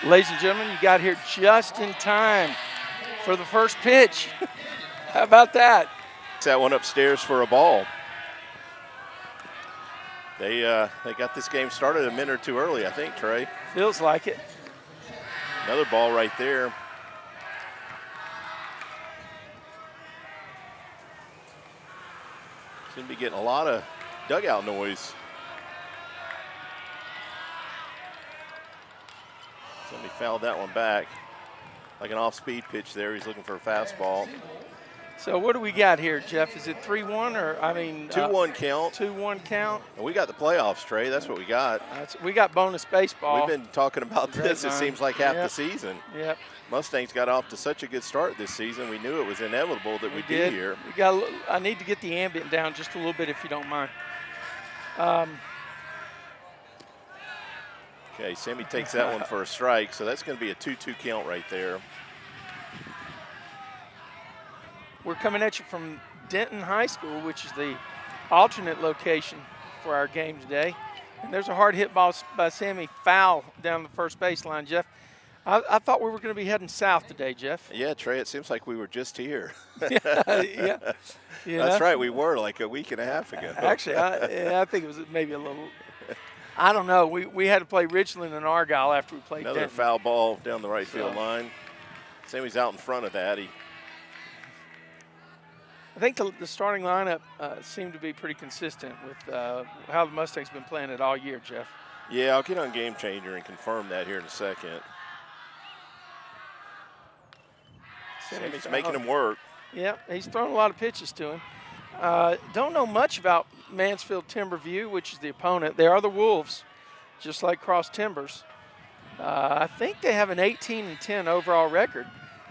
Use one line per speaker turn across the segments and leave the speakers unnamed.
Ladies and gentlemen, you got here just in time for the first pitch. How about that?
That one upstairs for a ball. They got this game started a minute or two early, I think, Trey.
Feels like it.
Another ball right there. Seem to be getting a lot of dugout noise. Somebody fouled that one back. Like an off-speed pitch there. He's looking for a fastball.
So what do we got here, Jeff? Is it 3-1 or, I mean?
2-1 count.
2-1 count.
And we got the playoffs, Trey. That's what we got.
We got bonus baseball.
We've been talking about this, it seems like half the season.
Yep.
Mustangs got off to such a good start this season. We knew it was inevitable that we'd be here.
I need to get the ambient down just a little bit if you don't mind.
Okay, Sammy takes that one for a strike, so that's going to be a 2-2 count right there.
We're coming at you from Denton High School, which is the alternate location for our game today. And there's a hard hit ball by Sammy, foul down the first baseline, Jeff. I thought we were going to be heading south today, Jeff.
Yeah, Trey, it seems like we were just here.
Yeah.
That's right, we were like a week and a half ago.
Actually, I think it was maybe a little, I don't know. We had to play Richland and Argyle after we played
Another
Denton.
foul ball down the right field line. Sammy's out in front of that.
I think the starting lineup seemed to be pretty consistent with how the Mustangs been playing it all year, Jeff.
Yeah, I'll get on Game Changer and confirm that here in a second. Sammy's making him work.
Yeah, he's thrown a lot of pitches to him. Don't know much about Mansfield Timberview, which is the opponent. They are the Wolves, just like Cross Timbers. I think they have an 18-10 overall record,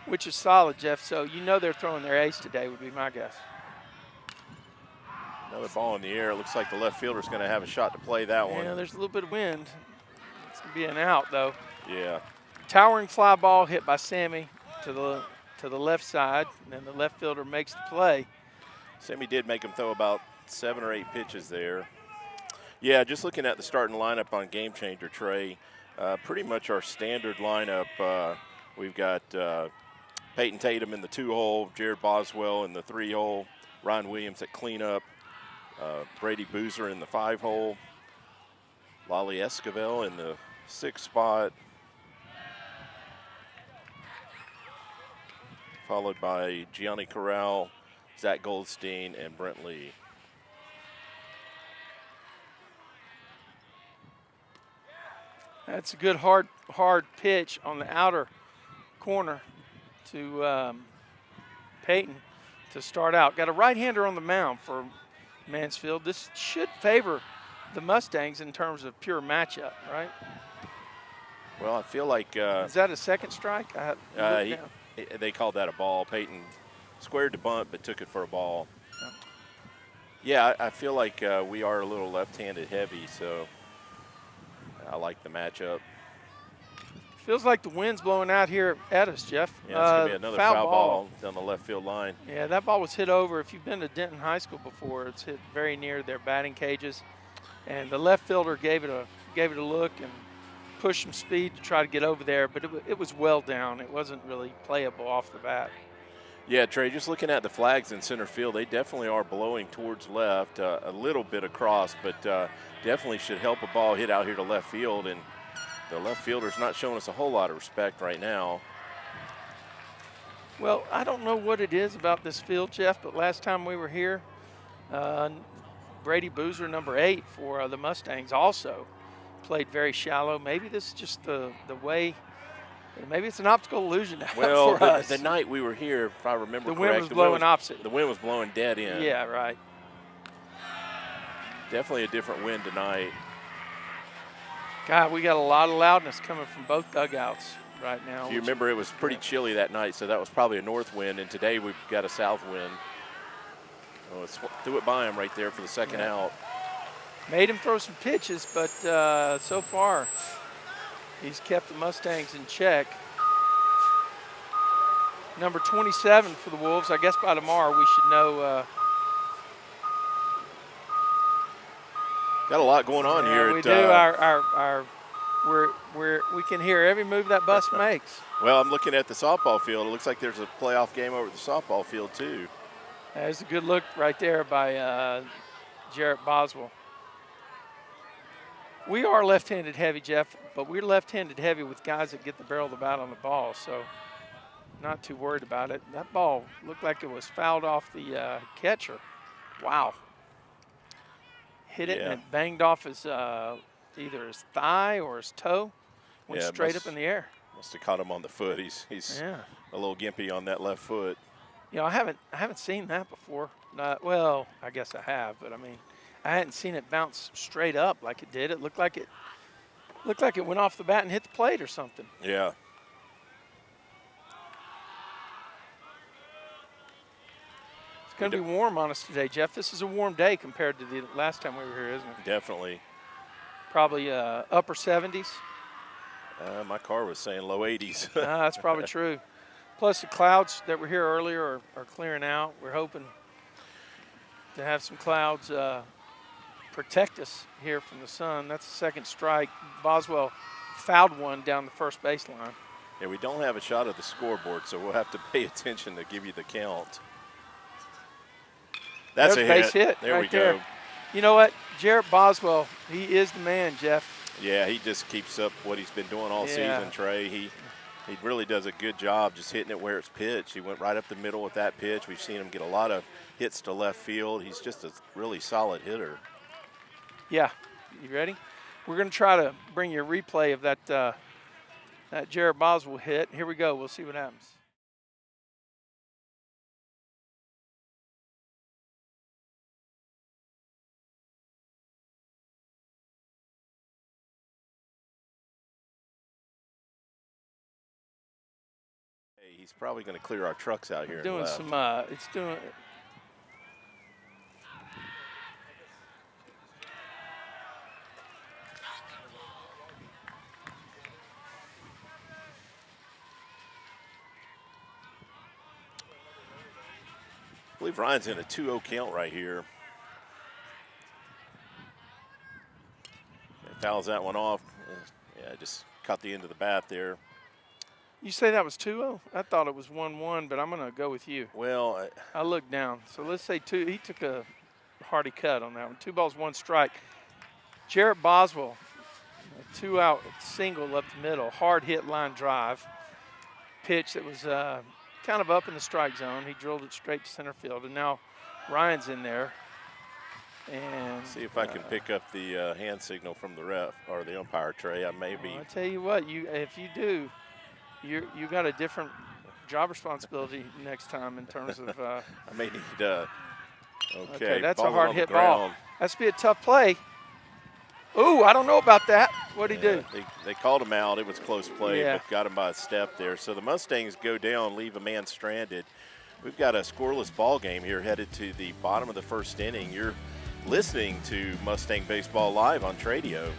which is solid, Jeff. So you know they're throwing their ace today would be my guess.
Another ball in the air. It looks like the left fielder's going to have a shot to play that one.
Yeah, there's a little bit of wind. It's going to be an out, though.
Yeah.
Towering fly ball hit by Sammy to the left side, and then the left fielder makes the play.
Sammy did make him throw about 7 or 8 pitches there. Yeah, just looking at the starting lineup on Game Changer, Trey, pretty much our standard lineup. We've got Peyton Tatum in the 2-hole, Jared Boswell in the 3-hole, Ryan Williams at cleanup, Brady Boozer in the 5-hole, Lolly Esquivel in the 6th spot, followed by Gianni Corral, Zach Goldstein, and Brent Lee.
That's a good hard pitch on the outer corner to Peyton to start out. Got a right-hander on the mound for Mansfield. This should favor the Mustangs in terms of pure matchup, right?
Well, I feel like
is that a second strike?
they called that a ball. Peyton squared the bunt but took it for a ball. Yeah, I feel like we are a little left-handed heavy, so I like the matchup.
Feels like the wind's blowing out here at us, Jeff.
Yeah, it's going to be another foul ball down the left field line.
Yeah, that ball was hit over. If you've been to Denton High School before, it's hit very near their batting cages. And the left fielder gave it a look and pushed some speed to try to get over there, but it was well down. It wasn't really playable off the bat.
Yeah, Trey, just looking at the flags in center field, they definitely are blowing towards left, a little bit across, but definitely should help a ball hit out here to left field. And the left fielder's not showing us a whole lot of respect right now.
Well, I don't know what it is about this field, Jeff, but last time we were here, Brady Boozer, number 8 for the Mustangs, also played very shallow. Maybe this is just the way. Maybe it's an optical illusion
well,
for us.
The night we were here, if I remember correct,
the wind was blowing opposite.
The wind was blowing dead in.
Yeah, right.
Definitely a different wind tonight.
God, we got a lot of loudness coming from both dugouts right now.
If you remember, it was pretty chilly that night, so that was probably a north wind, and today we've got a south wind. Oh, threw it by him right there for the second out.
Made him throw some pitches, but so far he's kept the Mustangs in check. Number 27 for the Wolves. I guess by tomorrow we should know.
Got a lot going on here.
We do. Our we can hear every move that bus makes.
Well, I'm looking at the softball field. It looks like there's a playoff game over at the softball field, too.
There's a good look right there by Jarrett Boswell. We are left-handed heavy, Jeff, but we're left-handed heavy with guys that get the barrel of the bat on the ball, so not too worried about it. That ball looked like it was fouled off the catcher. Wow. Hit it and it banged off his either his thigh or his toe. Went straight up in the air. Must
have caught him on the foot. He's a little gimpy on that left foot.
You know, I haven't seen that before. Well, I guess I have, but I mean, I hadn't seen it bounce straight up like it did. It looked like it went off the bat and hit the plate or something.
Yeah.
It's going to be warm on us today, Jeff. This is a warm day compared to the last time we were here, isn't it?
Definitely.
Probably upper 70s.
My car was saying low 80s.
That's probably true. Plus the clouds that were here earlier are clearing out. We're hoping to have some clouds protect us here from the sun. That's the second strike. Boswell fouled one down the first baseline.
Yeah, we don't have a shot of the scoreboard, so we'll have to pay attention to give you the count. That's a
base hit.
There
right
we go.
There. You know what? Jarrett Boswell, he is the man, Jeff.
Yeah, he just keeps up what he's been doing all season, Trey. He really does a good job just hitting it where it's pitched. He went right up the middle with that pitch. We've seen him get a lot of hits to left field. He's just a really solid hitter.
Yeah. You ready? We're going to try to bring you a replay of that Jarrett Boswell hit. Here we go. We'll see what happens.
He's probably going to clear our trucks out here.
Doing some, it's doing.
I believe Ryan's in a 2-0 count right here. And fouls that one off. Yeah, just caught the end of the bat there.
You say that was 2-0? I thought it was 1-1, but I'm going to go with you.
Well,
I looked down. So let's say 2. He took a hearty cut on that one. 2 balls, 1 strike. Jarrett Boswell, a 2-out single up the middle. Hard hit line drive. Pitch that was kind of up in the strike zone. He drilled it straight to center field. And now Ryan's in there. And
see if I can pick up the hand signal from the ref or the umpire, Trey. I may be.
I'll tell you what, if you do, you got a different job responsibility next time in terms of.
I may need. Okay,
that's a hard hit ball. That's be a tough play. Ooh, I don't know about that. What'd he do?
They called him out. It was close play,
Yeah.
but got him by a step there. So the Mustangs go down, leave a man stranded. We've got a scoreless ball game here headed to the bottom of the first inning. You're listening to Mustang Baseball Live on Tradio.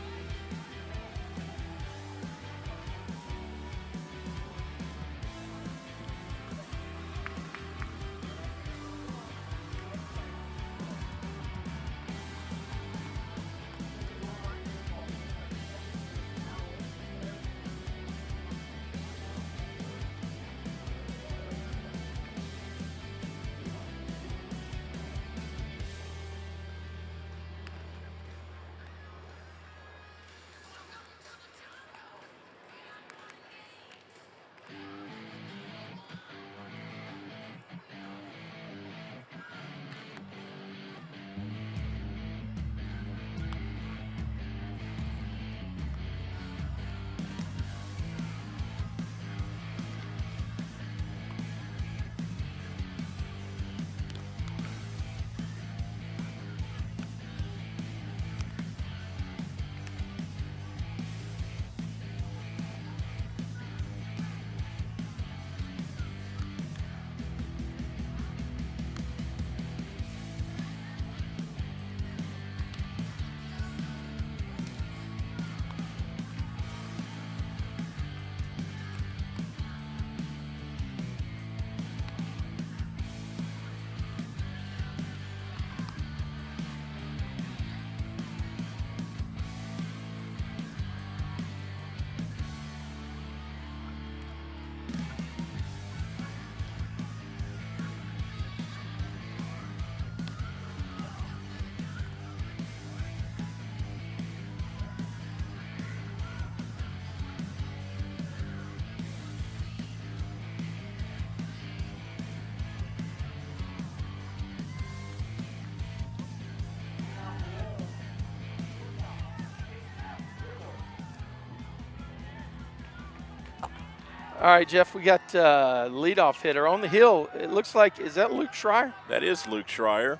All right, Jeff, we got leadoff hitter on the hill. It looks like, is that Luke Schreier?
That is Luke Schreier.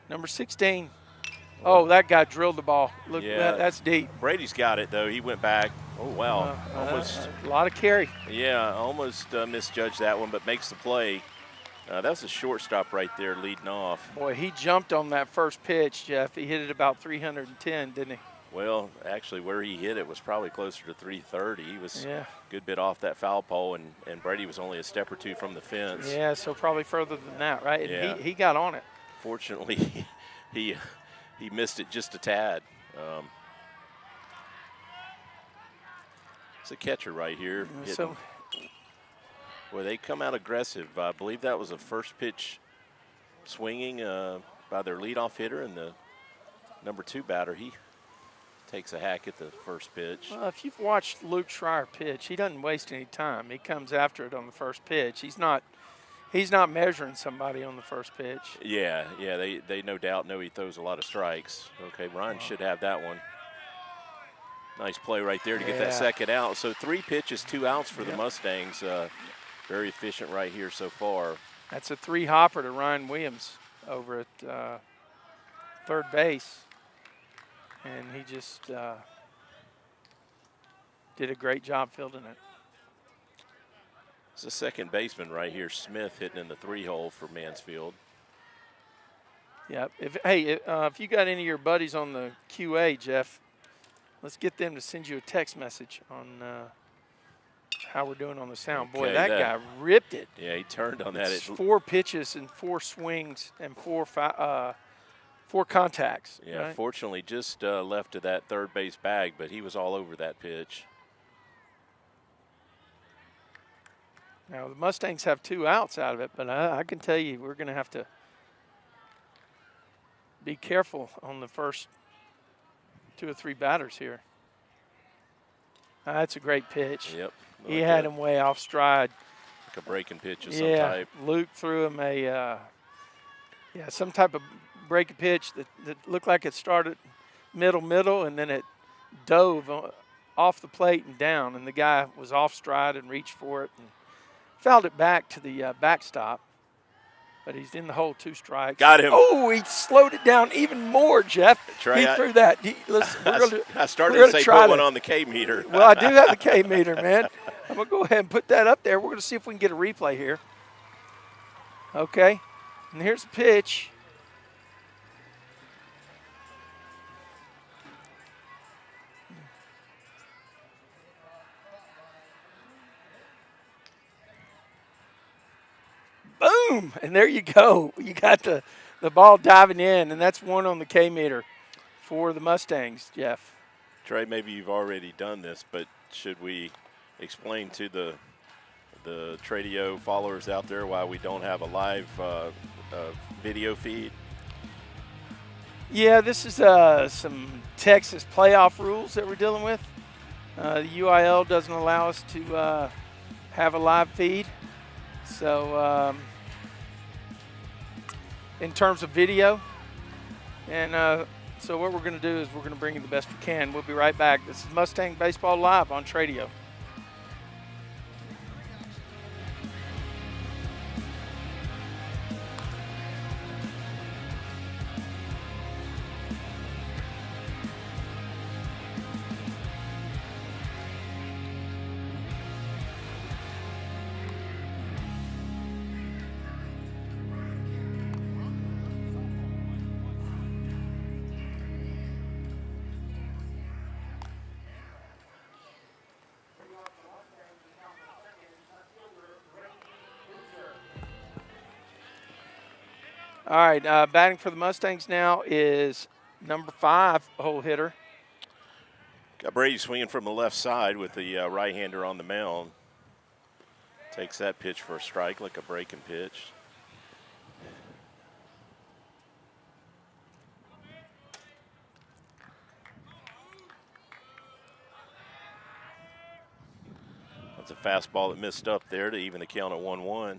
Number 16. Oh, that guy drilled the ball. Look,
Yeah.
that's deep.
Brady's got it, though. He went back. Oh, wow. Almost.
A lot of carry.
Yeah, almost misjudged that one, but makes the play. That's a shortstop right there leading off.
Boy, he jumped on that first pitch, Jeff. He hit it about 310, didn't he?
Well, actually, where he hit it was probably closer to 330. He was
a
good bit off that foul pole, and Brady was only a step or two from the fence.
Yeah, so probably further than that, right?
Yeah.
And he got on it.
Fortunately, he missed it just a tad. It's a catcher right here.
So,
well, they come out aggressive. I believe that was a first pitch swinging by their leadoff hitter, and the number 2 batter, he takes a hack at the first pitch.
Well, if you've watched Luke Schreier pitch, he doesn't waste any time. He comes after it on the first pitch. He's not measuring somebody on the first pitch.
Yeah, they no doubt know he throws a lot of strikes. Okay, Ryan should have that one. Nice play right there to get that second out. So 3 pitches, 2 outs for the Mustangs. Very efficient right here so far.
That's a 3-hopper to Ryan Williams over at third base. And he just did a great job fielding it.
It's the second baseman right here, Smith, hitting in the 3-hole for Mansfield.
Yep. If you got any of your buddies on the QA, Jeff, let's get them to send you a text message on how we're doing on the sound. Boy, that guy ripped it.
Yeah, he turned on that.
It's 4 pitches and 4 swings and 4 contacts.
Yeah,
right?
Fortunately just left of that third base bag, but he was all over that pitch.
Now, the Mustangs have 2 outs out of it, but I can tell you we're going to have to be careful on the first 2 or 3 batters here. That's a great pitch.
Yep.
He had him way off stride.
Like a breaking pitch of some type.
Luke threw him some type of breaking pitch that looked like it started middle, and then it dove off the plate and down, and the guy was off stride and reached for it and fouled it back to the backstop. But he's in the hole, 2 strikes.
Got him.
Oh, he slowed it down even more, Jeff.
Trey,
he threw that.
I started to say put one on the K meter.
Well, I do have the K meter, man. I'm going to go ahead and put that up there. We're going to see if we can get a replay here. Okay. And here's the pitch. Boom, and there you go. You got the ball diving in, and that's 1 on the K meter for the Mustangs, Jeff.
Trey, maybe you've already done this, but should we explain to the Tradio followers out there why we don't have a live video feed?
Yeah, this is some Texas playoff rules that we're dealing with. The UIL doesn't allow us to have a live feed. So in terms of video, and so what we're going to do is we're going to bring you the best we can. We'll be right back. This is Mustang Baseball Live on Tradio. All right, batting for the Mustangs now is number 5 hole hitter.
Got Brady swinging from the left side with the right-hander on the mound. Takes that pitch for a strike, like a breaking pitch. That's a fastball that missed up there to even the count at 1-1.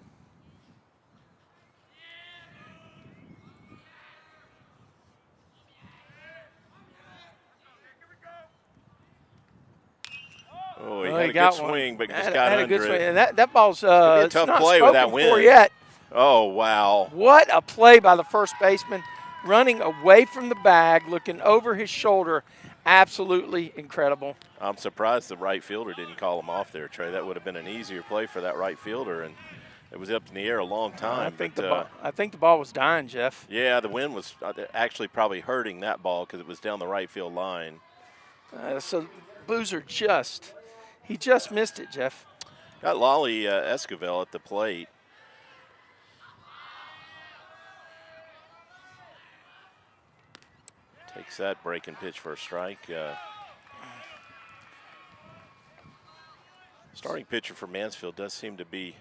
Oh, he
Well,
had a
got
good
one.
swing, but just
had
got
a
under
good swing.
it.
And that ball's
a
it's
tough
not
play with that
spoken for
wind.
yet.
Oh, wow.
What a play by the first baseman, running away from the bag, looking over his shoulder. Absolutely incredible.
I'm surprised the right fielder didn't call him off there, Trey. That would have been an easier play for that right fielder, and it was up in the air a long time.
I think the ball was dying, Jeff.
Yeah, the wind was actually probably hurting that ball because it was down the right field line.
So Boozer just missed it, Jeff.
Got Lolly Esquivel at the plate. Takes that breaking pitch for a strike. Starting pitcher for Mansfield does seem to be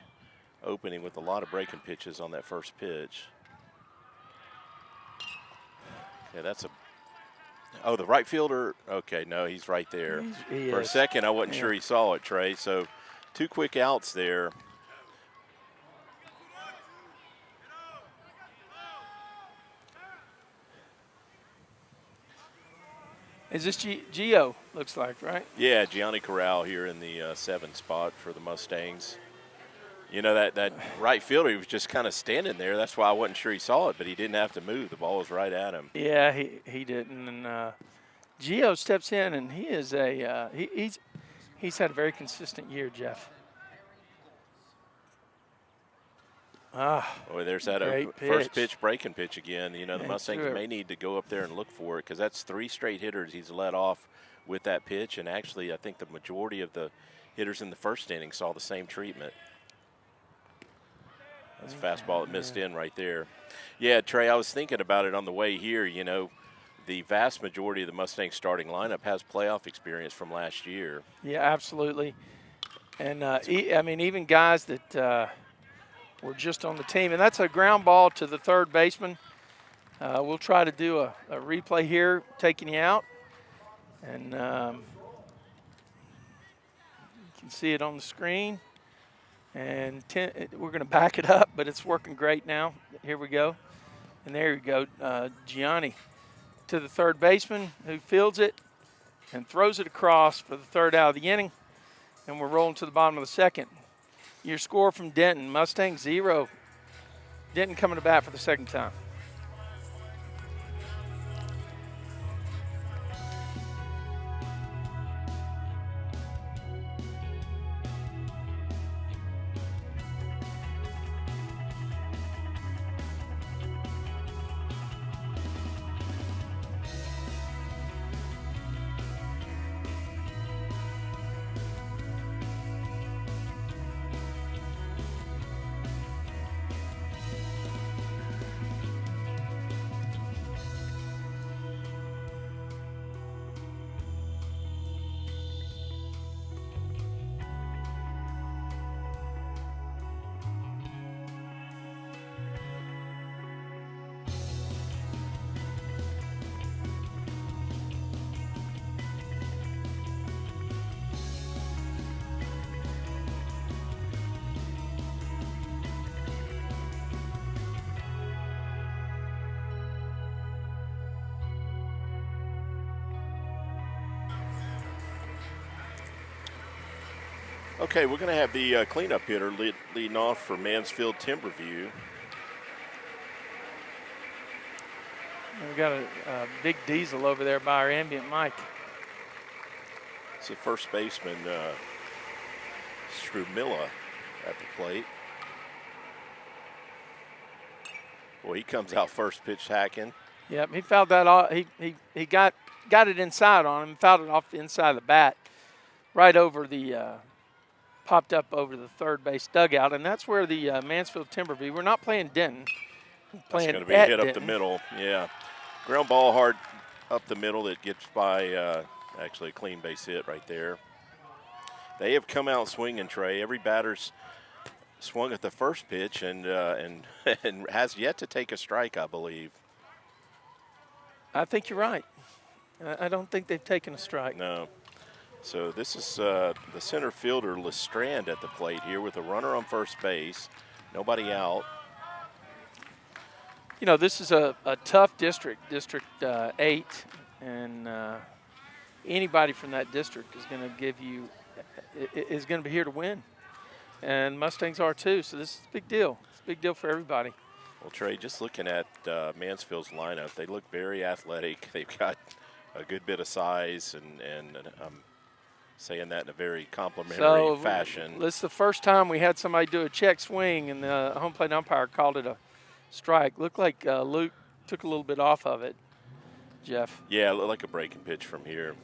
opening with a lot of breaking pitches on that first pitch. Yeah, that's a. Oh, the right fielder. Okay, no, he's right there. For a second, I wasn't sure he saw it, Trey. So 2 quick outs there.
Is this Gio, looks like, right?
Yeah, Gianni Corral here in the 7 spot for the Mustangs. You know, that right fielder, he was just kind of standing there. That's why I wasn't sure he saw it, but he didn't have to move. The ball was right at him.
Yeah, he didn't. And Gio steps in, and he is he's had a very consistent year, Jeff.
Boy, there's that first pitch, breaking pitch again. You know, the Mustangs may need to go up there and look for it because that's 3 straight hitters he's led off with that pitch. And actually, I think the majority of the hitters in the first inning saw the same treatment. That's a fastball that missed in right there. Yeah, Trey, I was thinking about it on the way here. You know, the vast majority of the Mustangs starting lineup has playoff experience from last year.
Yeah, absolutely. And, I mean, even guys that were just on the team. And that's a ground ball to the third baseman. We'll try to do a replay here, taking you out. And you can see it on the screen. And we're going to back it up, but it's working great now. Here we go. And there you go, Gianni to the third baseman who fields it and throws it across for the third out of the inning. And we're rolling to the bottom of the second. Your score from Denton, Mustang 0. Denton coming to bat for the second time.
Okay, we're going to have the cleanup hitter leading off for Mansfield Timberview.
We got a big diesel over there by our ambient mic.
It's the first baseman, Strumilla, at the plate. Boy, he comes out first pitch hacking.
Yep, he fouled that off. He got it inside on him, fouled it off the inside of the bat, right over the popped up over the third base dugout, and that's where the Mansfield Timberview. We're not playing Denton. We're playing
That's going to be a hit
Denton.
up the middle. Yeah, ground ball hard up the middle that gets by actually a clean base hit right there. They have come out swinging, Trey. Every batter's swung at the first pitch and has yet to take a strike, I believe.
I think you're right. I don't think they've taken a strike.
No. So this is the center fielder, Lestrand, at the plate here with a runner on first base. Nobody out.
You know, this is a tough district, District 8, and anybody from that district is going to give you is going to be here to win. And Mustangs are too, so this is a big deal. It's a big deal for everybody.
Well, Trey, just looking at Mansfield's lineup, they look very athletic. They've got a good bit of size, and I'm saying that in a very complimentary fashion.
This is the first time we had somebody do a check swing, and the home plate umpire called it a strike. Looked like Luke took a little bit off of it, Jeff.
Yeah, it looked like a breaking pitch from here.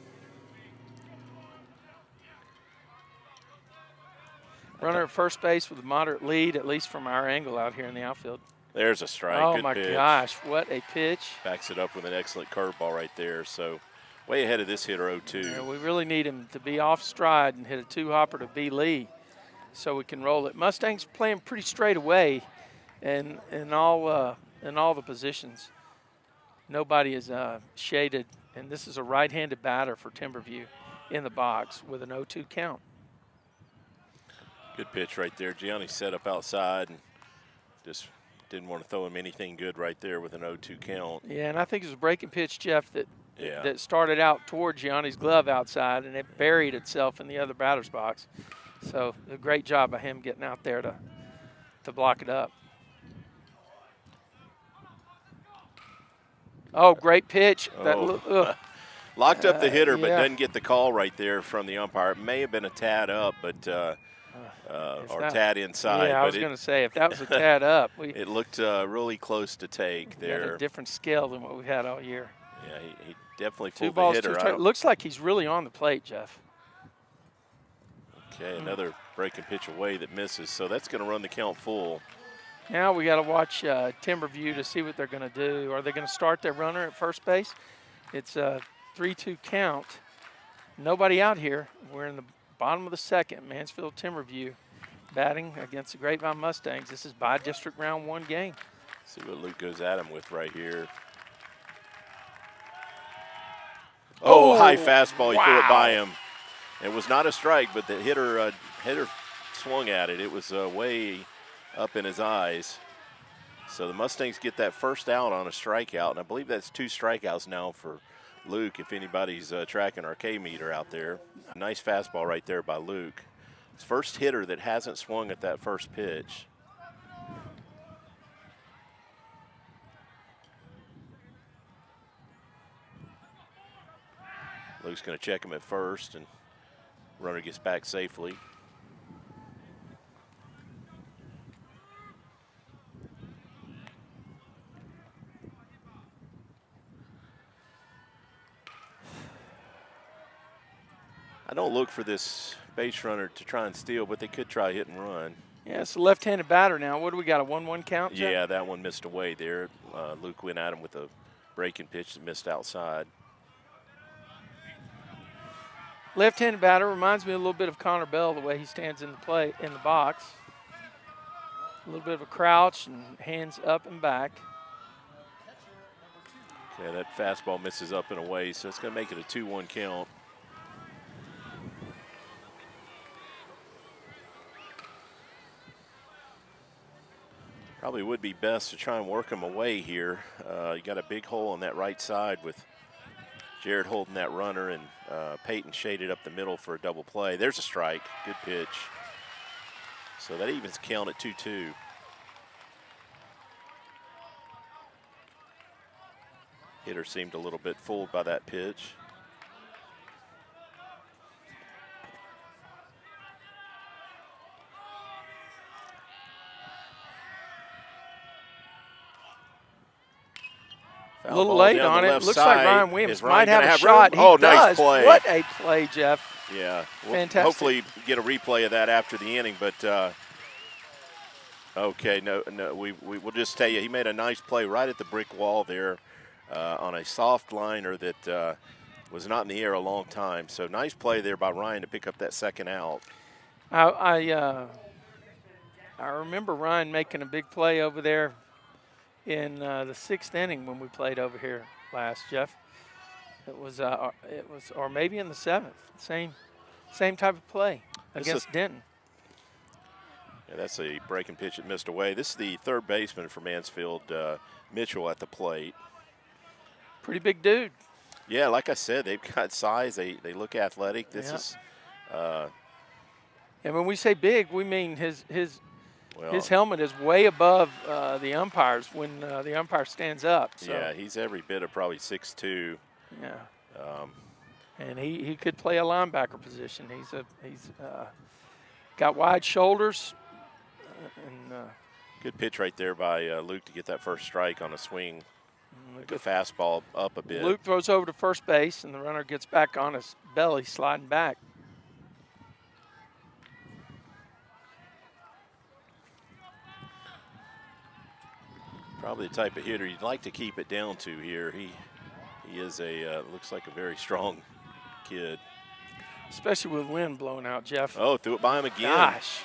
Runner at first base with a moderate lead, at least from our angle out here in the outfield.
There's a strike.
Oh,
good
my
pitch.
gosh, what a pitch.
Backs it up with an excellent curveball right there. So way ahead of this hitter, 0-2.
Yeah, we really need him to be off stride and hit a two-hopper to B. Lee so we can roll it. Mustangs playing pretty straight away in all the positions. Nobody is shaded, and this is a right-handed batter for Timberview in the box with an 0-2 count.
Good pitch right there. Gianni set up outside and just didn't want to throw him anything good right there with an 0-2 count.
Yeah, and I think it was a breaking pitch, Jeff, that started out toward Gianni's glove outside, and it buried itself in the other batter's box. So a great job by him getting out there to block it up. Oh, great pitch.
Locked up the hitter, but
yeah.
doesn't get the call right there from the umpire. It may have been a tad up, but or tad inside.
Yeah, I was going to say, if that was a tad up.
It looked really close to take there.
Got a different scale than what we've had all year.
Yeah, he definitely
Two
fooled
balls,
the hitter.
two strikes. Looks like he's really on the plate, Jeff.
Okay, another breaking pitch away that misses, so that's going to run the count full.
Now we got to watch Timberview to see what they're going to do. Are they going to start their runner at first base? It's a 3-2 count. Nobody out here. We're in the bottom of the second. Mansfield Timberview batting against the Grapevine Mustangs. This is by district round 1 game.
See what Luke goes at him with right here. Oh, high fastball. He threw it by him. It was not a strike, but the hitter swung at it. It was way up in his eyes. So the Mustangs get that first out on a strikeout, and I believe that's 2 strikeouts now for Luke, if anybody's tracking our K-meter out there. Nice fastball right there by Luke. His first hitter that hasn't swung at that first pitch. Luke's going to check him at first, and runner gets back safely. I don't look for this base runner to try and steal, but they could try hit and run.
Yeah, it's a left-handed batter now. What do we got, a 1-1 count, Jeff?
Yeah, that one missed away there. Luke went at him with a breaking pitch that missed outside.
Left-handed batter reminds me a little bit of Connor Bell, the way he stands in the box. A little bit of a crouch and hands up and back.
Okay, that fastball misses up and away, so it's going to make it a 2-1 count. Probably would be best to try and work him away here. You got a big hole on that right side with Jared holding that runner, and Peyton shaded up the middle for a double play. There's a strike. Good pitch. So that evens count at 2-2. Hitter seemed a little bit fooled by that pitch.
A little late on it. Looks like Ryan Williams might have a shot. He
does.
Nice play. What a play, Jeff.
Yeah.
Fantastic.
We'll hopefully get a replay of that after the inning, but okay, no, we'll just tell you he made a nice play right at the brick wall there on a soft liner that was not in the air a long time. So nice play there by Ryan to pick up that second out.
I remember Ryan making a big play over there in the 6th inning when we played over here last, Jeff. It was, or maybe in the 7th. Same type of play against Denton.
Yeah, that's a breaking pitch that missed away. This is the third baseman for Mansfield, Mitchell at the plate.
Pretty big dude.
Yeah, like I said, they've got size. They look athletic. This is
And when we say big, we mean his
Well,
helmet is way above the umpires when the umpire stands up. So.
yeah, he's every bit of probably 6'2".
Yeah. And he could play a linebacker position. He's got wide shoulders.
Good pitch right there by Luke to get that first strike on a swing. The fastball up a bit.
Luke throws over to first base, and the runner gets back on his belly, sliding back.
Probably the type of hitter you'd like to keep it down to here. He is looks like a very strong kid.
Especially with wind blowing out, Jeff.
Oh, threw it by him again.
Gosh.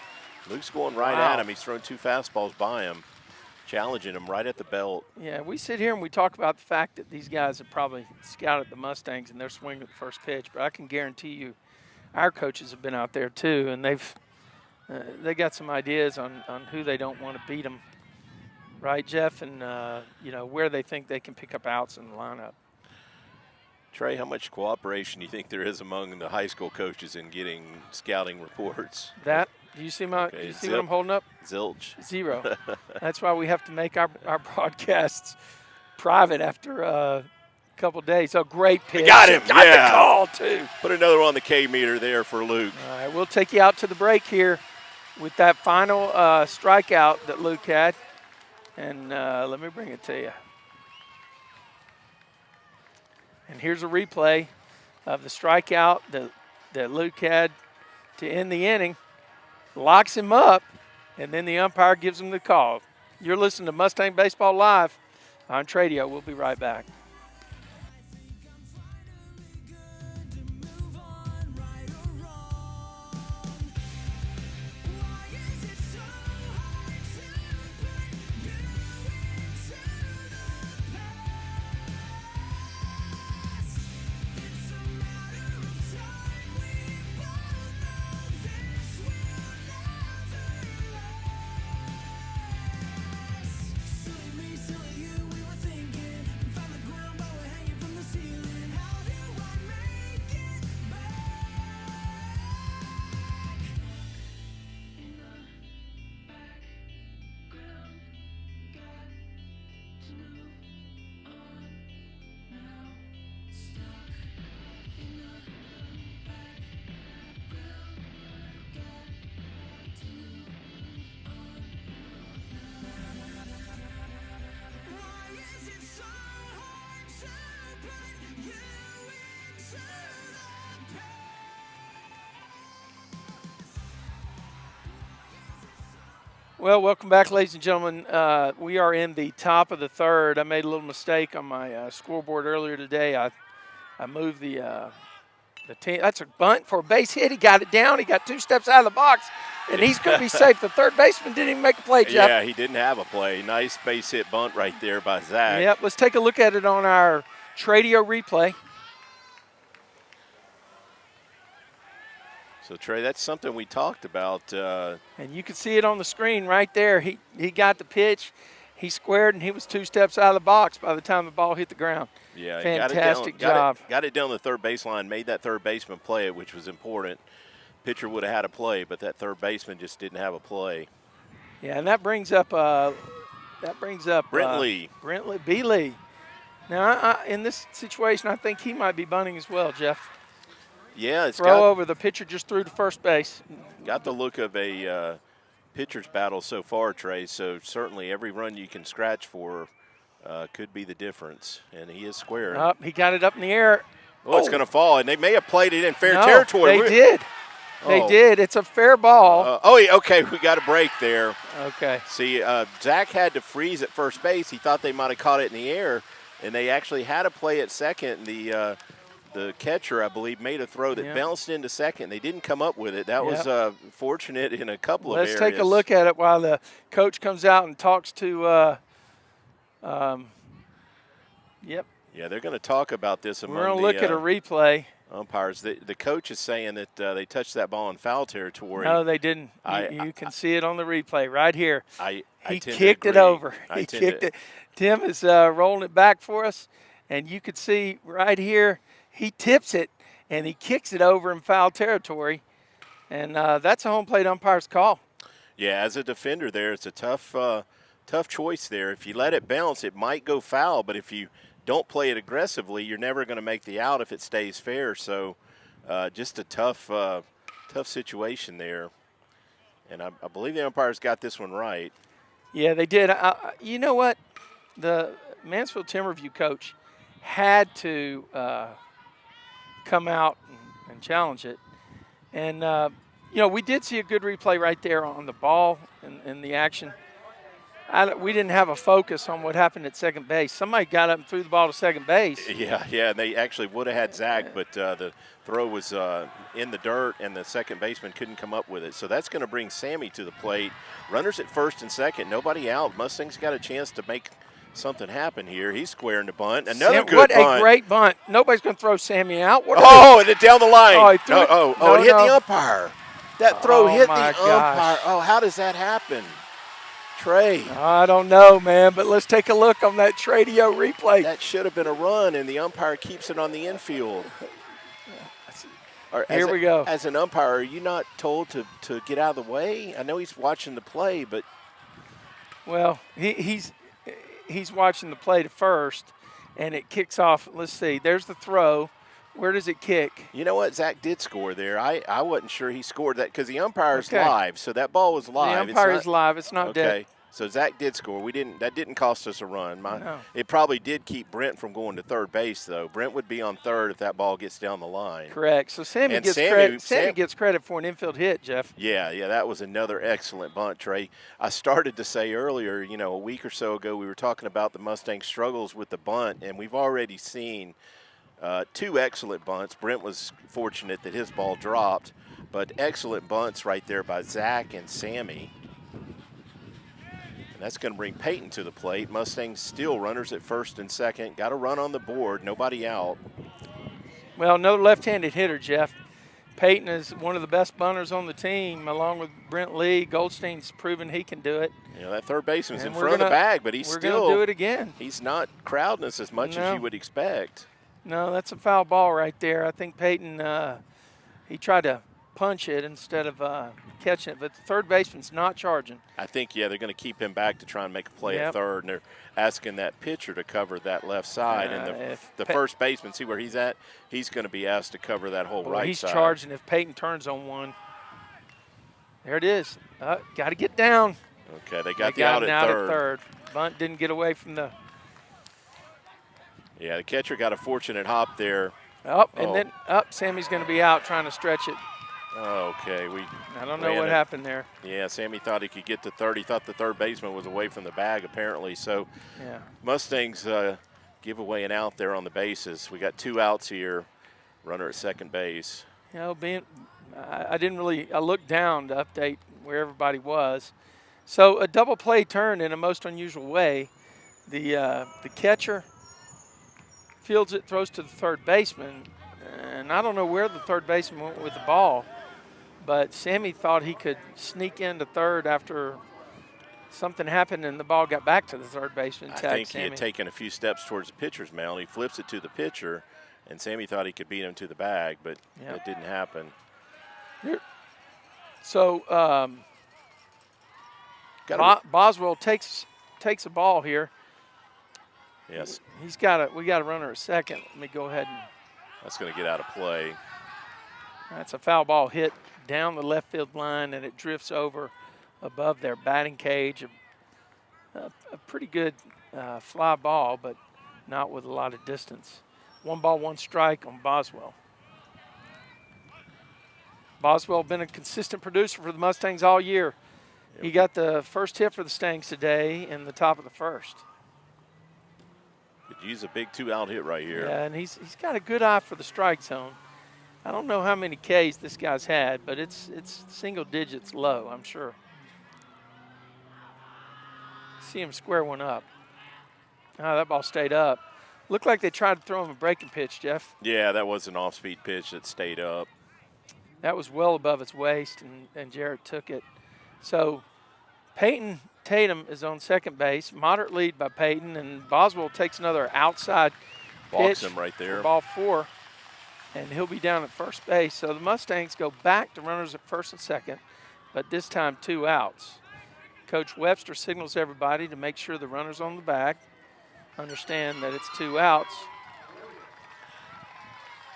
Luke's going right at him. He's thrown 2 fastballs by him, challenging him right at the belt.
Yeah, we sit here and we talk about the fact that these guys have probably scouted the Mustangs and they're swinging at the first pitch, but I can guarantee you our coaches have been out there too, and they got some ideas on who they don't want to beat them. Right, Jeff? And, where they think they can pick up outs in the lineup.
Trey, how much cooperation do you think there is among the high school coaches in getting scouting reports?
Do you see what I'm holding up?
Zilch.
0. That's why we have to make our broadcasts private after a couple of days. Oh, great pitch.
We got him.
Got the call, too.
Put another one on the K meter there for Luke.
All right, we'll take you out to the break here with that final strikeout that Luke had. And let me bring it to you. And here's a replay of the strikeout that Luke had to end the inning. Locks him up, and then the umpire gives him the call. You're listening to Mustang Baseball Live on Tradio. We'll be right back. Well, welcome back, ladies and gentlemen. We are in the top of the third. I made a little mistake on my scoreboard earlier today. I moved the team. That's a bunt for a base hit. He got it down. He got 2 steps out of the box, and he's going to be safe. The third baseman didn't even make a play, Jeff.
Yeah, he didn't have a play. Nice base hit bunt right there by Zach.
Yep, let's take a look at it on our Tradio replay.
So, Trey, that's something we talked about.
And you can see it on the screen right there. He got the pitch. He squared, and he was 2 steps out of the box by the time the ball hit the ground.
Yeah,
fantastic job.
Got it down the third baseline, made that third baseman play it, which was important. Pitcher would have had a play, but that third baseman just didn't have a play.
Yeah, and that brings up
Brent Lee.
B. Lee. Now, in this situation, I think he might be bunting as well, Jeff.
Yeah, it's
throw over. The pitcher just threw to first base.
Got the look of a pitcher's battle so far, Trey. So certainly every run you can scratch for could be the difference. And he is square.
He got it up in the air.
Oh, it's going to fall, and they may have played it in fair territory.
They did. They did. It's a fair ball.
Okay, we got a break there.
Okay.
See, Zach had to freeze at first base. He thought they might have caught it in the air, and they actually had a play at second. The catcher, I believe, made a throw that bounced into second. They didn't come up with it. That was fortunate in a couple of areas.
Let's take a look at it while the coach comes out and talks to yep.
Yeah, they're going to talk about this among
We're going to look at a replay.
Umpires. The coach is saying that they touched that ball in foul territory.
No, they didn't. You can see it on the replay right here.
He
kicked it over. He kicked it. Tim is rolling it back for us, and you could see right here he tips it, and he kicks it over in foul territory. And that's a home plate umpire's call.
Yeah, as a defender there, it's a tough choice there. If you let it bounce, it might go foul, but if you don't play it aggressively, you're never going to make the out if it stays fair. So just a tough situation there. And I believe the umpires got this one right.
Yeah, they did. You know what? The Mansfield Timberview coach had to come out and challenge it. And, we did see a good replay right there on the ball and the action. We didn't have a focus on what happened at second base. Somebody got up and threw the ball to second base.
Yeah, they actually would have had Zach, but the throw was in the dirt, and the second baseman couldn't come up with it. So that's going to bring Sammy to the plate. Runners at first and second, nobody out. Mustang's got a chance to make something happen here. He's squaring the bunt. Another good bunt.
What a great bunt. Nobody's going to throw Sammy out.
And it down the line.
Oh,
it hit the umpire. That throw hit the umpire. Oh, how does that happen? Trey.
I don't know, man, but let's take a look on that Tradio replay.
That should have been a run, and the umpire keeps it on the infield.
Here we go.
As an umpire, are you not told to get out of the way? I know he's watching the play, but.
Well, he's watching the play to first, and it kicks off. Let's see. There's the throw. Where does it kick?
You know what? Zach did score there. I wasn't sure he scored that because the umpire's live, so that ball was live.
The umpire is live. It's not dead.
Okay, so Zach did score. That didn't cost us a run.
No.
It probably did keep Brent from going to third base, though. Brent would be on third if that ball gets down the line.
Correct. So Sammy gets credit for an infield hit, Jeff.
Yeah, that was another excellent bunt, Trey. I started to say earlier, a week or so ago, we were talking about the Mustang struggles with the bunt, and we've already seen two excellent bunts. Brent was fortunate that his ball dropped, but excellent bunts right there by Zach and Sammy. And that's going to bring Peyton to the plate. Mustangs still runners at first and second. Got a run on the board, nobody out.
Well, another left-handed hitter, Jeff. Peyton is one of the best bunters on the team, along with Brent Lee. Goldstein's proven he can do it.
That third baseman's in front of the bag, but we're
going to do it again.
He's not crowding us as much as you would expect.
No, that's a foul ball right there. I think Peyton, he tried to punch it instead of catching it, but the third baseman's not charging.
I think, they're going to keep him back to try and make a play at third, and they're asking that pitcher to cover that left side. And the first baseman, see where he's at? He's going to be asked to cover that whole right side.
He's charging if Peyton turns on one. There it is. Got to get down.
Okay, they got the out at
third. Bunt didn't get away from the.
Yeah, the catcher got a fortunate hop there.
Then Sammy's going to be out trying to stretch it.
Okay,
I don't know what happened there.
Yeah, Sammy thought he could get to third. He thought the third baseman was away from the bag, apparently. So, Mustangs give away an out there on the bases. We got two outs here. Runner at second base.
I didn't really. I looked down to update where everybody was. So a double play turn in a most unusual way. The catcher fields it, throws to the third baseman, and I don't know where the third baseman went with the ball, but Sammy thought he could sneak into third after something happened and the ball got back to the third baseman.
I think he had taken a few steps towards the pitcher's mound. He flips it to the pitcher, and Sammy thought he could beat him to the bag, but it didn't happen.
So Boswell takes a ball here.
Yes.
We got a runner at second. Let me go ahead and.
That's going to get out of play.
That's a foul ball hit down the left field line, and it drifts over above their batting cage. A pretty good fly ball, but not with a lot of distance. 1 ball, 1 strike on Boswell. Boswell been a consistent producer for the Mustangs all year. He got the first hit for the Stangs today in the top of the first.
Could use a big 2-out hit right here.
Yeah, and he's got a good eye for the strike zone. I don't know how many Ks this guy's had, but it's single digits low, I'm sure. See him square one up. Oh, that ball stayed up. Looked like they tried to throw him a breaking pitch, Jeff.
Yeah, that was an off-speed pitch that stayed up.
That was well above its waist, and Jarrett took it. So Peyton Tatum is on second base. Moderate lead by Peyton, and Boswell takes another outside
Walks
pitch
him right there.
For ball 4. and he'll be down at first base. So the Mustangs go back to runners at first and second, but this time 2 outs. Coach Webster signals everybody to make sure the runner's on the bag. Understand that it's 2 outs.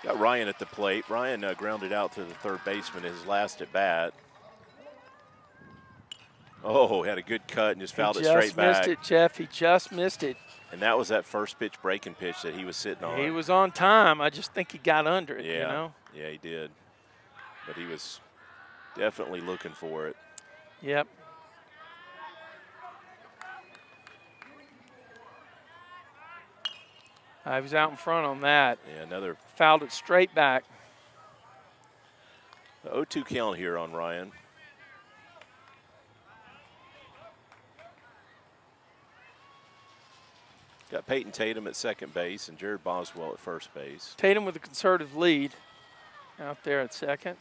Got Ryan at the plate. Ryan grounded out to the third baseman his last at bat. Oh, had a good cut and just fouled it straight back.
He just missed it, Jeff. He just missed it.
And that was that first pitch breaking pitch that he was sitting on.
He was on time. I just think he got under it,
yeah.
you know?
Yeah, he did. But he was definitely looking for it.
Yep. He was out in front on that.
Yeah, another.
Fouled it straight back.
The 0-2 count here on Ryan. Got Peyton Tatum at second base and Jared Boswell at first base.
Tatum with a conservative lead out there at second.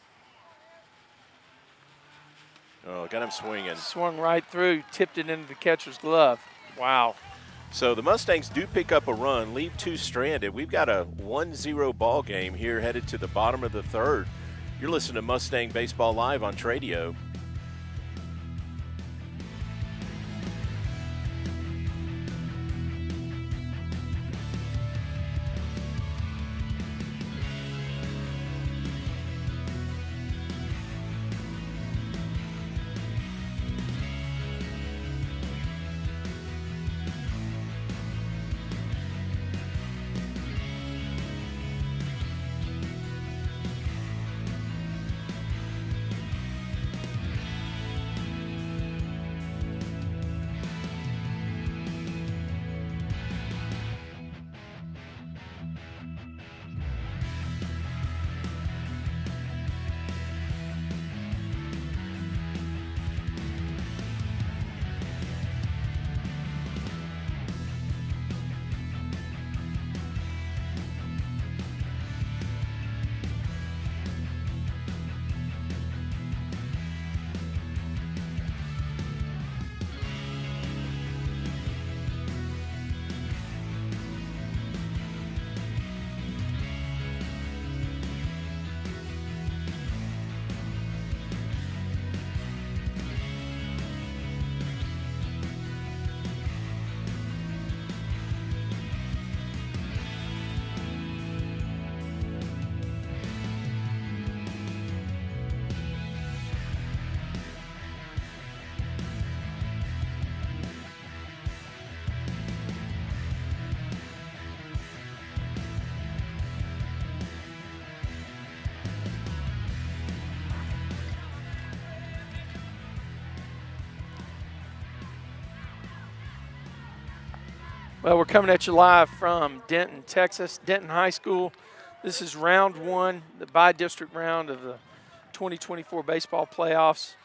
Oh, got him swinging.
Swung right through, tipped it into the catcher's glove. Wow.
So the Mustangs do pick up a run, leave 2 stranded. We've got a 1-0 ball game here headed to the bottom of the third. You're listening to Mustang Baseball Live on Tradio.
Well, we're coming at you live from Denton, Texas, Denton High School. This is round 1, the by-district round of the 2024 baseball playoffs.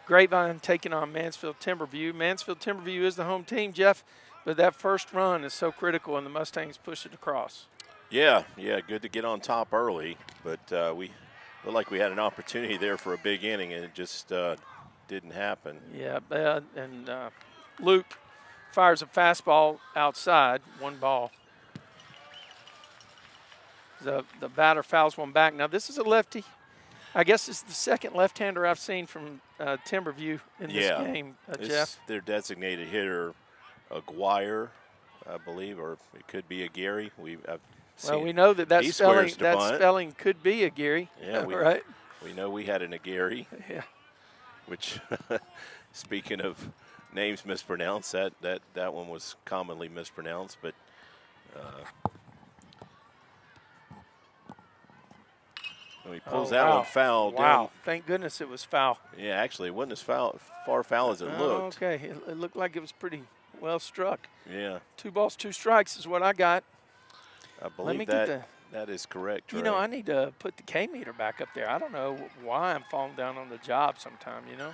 Grapevine taking on Mansfield Timberview. Mansfield Timberview is the home team, Jeff, but that first run is so critical, and the Mustangs push it across.
Yeah, good to get on top early, but we looked like we had an opportunity there for a big inning, and it just didn't happen.
Yeah, and Luke fires a fastball outside, 1 ball. The batter fouls one back. Now, this is a lefty. I guess it's the second left-hander I've seen from Timberview in this game, Jeff.
Their designated hitter, Aguirre, I believe, or it could be a Gary.
Well, we know that spelling could be a Gary.
Yeah,
right?
We know we had an Agary.
Yeah.
Which, speaking of names mispronounced, that one was commonly mispronounced, but he pulls that one foul.
Wow, thank goodness it was foul.
Yeah, actually, it wasn't as far foul as it looked.
Okay, it looked like it was pretty well struck.
Yeah.
2 balls, 2 strikes is what I got.
I believe that is correct, Trey.
You know, I need to put the K meter back up there. I don't know why I'm falling down on the job sometime, you know.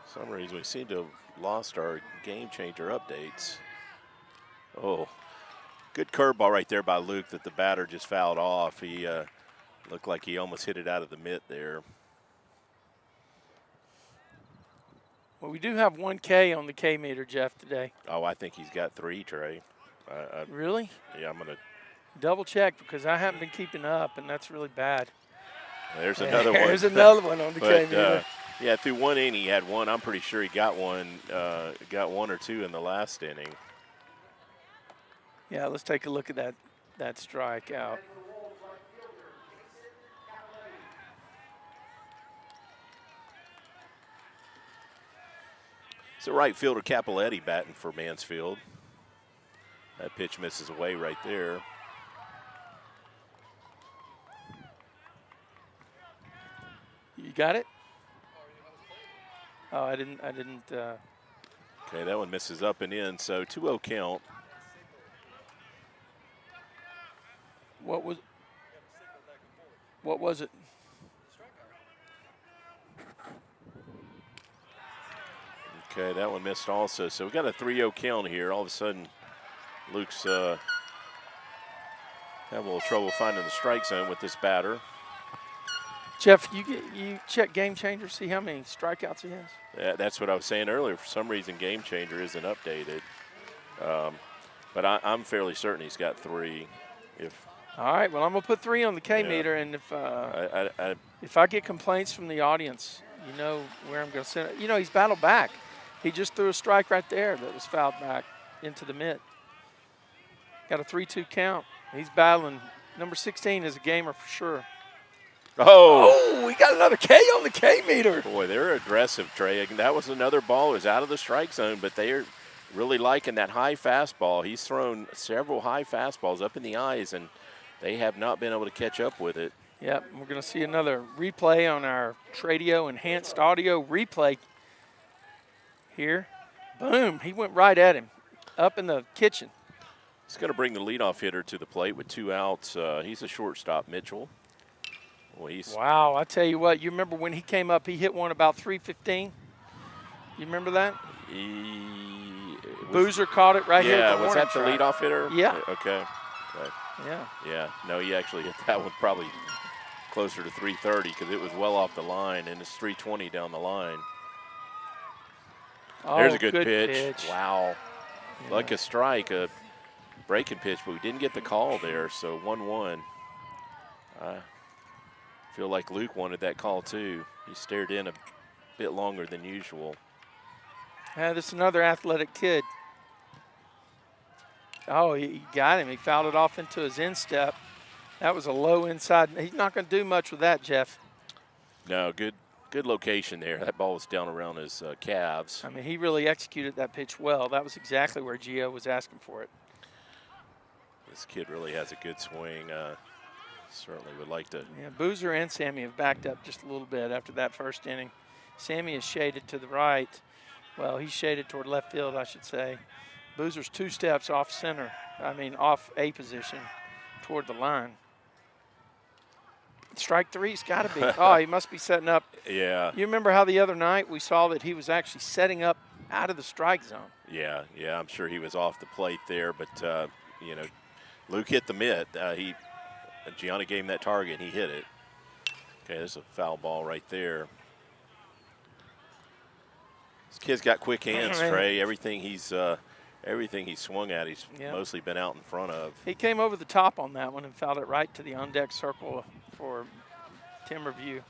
For some reason, we seem to have lost our game changer updates. Oh, good curveball right there by Luke that the batter just fouled off. He looked like he almost hit it out of the mitt there.
Well, we do have 1 K on the K meter, Jeff, today.
Oh, I think he's got 3, Trey.
Really?
Yeah, I'm going to
Double check because I haven't been keeping up, and that's really bad.
There's another one.
There's another one on the K-meter.
Yeah, through one inning he had one. I'm pretty sure he got one or two in the last inning.
Yeah, let's take a look at that strikeout.
So right fielder Capoletti batting for Mansfield. That pitch misses away right there.
You got it? Oh, I didn't.
Okay, that one misses up and in, so 2-0 count.
What was it?
Okay, that one missed also. So we got a 3-0 count here. All of a sudden, Luke's having a little trouble finding the strike zone with this batter.
Jeff, you check Game Changer, see how many strikeouts he has?
Yeah, that's what I was saying earlier. For some reason, Game Changer isn't updated. But I'm fairly certain he's got 3.
All right, well, I'm going to put 3 on the K-meter, and if I get complaints from the audience, you know where I'm going to send it. You know, he's battled back. He just threw a strike right there that was fouled back into the mitt. Got a 3-2 count. He's battling. Number 16 is a gamer for sure. Oh, we got another K on the K-meter.
Boy, they're aggressive, Trey. That was another ball. It was out of the strike zone, but they are really liking that high fastball. He's thrown several high fastballs up in the eyes, and they have not been able to catch up with it.
Yep, we're going to see another replay on our Tradio enhanced audio replay here. Boom, he went right at him up in the kitchen.
He's going to bring the leadoff hitter to the plate with 2 outs. He's a shortstop, Mitchell. Well,
wow, I tell you what, you remember when he came up, he hit one about 315? You remember that? Boozer caught it right here.
Yeah, was that the leadoff hitter?
Yeah.
Okay.
Yeah.
Yeah, no, he actually hit that one probably closer to 330 because it was well off the line, and it's 320 down the line.
Oh,
there's a good pitch.
pitch.
Wow.
Yeah.
Like a strike, a breaking pitch, but we didn't get the call there, so 1-1. I feel like Luke wanted that call too. He stared in a bit longer than usual.
This is another athletic kid. Oh, he got him. He fouled it off into his instep. That was a low inside. He's not going to do much with that, Jeff.
No, good location there. That ball was down around his calves.
I mean, he really executed that pitch well. That was exactly where Gio was asking for it.
This kid really has a good swing. Certainly would like to.
Yeah, Boozer and Sammy have backed up just a little bit after that first inning. Sammy is shaded to the right. Well, he's shaded toward left field, I should say. Boozer's 2 steps off center. I mean, off A position toward the line. Strike 3's got to be. Oh, he must be setting up.
Yeah.
You remember how the other night we saw that he was actually setting up out of the strike zone?
Yeah, I'm sure he was off the plate there, but, you know, Luke hit the mitt. Gianna gave him that target, and he hit it. Okay, there's a foul ball right there. This kid's got quick hands, Trey. Everything he's swung at, he's mostly been out in front of.
He came over the top on that one and fouled it right to the on-deck circle for Timberview,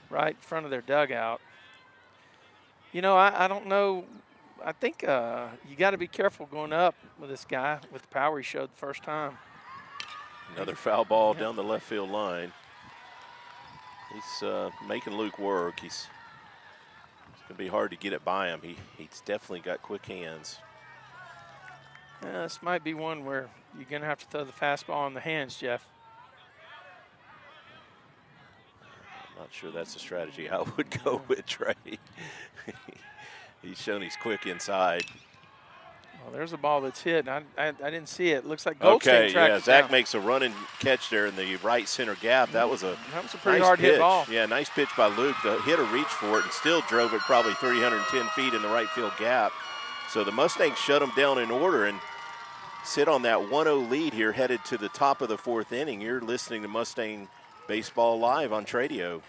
right in front of their dugout. You know, I don't know. I think you got to be careful going up with this guy with the power he showed the first time.
Another foul ball down the left field line. He's making Luke work. It's going to be hard to get it by him. He's definitely got quick hands.
Yeah, this might be one where you're going to have to throw the fastball in the hands, Jeff.
I'm not sure that's the strategy I would go with, Trey. He's shown he's quick inside.
Well, there's a ball that's hit. I didn't see it. Looks like Goldstein tracked it
Zach
down.
makes a running catch there in the right center gap. That was a
pretty
nice
hard
pitch.
hit ball.
Yeah, nice pitch by Luke. The hitter reached for it and still drove it probably 310 feet in the right field gap. So the Mustangs shut them down in order and sit on that 1-0 lead here headed to the top of the 4th inning. You're listening to Mustang Baseball Live on Tradio.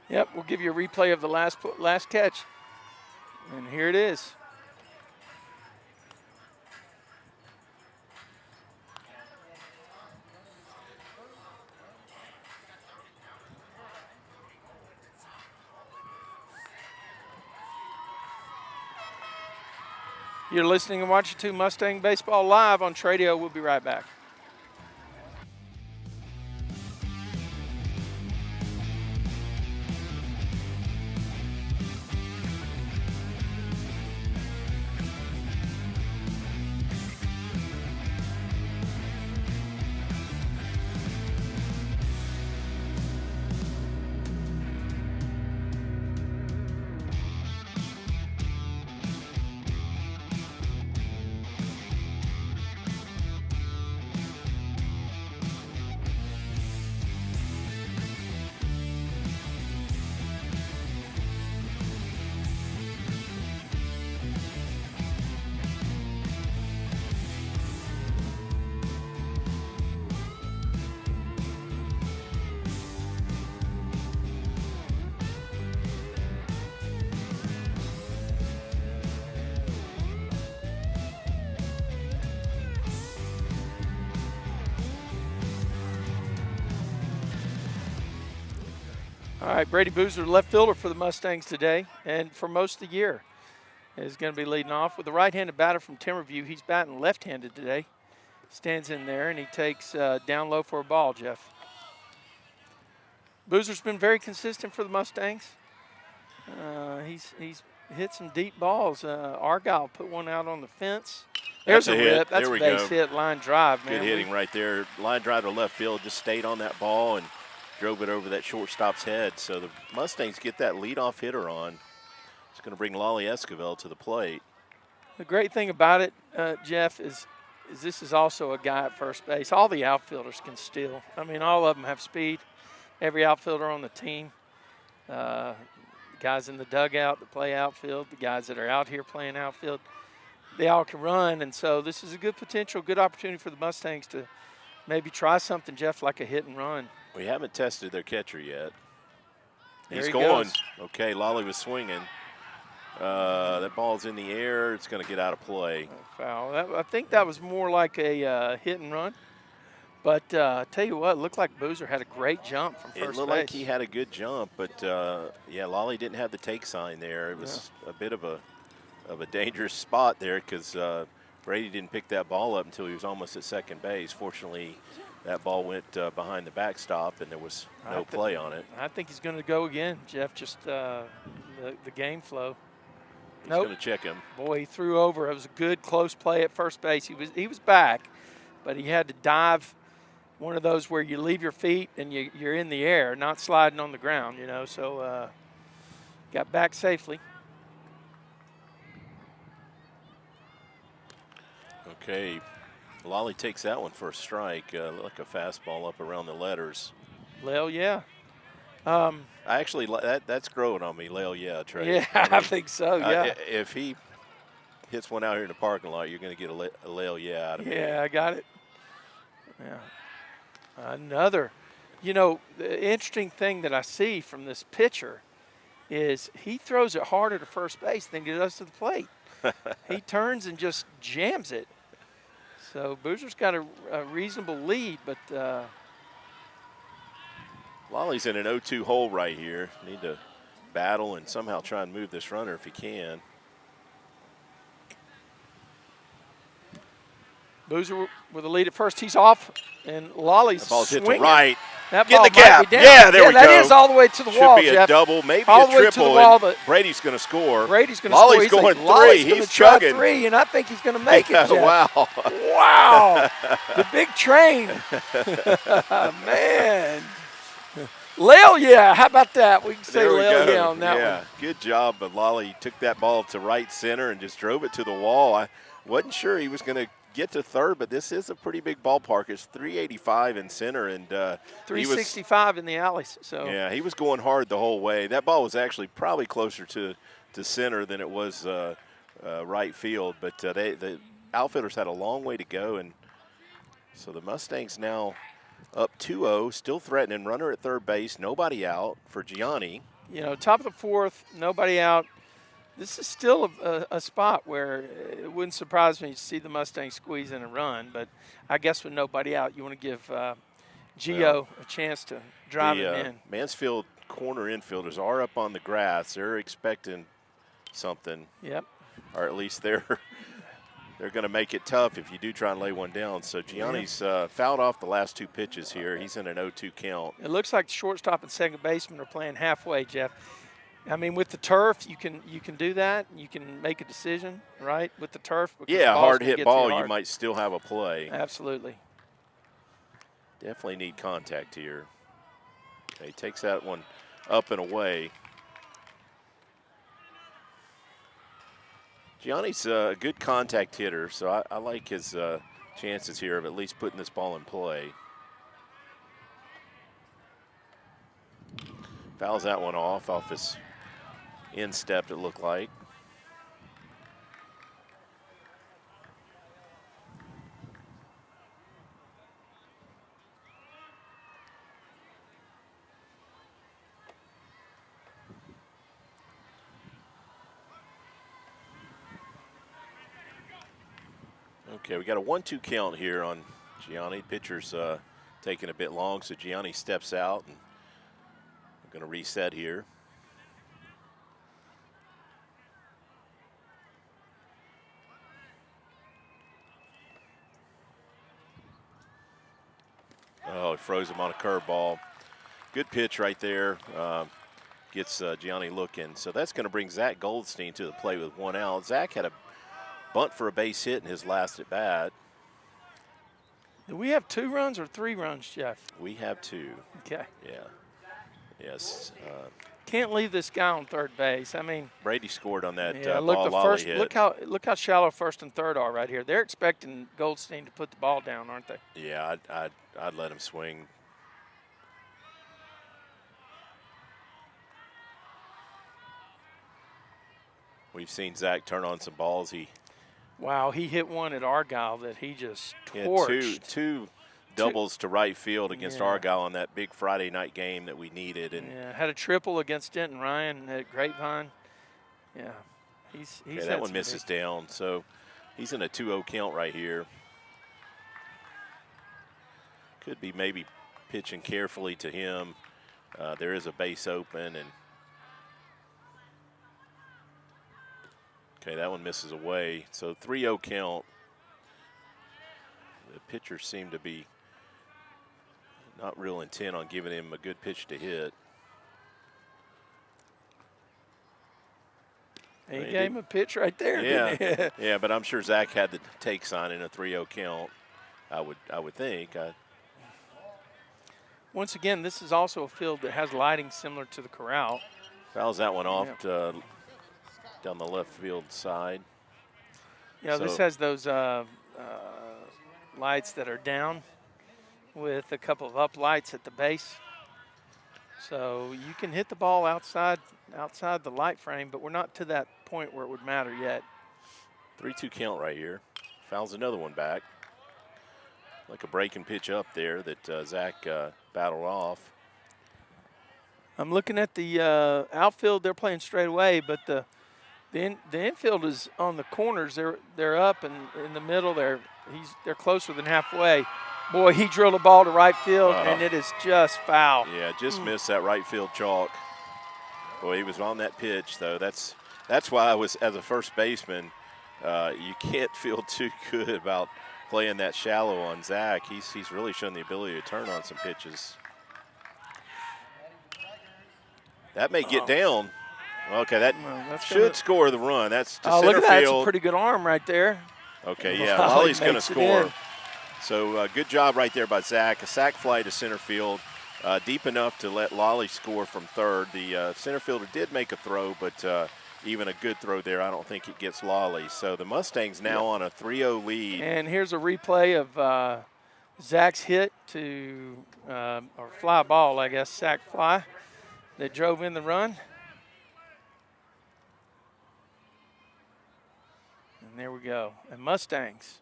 Yep, we'll give you a replay of the last catch. And here it is. You're listening and watching to Mustang Baseball Live on Tradio. We'll be right back. All right, Brady Boozer, left fielder for the Mustangs today and for most of the year, is going to be leading off with the right-handed batter from Timberview. He's batting left-handed today. Stands in there, and he takes down low for a ball, Jeff. Boozer's been very consistent for the Mustangs. He's hit some deep balls. Argyle put one out on the fence. There's a rip. That's a base hit, line drive, man.
Good hitting right there. Line drive to left field, just stayed on that ball and drove it over that shortstop's head. So the Mustangs get that leadoff hitter on. It's going to bring Lolly Esquivel to the plate.
The great thing about it, Jeff, is this is also a guy at first base. All the outfielders can steal. I mean, all of them have speed. Every outfielder on the team. Guys in the dugout that play outfield, the guys that are out here playing outfield, they all can run. And so this is a good potential, good opportunity for the Mustangs to maybe try something, Jeff, like a hit and run.
We haven't tested their catcher yet.
There
He's
he
going.
goes.
Okay, Lolly was swinging. That ball's in the air. It's going to get out of play.
Foul. I think that was more like a hit and run. But tell you what, it looked like Boozer had a great jump from first base.
It looked like he had a good jump, but yeah, Lolly didn't have the take sign there. It was a bit of a dangerous spot there because Brady didn't pick that ball up until he was almost at second base. Fortunately, that ball went behind the backstop, and there was no play on it.
I think he's going to go again, Jeff, just the game flow.
He's going to check him.
Boy, he threw over. It was a good, close play at first base. He was back, but he had to dive, one of those where you leave your feet and you're in the air, not sliding on the ground, you know. So got back safely.
Okay, Lolly takes that one for a strike, like a fastball up around the letters.
Well, yeah.
I actually, that's growing on me, Lale, yeah, Trey.
Yeah, I think so, yeah.
If he hits one out here in the parking lot, you're going to get a Lale, yeah, out of me.
Yeah, I got it. Yeah. Another, you know, the interesting thing that I see from this pitcher is he throws it harder to first base than he does to the plate. He turns and just jams it. So Boozer's got a reasonable lead, but
Lolly's in an 0-2 hole right here. Need to battle and somehow try and move this runner if he can.
Boozer with a lead at first. He's off, and Lolly's
That ball's
swinging.
hit to right.
That
Get
ball
the gap.
might be down.
Yeah, there we go.
That is all the way to the wall,
Should be
Jeff.
a double, maybe
all
a
the way to
triple.
the wall,
And Brady's going to score.
Brady's going to score.
Lolly's going
Lolly's
three. He's
try
chugging.
three, and I think he's going to make it, Jeff.
Wow.
Wow. The big train. Man. Lale, yeah. How about that? We can say Lale, yeah, on that one.
Good job. But Lolly took that ball to right center and just drove it to the wall. I wasn't sure he was going to get to third, but this is a pretty big ballpark. It's 385 in center, and
365 in the alleys. So
yeah, he was going hard the whole way. That ball was actually probably closer to center than it was right field, but the outfielders had a long way to go, and so the Mustangs now up 2-0, still threatening. Runner at third base, nobody out for Gianni.
You know, top of the fourth, nobody out. This is still a spot where it wouldn't surprise me to see the Mustangs squeeze in a run, but I guess with nobody out, you want to give Gio a chance to drive him in.
Mansfield corner infielders are up on the grass. They're expecting something.
Yep.
Or at least they're they're going to make it tough if you do try and lay one down. So Gianni's fouled off the last 2 pitches here. He's in an 0-2 count.
It looks like the shortstop and second baseman are playing halfway, Jeff. I mean, with the turf, you can do that. You can make a decision, right, with the turf.
Yeah, hard hit ball, you might still have a play.
Absolutely.
Definitely need contact here. Okay, he takes that one up and away. Gianni's a good contact hitter, so I like his chances here of at least putting this ball in play. Fouls that one off his instep, it looked like. Okay, we got a 1-2 count here on Gianni. Pitcher's taking a bit long, so Gianni steps out, and we're going to reset here. Oh, he froze him on a curveball. Good pitch right there. Gets Gianni looking. So that's going to bring Zach Goldstein to the plate with 1 out. Zach had a bunt for a base hit in his last at bat.
Do we have 2 runs or 3 runs, Jeff?
We have 2.
Okay.
Yeah. Yes.
Can't leave this guy on third base. I mean,
Brady scored on that
look,
ball
the
Lolly
first,
hit.
look how shallow first and third are right here. They're expecting Goldstein to put the ball down, aren't they?
Yeah, I'd let him swing. We've seen Zach turn on some balls.
Wow, he hit one at Argyle that he just
torched.
torched.
Two doubles to right field against Argyle on that big Friday night game that we needed. And
had a triple against Denton Ryan at Grapevine. Yeah, he's
that one misses down. So he's in a 2-0 count right here. Could be maybe pitching carefully to him. There is a base open, and okay, that one misses away. So 3-0 count. The pitchers seem to be not real intent on giving him a good pitch to hit.
He gave him a pitch right there.
Yeah, yeah, but I'm sure Zach had the take sign in a 3-0 count. I would think.
Once again, this is also a field that has lighting similar to the corral.
Fouls that one off down the left field side.
Yeah, this has those lights that are down with a couple of up lights at the base. So you can hit the ball outside the light frame, but we're not to that point where it would matter yet.
3-2 count right here. Fouls another one back. Like a breaking pitch up there that Zach battled off.
I'm looking at the outfield. They're playing straight away, but the infield is on the corners. They're up, and in the middle they're closer than halfway. Boy, he drilled a ball to right field, and it is just foul.
Yeah, just missed that right field chalk. Boy, he was on that pitch, though. That's why I was, as a first baseman, you can't feel too good about playing that shallow on Zach. He's really shown the ability to turn on some pitches. That may get down. Okay, that should score the run. That's to center
look at that.
field.
That's a pretty good arm right there.
Okay, yeah, Lolly's going to score. So good job right there by Zach. A sac fly to center field, deep enough to let Lolly score from third. The center fielder did make a throw, but even a good throw there, I don't think it gets Lolly. So the Mustangs now on a 3-0 lead.
And here's a replay of Zach's hit to, or fly ball, I guess, sac fly that drove in the run. And there we go. And Mustangs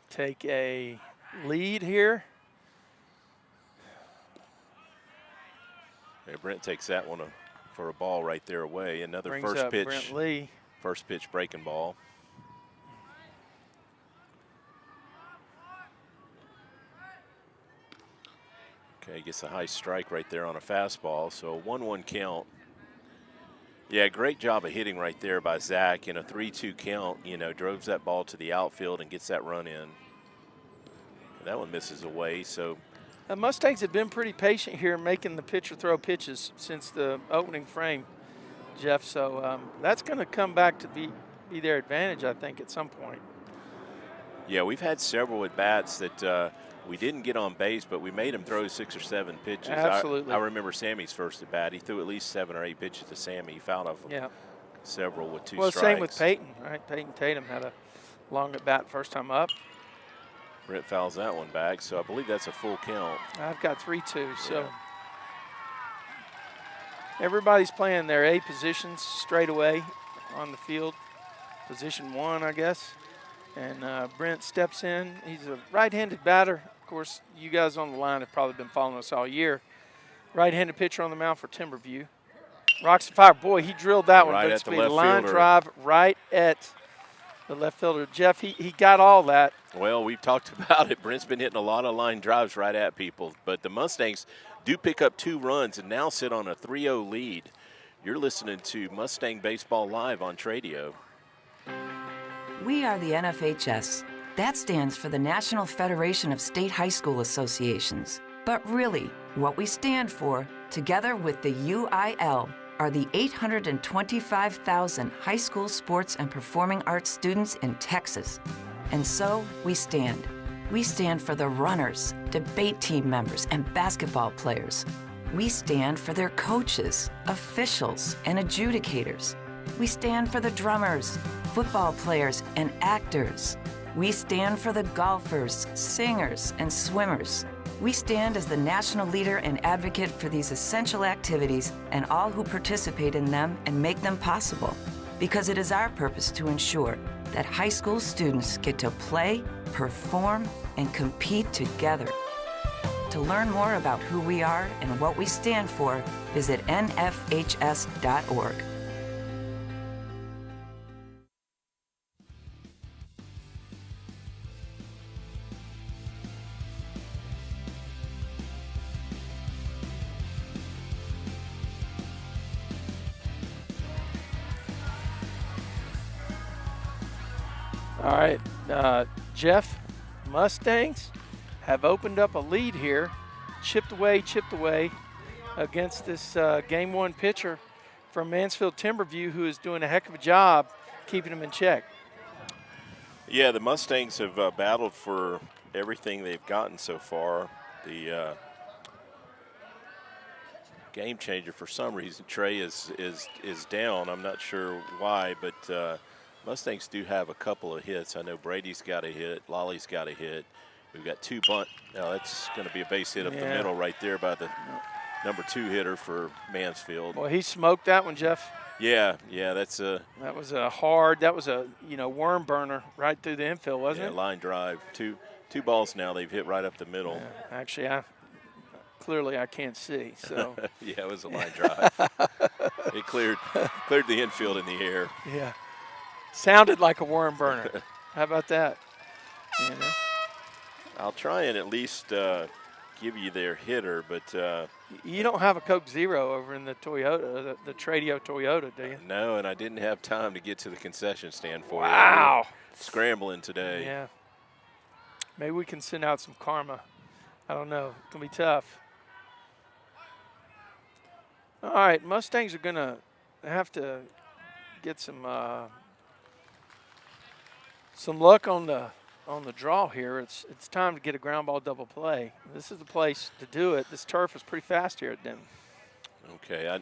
take a lead here.
Okay, Brent takes that one for a ball right there away. Another
Brings
first
up
pitch.
Brent Lee.
First pitch breaking ball. Okay, gets a high strike right there on a fastball. So a 1-1 count Yeah, great job of hitting right there by Zach in a 3-2 count. Drove that ball to the outfield and gets that run in. That one misses away, so.
The Mustangs have been pretty patient here making the pitcher throw pitches since the opening frame, Jeff. So that's going to come back to be their advantage, I think, at some point.
Yeah, we've had several at-bats that we didn't get on base, but we made him throw 6 or 7 pitches.
Absolutely.
I remember Sammy's first at-bat. He threw at least 7 or 8 pitches to Sammy. He fouled off several with 2 strikes.
Well, same with Peyton, right? Peyton Tatum had a long at-bat first time up.
Brent fouls that one back, so I believe that's a full count.
I've got 3-2, so everybody's playing their A positions straight away on the field. Position 1, I guess. And Brent steps in. He's a right-handed batter. Of course, you guys on the line have probably been following us all year. Right-handed pitcher on the mound for Timberview. Rocks and fire. Boy, he drilled that one.
Right
but
at
it's
the
going to be a
left
line
fielder.
drive right at the left fielder. Jeff, he got all that.
Well, we've talked about it. Brent's been hitting a lot of line drives right at people. But the Mustangs do pick up 2 runs and now sit on a 3-0 lead. You're listening to Mustang Baseball Live on Tradio.
We are the NFHS. That stands for the National Federation of State High School Associations. But really, what we stand for, together with the UIL, are the 825,000 high school sports and performing arts students in Texas. And so, we stand. We stand for the runners, debate team members, and basketball players. We stand for their coaches, officials, and adjudicators. We stand for the drummers, football players, and actors. We stand for the golfers, singers, and swimmers. We stand as the national leader and advocate for these essential activities and all who participate in them and make them possible. Because it is our purpose to ensure that high school students get to play, perform, and compete together. To learn more about who we are and what we stand for, visit nfhs.org.
All right, Jeff, Mustangs have opened up a lead here, chipped away against this Game 1 pitcher from Mansfield Timberview, who is doing a heck of a job keeping him in check.
Yeah, the Mustangs have battled for everything they've gotten so far. The game changer, for some reason, Trey is down. I'm not sure why, but Mustangs do have a couple of hits. I know Brady's got a hit, Lolly's got a hit. We've got 2 bunt. Now that's going to be a base hit up the middle right there by the number 2 hitter for Mansfield.
Well, he smoked that one, Jeff.
Yeah, that's a.
That was a hard. That was a worm burner right through the infield, wasn't it?
Line drive. Two balls now they've hit right up the middle.
Yeah, actually, clearly I can't see. So.
Yeah, it was a line drive. It cleared the infield in the air.
Yeah. Sounded like a worm burner. How about that?
I'll try and at least give you their hitter, but
you don't have a Coke Zero over in the Toyota, the Tradio Toyota, do you?
No, and I didn't have time to get to the concession stand for you.
Wow.
Scrambling today.
Yeah. Maybe we can send out some karma. I don't know. It's going to be tough. All right, Mustangs are going to have to get some luck on the draw here. It's time to get a ground ball double play. This is the place to do it. This turf is pretty fast here at Denton.
Okay.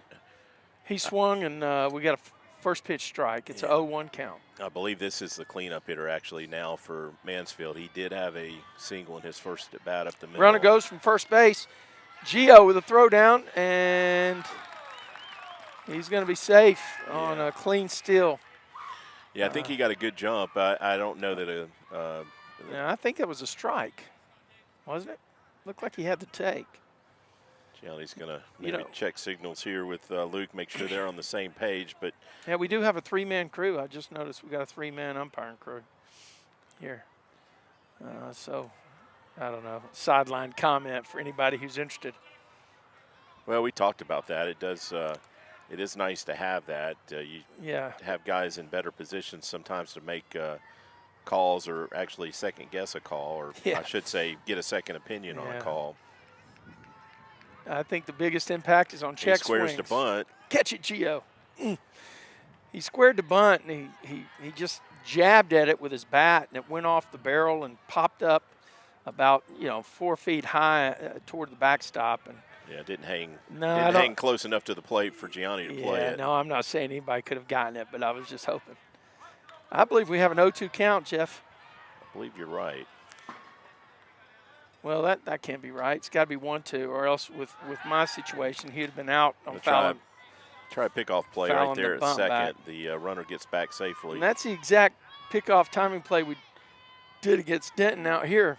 He swung, and we got a first pitch strike. It's a 0-1 count.
I believe this is the cleanup hitter actually now for Mansfield. He did have a single in his first at bat up the middle.
Runner goes from first base. Gio with a throw down, and he's going to be safe on a clean steal.
Yeah, I think he got a good jump. I don't know that
I think that was a strike, wasn't it? Looked like he had the take.
Gianni's going to maybe check signals here with Luke, make sure they're on the same page. But
yeah, we do have a 3-man crew. I just noticed we got a 3-man umpiring crew here. So, I don't know, sideline comment for anybody who's interested.
Well, we talked about that. It does it is nice to have that. You have guys in better positions sometimes to make calls or actually second guess a call, or I should say get a second opinion on a call.
I think the biggest impact is on check swings.
He squares the bunt.
Catch it, Gio. He squared the bunt, and he just jabbed at it with his bat, and it went off the barrel and popped up about 4 feet high toward the backstop. And
yeah, didn't hang close enough to the plate for Gianni to play it.
No, I'm not saying anybody could have gotten it, but I was just hoping. I believe we have an 0-2 count, Jeff.
I believe you're right.
Well, that can't be right. It's got to be 1-2, or else with my situation, he'd have been out on fouling.
Try a pickoff play right there at second. Back. The runner gets back safely.
And that's the exact pickoff timing play we did against Denton out here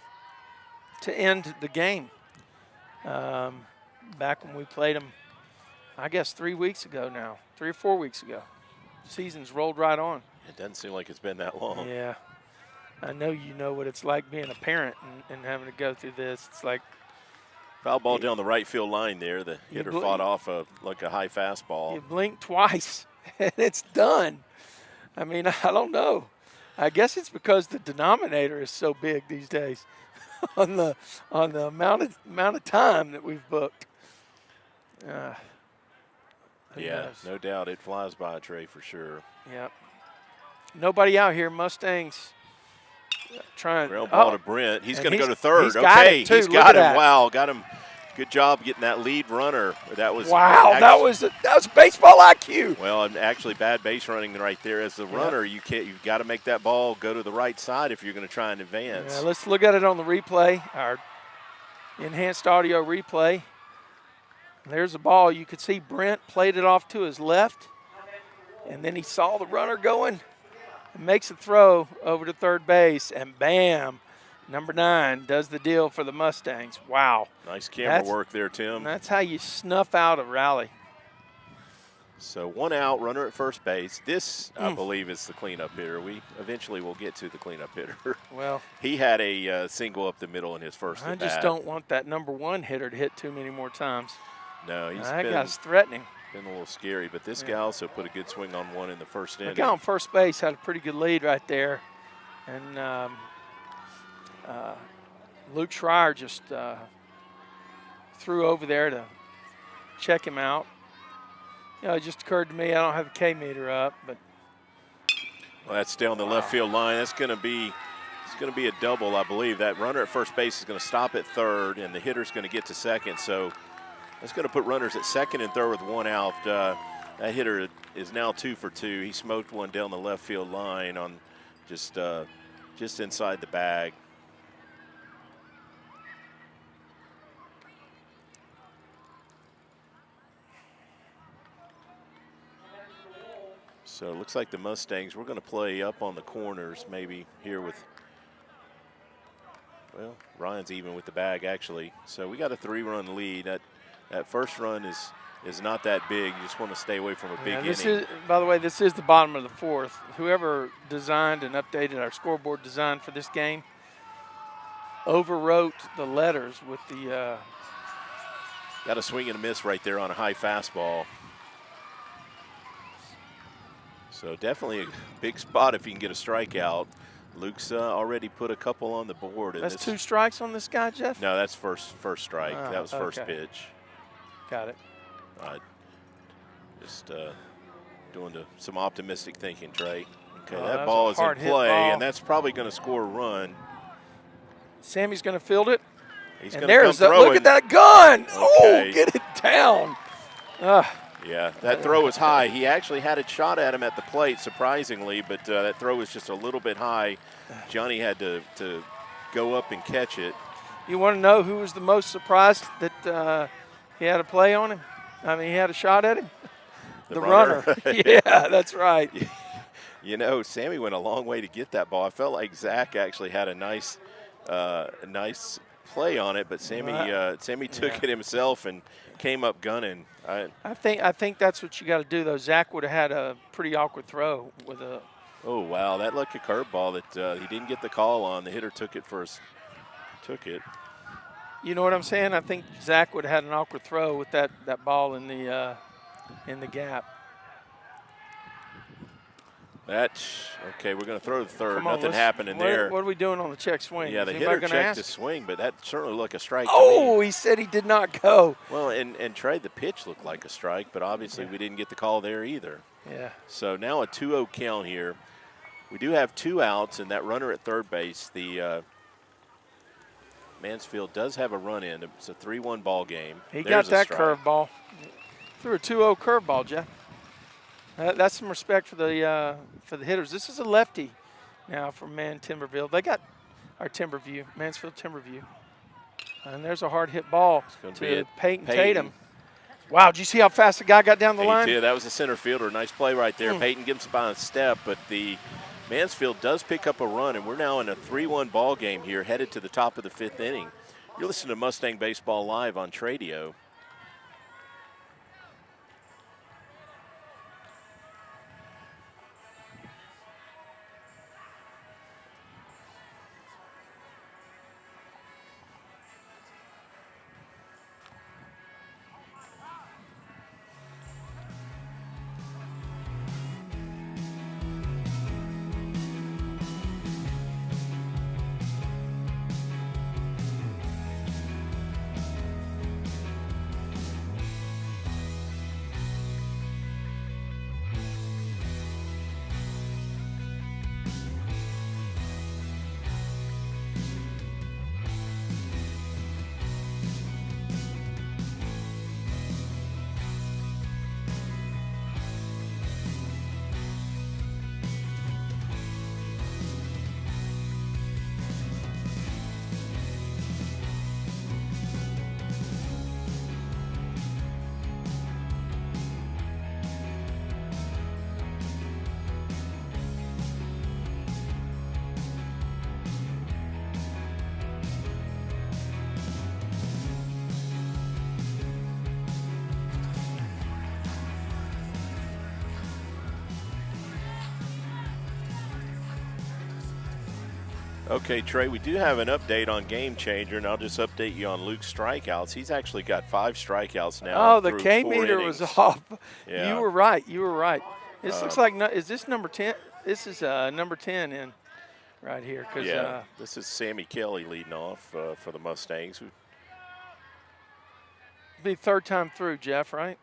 to end the game. Back when we played them, I guess 3 weeks ago now, 3 or 4 weeks ago. Season's rolled right on.
It doesn't seem like it's been that long.
Yeah. I know you know what it's like being a parent and having to go through this. It's like
foul ball down the right field line there. The hitter fought off like a high fastball.
You blink twice, and it's done. I mean, I don't know. I guess it's because the denominator is so big these days on the amount of time that we've booked.
Yeah, no doubt. It flies by, Trey, for sure.
Yep. Nobody out here. Mustangs trying.
Ground ball to Brent. He's going to go to third.
He's got him.
Wow, got him. Good job getting that lead runner. That was
that was baseball IQ.
Well, actually bad base running right there. As the runner, you've got to make that ball go to the right side if you're going to try and advance.
Yeah, let's look at it on the replay, our enhanced audio replay. There's the ball. You could see Brent played it off to his left, and then he saw the runner going and makes a throw over to third base, and bam, number 9 does the deal for the Mustangs. Wow.
Nice camera work there, Tim.
That's how you snuff out a rally.
So 1 out, runner at first base. This, I believe, is the cleanup hitter. We eventually will get to the cleanup hitter.
Well,
he had a single up the middle in his first at-bat.
I just don't want that number 1 hitter to hit too many more times.
No,
that guy's threatening.
Been a little scary, but this guy also put a good swing on one in the first inning.
The guy on first base had a pretty good lead right there, and Luke Schreier just threw over there to check him out. It just occurred to me I don't have the K meter up, but
well, that's down the left field line. That's going to be a double, I believe. That runner at first base is going to stop at third, and the hitter's going to get to second. So that's going to put runners at second and third with 1 out. That hitter is now 2 for 2. He smoked one down the left field line on just inside the bag. So it looks like the Mustangs, we're going to play up on the corners maybe here with, well, Ryan's even with the bag actually. So we got a 3-run lead. That first run is not that big. You just want to stay away from a big inning.
By the way, this is the bottom of the 4th. Whoever designed and updated our scoreboard design for this game overwrote the letters with the
got a swing and a miss right there on a high fastball. So definitely a big spot if you can get a strikeout. Luke's already put a couple on the board.
And that's 2 strikes on this guy, Jeff?
No, that's first strike. That was first pitch.
Got it.
Just doing some optimistic thinking, Trey. Okay, that ball is in play, and that's probably going to score a run.
Sammy's going to field it.
He's
and
going to come throwing.
Look at that gun.
Okay.
Oh, get it down.
Yeah, that throw was high. He actually had a shot at him at the plate, surprisingly, but that throw was just a little bit high. Johnny had to go up and catch it.
You want to know who was the most surprised that he had a play on him? I mean, he had a shot at him? The runner. Yeah, that's right.
You know, Sammy went a long way to get that ball. I felt like Zach actually had a nice play on it, but Sammy took it himself and came up gunning.
I think that's what you got to do, though. Zach would have had a pretty awkward throw with a.
Oh wow, that lucky curveball that he didn't get the call on. The hitter took it first. Took it.
You know what I'm saying? I think Zach would have had an awkward throw with that ball in the in the gap.
That's okay. We're going to throw the third.
Come on,
Nothing happening there.
What are we doing on the check swing?
Yeah,
Is
the
anybody
hitter
gonna
checked
ask?
the swing, but that certainly looked like a strike to
Oh,
me.
he said he did not go.
Well, and Trey, the pitch looked like a strike, but obviously we didn't get the call there either.
Yeah.
So now a 2-0 count here. We do have 2 outs, and that runner at third base, the Mansfield does have a run in. It's a 3-1 ball game.
He
There's
got that
curveball.
curveball. Threw a 2-0 curveball, Jeff. That's some respect for the hitters. This is a lefty now from Timberville. They got our Timberview, Mansfield Timberview. And there's a hard hit ball to Peyton Tatum. Wow, did you see how fast the guy got down the line?
He did. That was a center fielder. Nice play right there. Peyton gives him by a step, but the Mansfield does pick up a run, and we're now in a 3-1 ball game here, headed to the top of the 5th inning. You're listening to Mustang Baseball Live on Tradio. Okay, Trey, we do have an update on Game Changer, and I'll just update you on Luke's strikeouts. He's actually got 5 strikeouts now.
Oh, the K meter was off.
Yeah.
You were right. You were right. This looks like, is this number 10? This is number 10 in right here.
Yeah, this is Sammy Kelly leading off for the Mustangs.
Be 3rd time through, Jeff, right?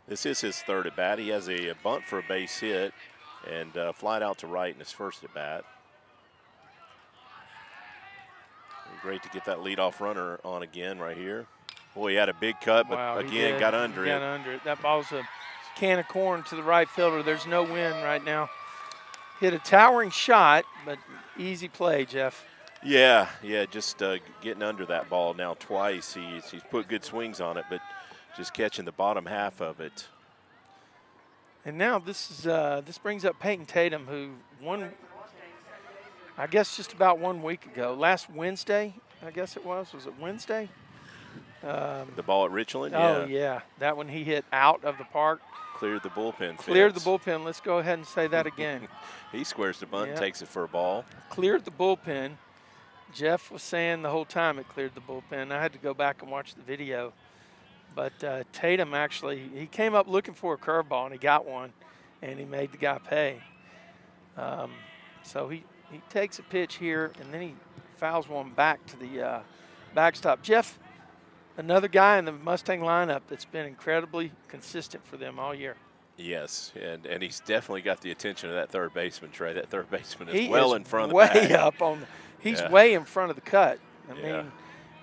This is his 3rd at bat. He has a bunt for a base hit and flied out to right in his 1st at bat. Great to get that leadoff runner on again right here. Boy, he had a big cut, but again, got under it.
Got under it. That ball's a can of corn to the right fielder. There's no win right now. Hit a towering shot, but easy play, Jeff.
Yeah, just getting under that ball now twice. He's put good swings on it, but just catching the bottom half of it.
And now this brings up Peyton Tatum, who won, I guess, just about 1 week ago. Last Wednesday, I guess it was. Was it Wednesday?
The ball at Richland?
Oh, yeah. That one he hit out of the park.
Cleared the bullpen.
Cleared the bullpen. Let's go ahead and say that again.
He squares the bunt and takes it for a ball.
Cleared the bullpen. Jeff was saying the whole time it cleared the bullpen. I had to go back and watch the video. But Tatum actually, he came up looking for a curveball, and he got one, and he made the guy pay. So he takes a pitch here, and then he fouls one back to the backstop. Jeff, another guy in the Mustang lineup that's been incredibly consistent for them all year.
Yes, and he's definitely got the attention of that third baseman, Trey. That third baseman is
He
well
is
in front of the
way
bag.
up on he's way in front of the cut. I mean,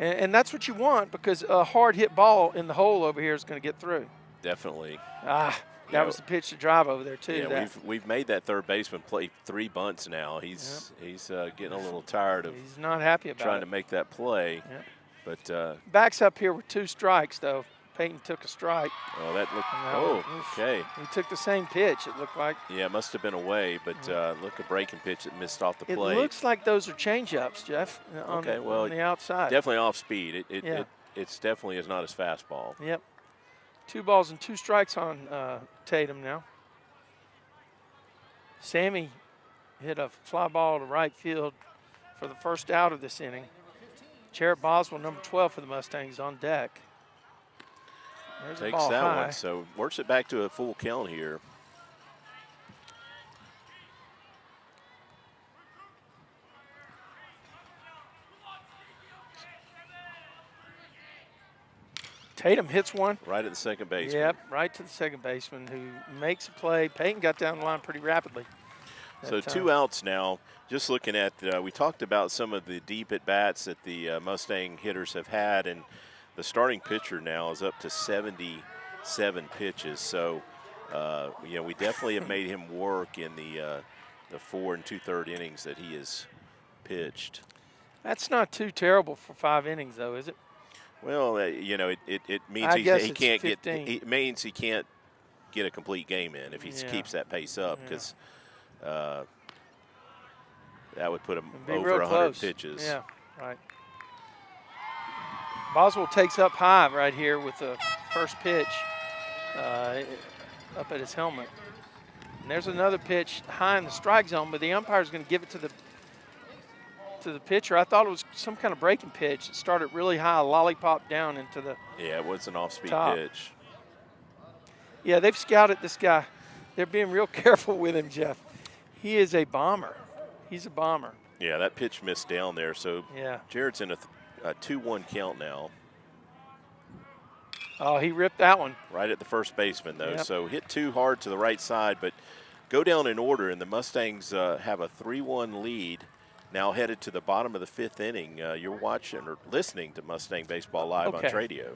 and that's what you want, because a hard hit ball in the hole over here is going to get through.
Definitely.
That was the pitch to drive over there too.
Yeah, we've made that third baseman play 3 bunts now. He's getting a little tired of.
He's not happy about
trying to make that play.
Yep.
But
backs up here with 2 strikes though. Peyton took a strike.
Oh, that looked. Okay.
He took the same pitch. It looked like.
Yeah, it must have been away, but look, a breaking pitch that missed off the plate.
It looks like those are changeups, Jeff. On the outside.
Definitely off speed. It's definitely is not his fastball.
Yep. 2 balls and 2 strikes on Tatum now. Sammy hit a fly ball to right field for the first out of this inning. Jarrett Boswell, number 12 for the Mustangs, on deck. There's a
Takes
ball
that
high.
one, so works it back to a full count here.
Tatum hits one.
Right at the second baseman.
Yep, right to the second baseman who makes a play. Peyton got down the line pretty rapidly.
So 2 outs now. Just looking at, we talked about some of the deep at-bats that the Mustang hitters have had, and the starting pitcher now is up to 77 pitches. So, you know, we definitely have made him work in the 4 2/3 innings that he has pitched.
That's not too terrible for 5 innings, though, is it?
Well, you know, it means
I guess
he
it's
can't
15.
it means he can't get a complete game in if he keeps that pace up, because that would put him over 100 pitches.
Yeah, right. Boswell takes up high right here with the first pitch up at his helmet. And there's another pitch high in the strike zone, but the umpire's going to give it to the pitcher. I thought it was some kind of breaking pitch. It started really high, lollipop down into the
Yeah, it was an off-speed
top.
pitch.
Yeah, they've scouted this guy. They're being real careful with him, Jeff. He is a bomber. He's a bomber.
Yeah, that pitch missed down there. So
Yeah.
Jared's in a 2-1 count now.
Oh, he ripped that one.
Right at the first baseman, though.
Yep.
So hit too hard to the right side, but go down in order, and the Mustangs have a 3-1 lead. Now headed to the bottom of the 5th inning. You're watching or listening to Mustang Baseball Live on Tradio.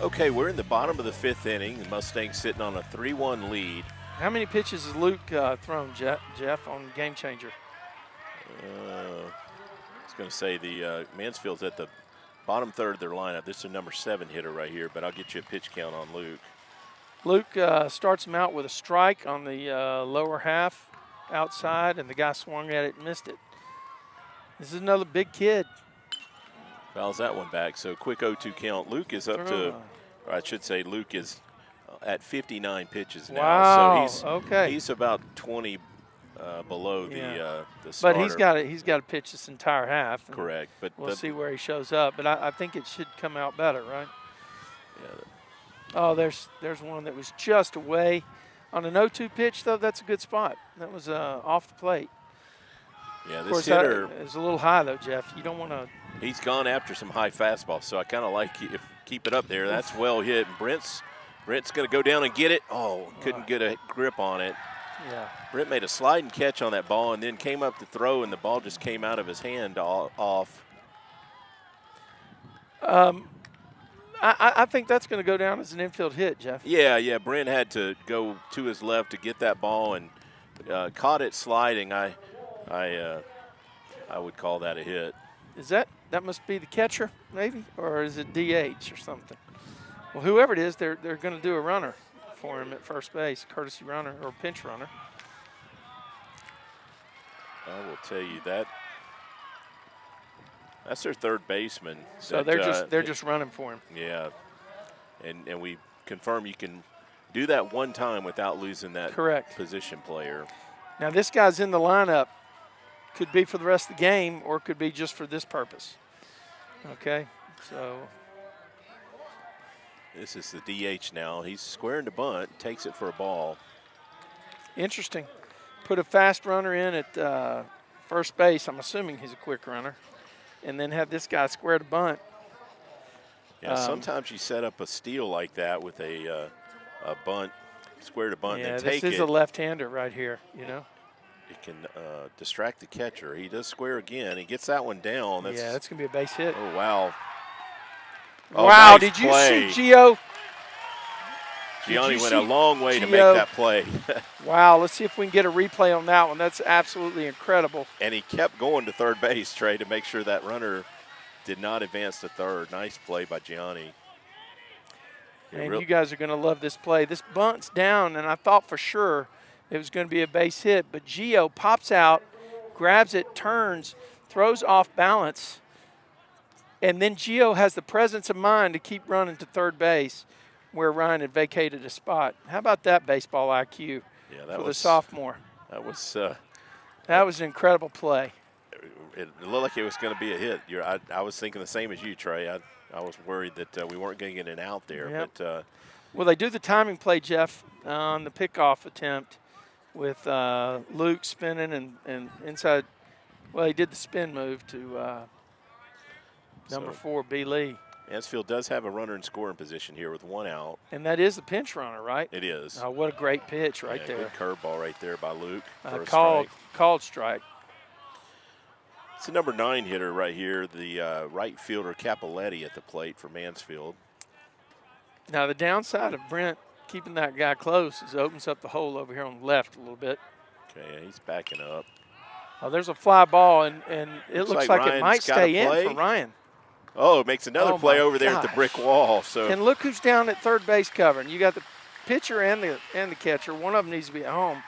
Okay, we're in the bottom of the 5th inning. The Mustangs sitting on a 3-1 lead.
How many pitches has Luke thrown, Jeff, on Game Changer?
I was going to say the Mansfield's at the bottom third of their lineup. This is a number 7 hitter right here, but I'll get you a pitch count on Luke.
Luke starts him out with a strike on the lower half outside, and the guy swung at it and missed it. This is another big kid.
Fouls that one back, so quick 0-2 count. Luke is up to, or I should say Luke is at 59 pitches now.
Wow,
so he's about 20 below the starter.
But he's got to pitch this entire half.
Correct. But
we'll see where he shows up. But I think it should come out better, right?
Yeah.
Oh, there's one that was just away. On an 0-2 pitch, though, that's a good spot. That was off the plate.
Yeah,
this hitter is a little high, though, Jeff. You don't want to.
He's gone after some high fastballs, so I kind of like keep it up there. That's well hit. And Brent's going to go down and get it. Oh, couldn't get a grip on it.
Yeah.
Brent made a sliding catch on that ball and then came up to throw, and the ball just came out of his hand off.
I think that's going to go down as an infield hit, Jeff.
Yeah. Brent had to go to his left to get that ball and caught it sliding. I would call that a hit.
Is that must be the catcher, maybe? Or is it DH or something? Well, whoever it is, they're going to do a runner for him at first base, courtesy runner or pinch runner.
I will tell you that's their third baseman.
So they're just running for him.
Yeah, and we confirm you can do that one time without losing that
Correct.
position player.
Now this guy's in the lineup. Could be for the rest of the game or could be just for this purpose. Okay, so.
This is the DH now. He's squaring to bunt, takes it for a ball.
Interesting. Put a fast runner in at first base. I'm assuming he's a quick runner. And then have this guy square to bunt.
Yeah, sometimes you set up a steal like that with a bunt, square to bunt, and then take it.
This is a left-hander right here, you know.
It can distract the catcher. He does square again. He gets that one down.
That's going to be a base hit.
Oh, wow.
Wow,
nice
did you
play.
see Gio?
Gianni went a long way to make that play.
Wow, let's see if we can get a replay on that one. That's absolutely incredible.
And he kept going to third base, Trey, to make sure that runner did not advance to third. Nice play by Gianni.
And you guys are going to love this play. This bunts down, and I thought for sure it was going to be a base hit, but Gio pops out, grabs it, turns, throws off balance, and then Gio has the presence of mind to keep running to third base where Ryan had vacated a spot. How about that baseball IQ for the sophomore?
That was
an incredible play.
It looked like it was going to be a hit. I was thinking the same as you, Trey. I was worried that we weren't going to get an out there.
Yep.
But
well, they do the timing play, Jeff, on the pickoff attempt with Luke spinning and inside. Well, he did the spin move to number 4, B. Lee.
Mansfield does have a runner in scoring position here with one out.
And that is the pinch runner, right?
It is.
Oh, what a great pitch right there.
Good curveball right there by Luke for a
called strike.
It's the number 9 hitter right here, the right fielder Capoletti at the plate for Mansfield.
Now the downside of Brent keeping that guy close is it opens up the hole over here on the left a little bit.
Okay, he's backing up.
Oh, there's a fly ball, and it looks like it might stay in for Ryan.
Oh, it makes another play over there at the brick wall. So
and look who's down at third base covering. You got the pitcher and the catcher. One of them needs to be at home.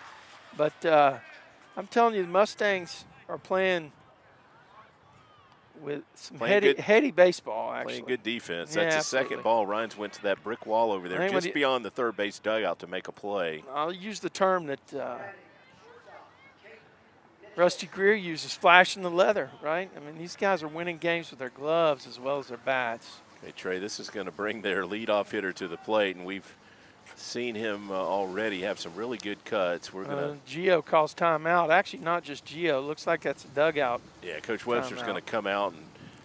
But I'm telling you, the Mustangs are playing with some heady baseball, actually.
Playing good defense. That's the second ball. Ryan's went to that brick wall over there just beyond the third base dugout to make a play.
I'll use the term that Rusty Greer uses, flashing the leather, right? I mean, these guys are winning games with their gloves as well as their bats.
Okay, Trey, this is going to bring their leadoff hitter to the plate, and we've seen him already have some really good cuts. We're going to
Gio calls timeout. Actually, not just Gio. Looks like that's a dugout.
Yeah, Coach Webster's going to come out and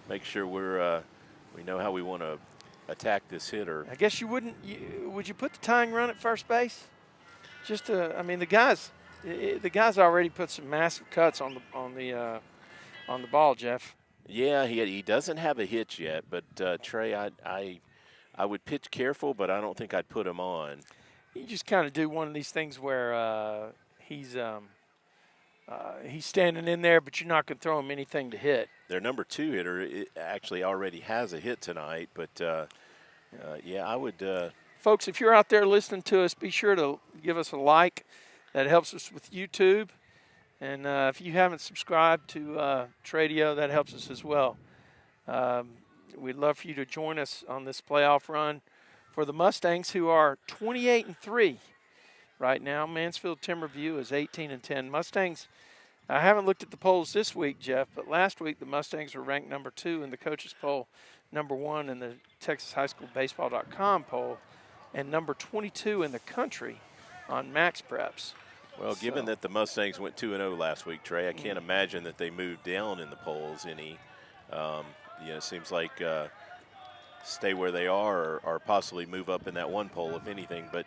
make sure we know how we want to attack this hitter.
I guess you wouldn't. Would you put the tying run at first base? Just to, I mean, the guys already put some massive cuts on the ball, Jeff.
Yeah, he doesn't have a hitch yet, but Trey, I would pitch careful, but I don't think I'd put him on.
You just kind of do one of these things where he's standing in there, but you're not going to throw him anything to hit.
Their number 2 hitter actually already has a hit tonight, but yeah, I would.
Folks, if you're out there listening to us, be sure to give us a like. That helps us with YouTube. And if you haven't subscribed to Tradio, that helps us as well. We'd love for you to join us on this playoff run for the Mustangs, who are 28-3 right now. Mansfield Timberview is 18-10. Mustangs, I haven't looked at the polls this week, Jeff, but last week the Mustangs were ranked number 2 in the coaches poll, number 1 in the Texas High School Baseball.com poll, and number 22 in the country on Max Preps.
Well, given that the Mustangs went 2-0 last week, Trey, I can't imagine that they moved down in the polls any. It seems like stay where they are or possibly move up in that one poll, if anything. But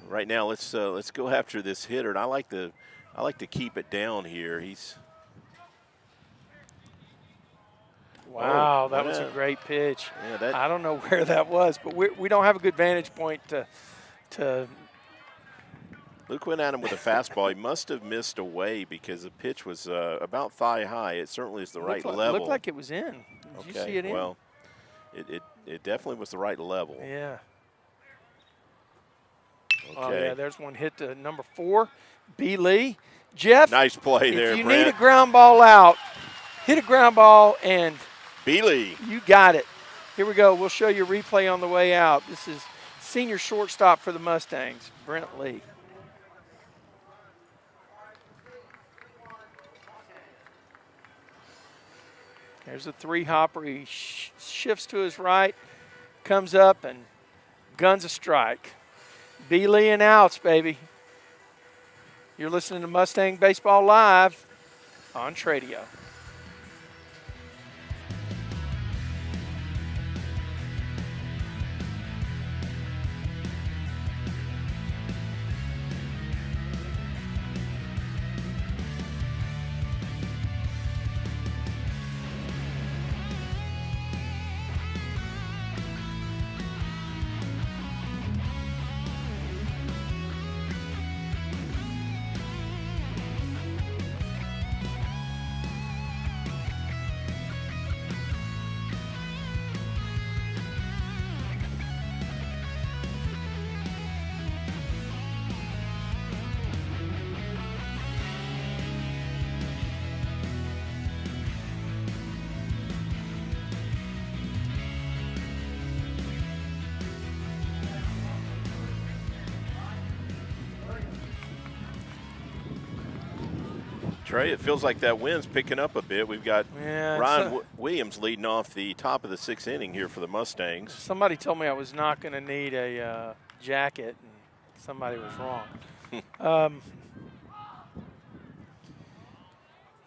right now, let's go after this hitter. And I like to keep it down here.
Wow, that was a great pitch.
Yeah,
I don't know where that was, but we don't have a good vantage point to.
Luke went at him with a fastball. He must have missed away because the pitch was about thigh high. It certainly is the right level.
Looked like it was in. Did you see it in?
Well, it definitely was the right level.
Yeah.
Okay.
Oh, yeah, there's one hit to number 4, B. Lee. Jeff.
Nice play there,
If you
Brent.
need a ground ball out, hit a ground ball and
B. Lee.
You got it. Here we go. We'll show you a replay on the way out. This is senior shortstop for the Mustangs, Brent Lee. There's a three-hopper. He shifts to his right, comes up, and guns a strike. B. Lee and outs, baby. You're listening to Mustang Baseball Live on Tradio.
Trey, it feels like that wind's picking up a bit. We've got Ryan Williams leading off the top of the 6th inning here for the Mustangs.
Somebody told me I was not going to need a jacket, and somebody was wrong.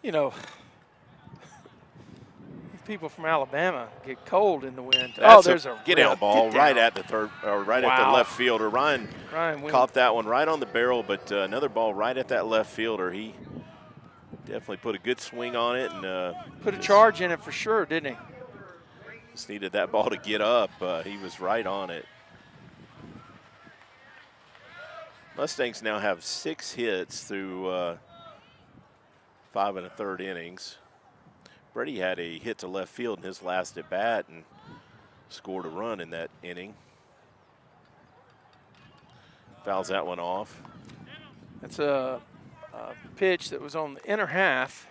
You know, people from Alabama get cold in the wind. There's a
get out ball right at the third, or right at the left fielder. Ryan caught that one right on the barrel, but another ball right at that left fielder. He definitely put a good swing on it and
put a charge in it for sure, didn't he?
Just needed that ball to get up. He was right on it. Mustangs now have 6 hits through 5 1/3 innings. Brady had a hit to left field in his last at bat and scored a run in that inning. Fouls that one off.
That's a pitch that was on the inner half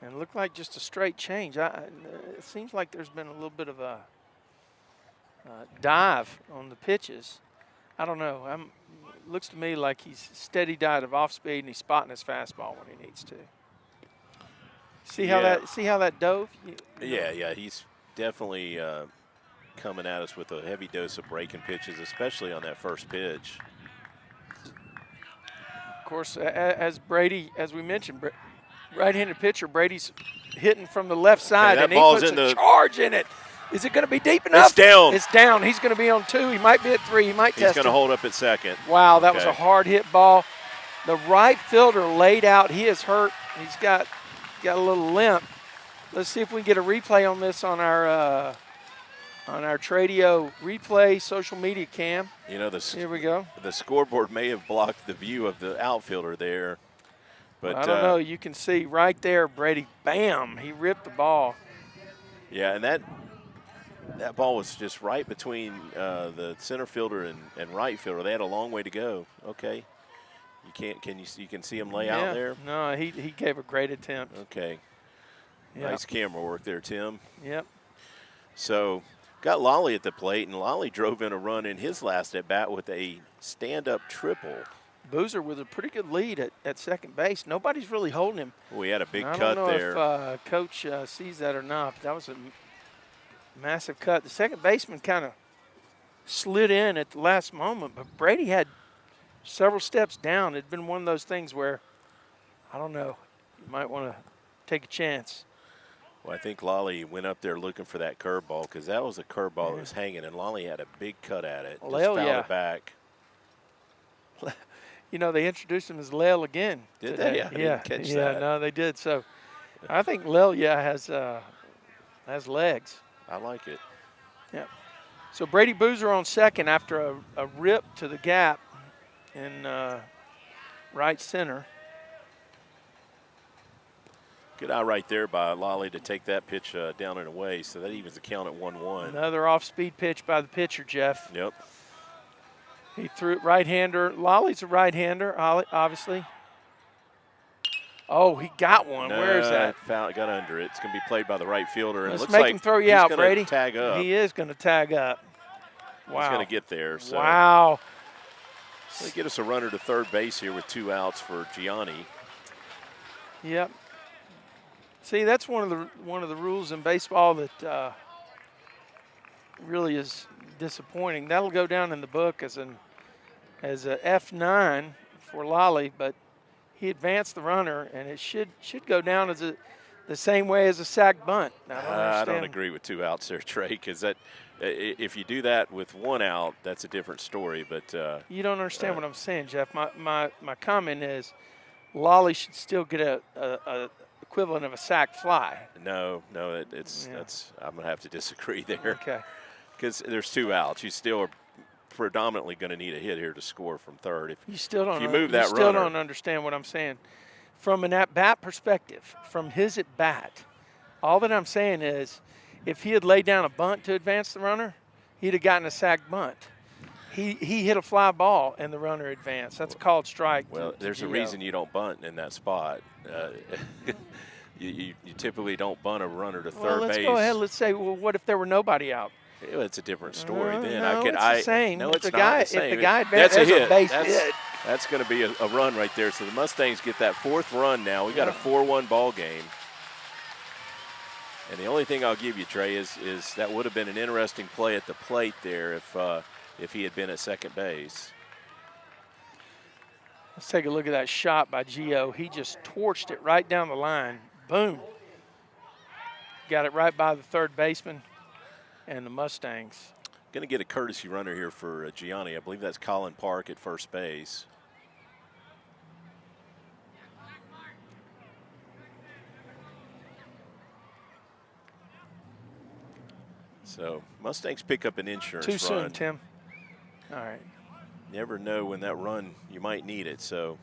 and looked like just a straight change. It seems like there's been a little bit of a dive on the pitches. I don't know. Looks to me like he's steady dive of off speed and he's spotting his fastball when he needs to. See how that dove?
Yeah. He's definitely coming at us with a heavy dose of breaking pitches, especially on that first pitch.
Of course, as we mentioned, right-handed pitcher, Brady's hitting from the left side, and he puts a charge in it. Is it going to be deep enough?
It's down.
It's down. He's going to be on 2. He might be at 3. He might test it.
He's going to hold up at second.
Wow, that was a hard hit ball. The right fielder laid out. He is hurt. He's got a little limp. Let's see if we can get a replay on this on our Tradio replay social media cam.
You know,
here we go.
The scoreboard may have blocked the view of the outfielder there, but
I don't know. You can see right there, Brady. Bam! He ripped the ball.
Yeah, and that ball was just right between the center fielder and right fielder. They had a long way to go. Okay, you can see him lay out there.
No, he gave a great attempt.
Okay,
yep.
Nice camera work there, Tim.
Yep.
So got Lolly at the plate, and Lolly drove in a run in his last at bat with a stand-up triple.
Boozer with a pretty good lead at second base. Nobody's really holding him.
We had a big cut there.
I don't know if Coach sees that or not, but that was a massive cut. The second baseman kind of slid in at the last moment, but Brady had several steps down. It'd been one of those things where, I don't know, you might want to take a chance.
Well, I think Lolly went up there looking for that curveball because that was a curveball that was hanging, and Lolly had a big cut at it. Just fouled it back.
You know, they introduced him as Lel again.
Did
today.
they? I didn't catch that.
Yeah, no, they did. So I think Lel, has legs.
I like it.
Yeah. So Brady Boozer on second after a rip to the gap in right center.
Good eye right there by Lolly to take that pitch down and away, so that evens the count at 1-1.
Another off-speed pitch by the pitcher, Jeff.
Yep.
He threw it right-hander. Lolly's a right-hander, obviously. Oh, he got one.
No,
where is that?
Foul, got under it. It's going to be played by the right fielder. And
Let's
it looks
make
like
him throw you out,
he's
Brady.
Tag up.
He is going to tag up. Wow.
He's going to get there. So
wow.
They get us a runner to third base here with 2 outs for Gianni.
Yep. See, that's one of the rules in baseball that really is disappointing. That'll go down in the book as a F9 for Lolly, but he advanced the runner, and it should go down as the same way as a sac bunt.
I don't agree with 2 outs there, Trey, because that if you do that with 1 out, that's a different story. But
you don't understand what I'm saying, Jeff. My comment is Lolly should still get a equivalent of a sac fly.
No, that's I'm gonna have to disagree there.
Okay.
Because there's 2 outs, you still are predominantly going to need a hit here to score from third. If
you still don't,
if you move that
you still
runner,
don't understand what I'm saying. From an at-bat perspective, from his at-bat, all that I'm saying is if he had laid down a bunt to advance the runner, he'd have gotten a sac bunt. He hit a fly ball and the runner advanced. That's a called strike.
Well, there's a reason you don't bunt in that spot. You typically don't bunt a runner to third base.
Let's go ahead. Let's say, well, what if there were nobody out?
It's a different story then.
No, it's the same.
No,
if
it's
the
not
guy,
the same.
If the guy
that's a hit.
base hit.
That's going to be a run right there. So the Mustangs get that 4th run now. We got a 4-1 ball game. And the only thing I'll give you, Trey, is that would have been an interesting play at the plate there if he had been at second base.
Let's take a look at that shot by Gio. He just torched it right down the line. Boom. Got it right by the third baseman and the Mustangs.
Going to get a courtesy runner here for Gianni. I believe that's Colin Park at first base. So Mustangs pick up an insurance run.
Too soon, Tim. All right.
Never know when that run, you might need it, so.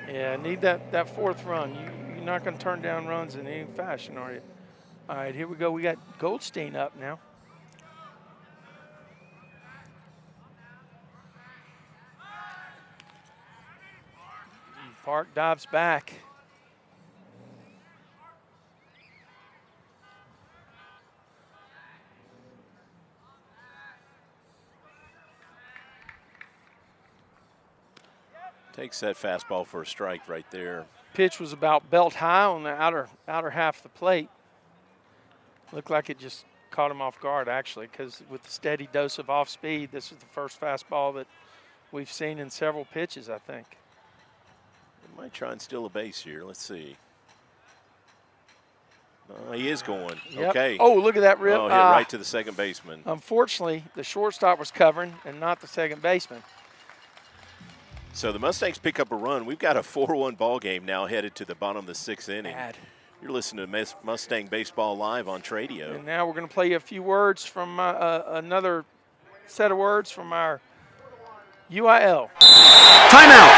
Yeah, need that 4th run. You're not going to turn down runs in any fashion, are you? All right, here we go. We got Goldstein up now. Park dives back.
Takes that fastball for a strike right there.
Pitch was about belt high on the outer half of the plate. Looked like it just caught him off guard, actually, because with the steady dose of off speed, this is the first fastball that we've seen in several pitches, I think.
He might try and steal a base here. Let's see. He is going.
Yep.
Okay.
Oh, look at that rip.
Oh, hit right to the second baseman.
Unfortunately, the shortstop was covering and not the second baseman.
So the Mustangs pick up a run. We've got a 4-1 ball game now headed to the bottom of the 6th inning.
Bad.
You're listening to Mustang Baseball Live on Tradio.
And now we're going to play you a few words from another set of words from our UIL.
Timeout.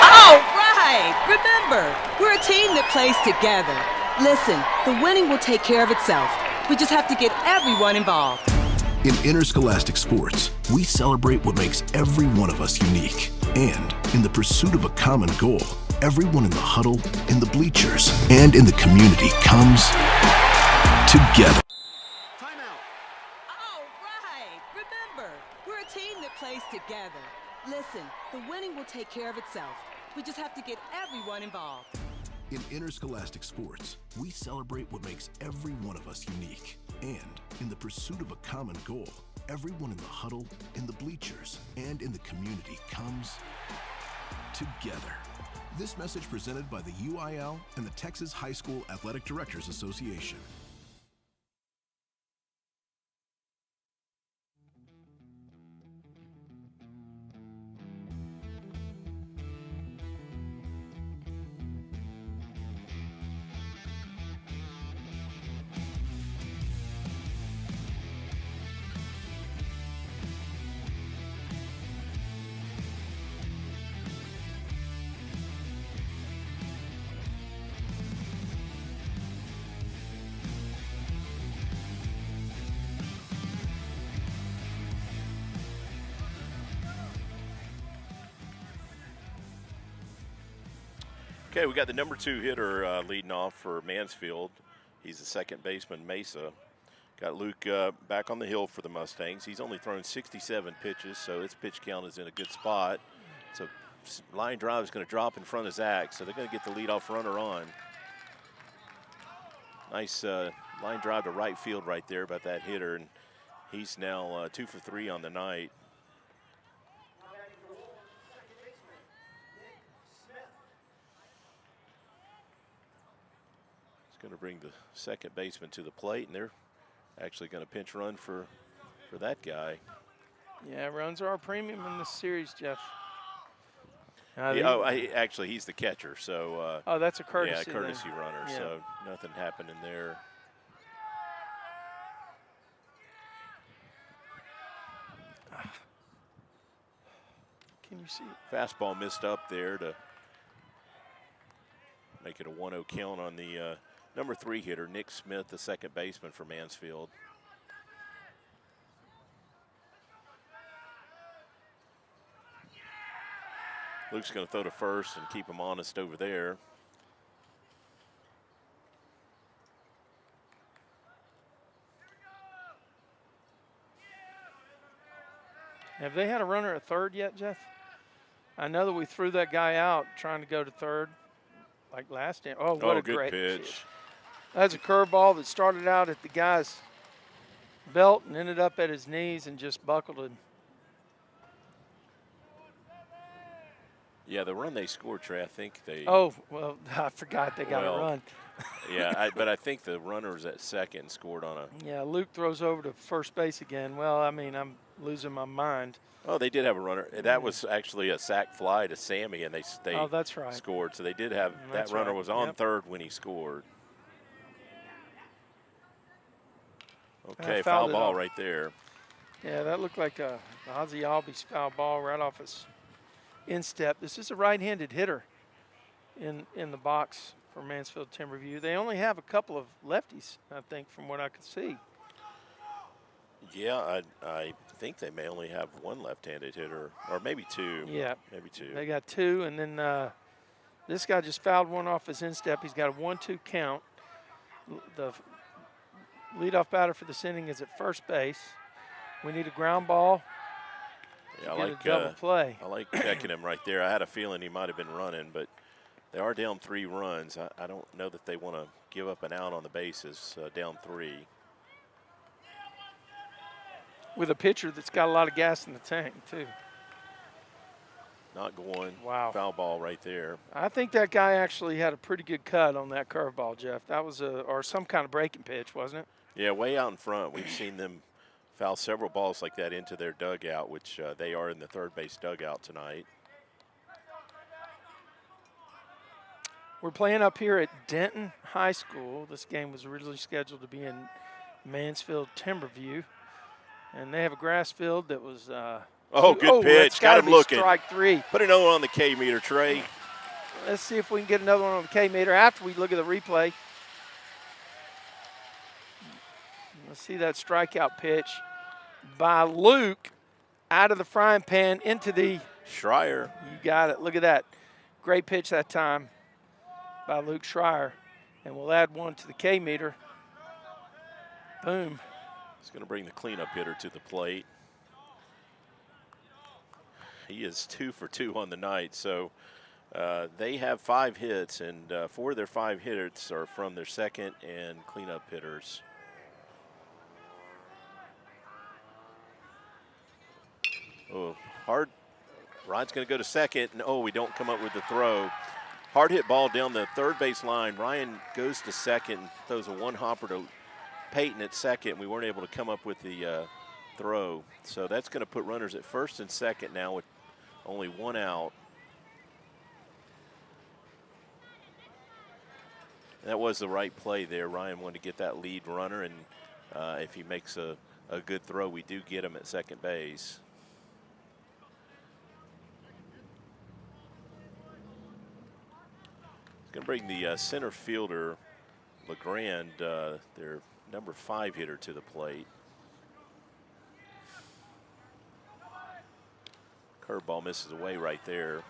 All right. Remember, we're a team that plays together. Listen, the winning will take care of itself. We just have to get everyone involved.
In interscholastic sports, we celebrate what makes every one of us unique. And in the pursuit of a common goal, everyone in the huddle, in the bleachers, and in the community comes together.
Timeout.
All right. Remember, we're a team that plays together. Listen, the winning will take care of itself. We just have to get everyone involved.
In interscholastic sports, we celebrate what makes every one of us unique. And in the pursuit of a common goal, everyone in the huddle, in the bleachers, and in the community comes together. This message presented by the UIL and the Texas High School Athletic Directors Association.
Okay, we got the number 2 hitter leading off for Mansfield. He's the second baseman, Mesa. Got Luke back on the hill for the Mustangs. He's only thrown 67 pitches, so his pitch count is in a good spot. So line drive is going to drop in front of Zach, so they're going to get the leadoff runner on. Nice line drive to right field right there about that hitter, and he's now 2 for 3 on the night. He's going to bring the second baseman to the plate, and they're actually going to pinch run for that guy.
Yeah, runs are a premium in this series, Jeff.
Actually, he's the catcher, so.
Oh, that's a courtesy.
Yeah, courtesy
then.
runner,
Yeah.
so nothing happening there.
Can you see?
Fastball missed up there to make it a 1-0 count on the number 3 hitter, Nick Smith, the second baseman for Mansfield. Luke's going to throw to first and keep him honest over there.
Have they had a runner at third yet, Jeff? I know that we threw that guy out trying to go to third like last time. Oh, what a
good
great
pitch.
That's a curveball that started out at the guy's belt and ended up at his knees and just buckled it.
Yeah, the run they scored, Trey, I think they.
Oh, well, I forgot they got a run.
Yeah, but I think the runner was at second and scored on a.
Yeah, Luke throws over to first base again. Well, I mean, I'm losing my mind.
Oh, they did have a runner. That was actually a sac fly to Sammy, and they
oh, that's right.
scored. So they did have
That's
that runner
right.
was on
Yep.
third when he scored. Okay,
fouled
foul
it
ball
off.
right there.
Yeah, that looked like a Ozzie Albies foul ball right off his instep. This is a right-handed hitter in the box for Mansfield Timberview. They only have a couple of lefties, I think, from what I could see.
Yeah, I think they may only have one left-handed hitter, or maybe two.
Yeah.
Maybe two.
They got two, and then this guy just fouled one off his instep. He's got a 1-2 count. The leadoff batter for this inning is at first base. We need a ground ball.
Yeah, I
get
like
a double play.
I like checking him right there. I had a feeling he might have been running, but they are down 3 runs. I don't know that they want to give up an out on the bases, down 3.
With a pitcher that's got a lot of gas in the tank, too.
Not going.
Wow.
Foul ball right there.
I think that guy actually had a pretty good cut on that curveball, Jeff. That was or some kind of breaking pitch, wasn't it?
Yeah, way out in front. We've seen them foul several balls like that into their dugout, which they are in the third base dugout tonight.
We're playing up here at Denton High School. This game was originally scheduled to be in Mansfield Timberview. And they have a grass field that was
Good pitch. Got him looking.
Strike 3.
Put another one on the K meter, Trey.
Let's see if we can get another one on the K meter after we look at the replay. Let's see that strikeout pitch by Luke out of the frying pan into the
Schreier.
You got it. Look at that. Great pitch that time by Luke Schreier. And we'll add one to the K meter. Boom.
He's going to bring the cleanup hitter to the plate. He is 2 for 2 on the night. So they have 5 hits, and 4 of their 5 hits are from their second and cleanup hitters. Oh, hard. Ryan's going to go to second, and we don't come up with the throw. Hard hit ball down the third base line. Ryan goes to second, throws a one-hopper to Peyton at second. We weren't able to come up with the throw. So that's going to put runners at first and second now with only 1 out. That was the right play there. Ryan wanted to get that lead runner, and if he makes a good throw, we do get him at second base. Going to bring the center fielder, LeGrand, their number 5 hitter, to the plate. Curveball misses away right there.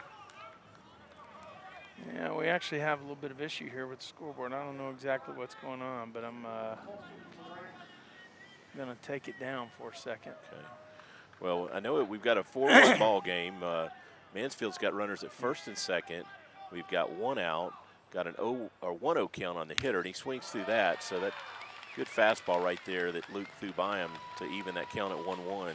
Yeah, we actually have a little bit of issue here with the scoreboard. I don't know exactly what's going on, but I'm Going to take it down for a second.
Okay. Well, I know we've got a 4-1 ball game. Mansfield's got runners at first and second. We've got one out. Got an 1-0 count on the hitter, and he swings through that. So that good fastball right there that Luke threw by him to even that count at 1-1.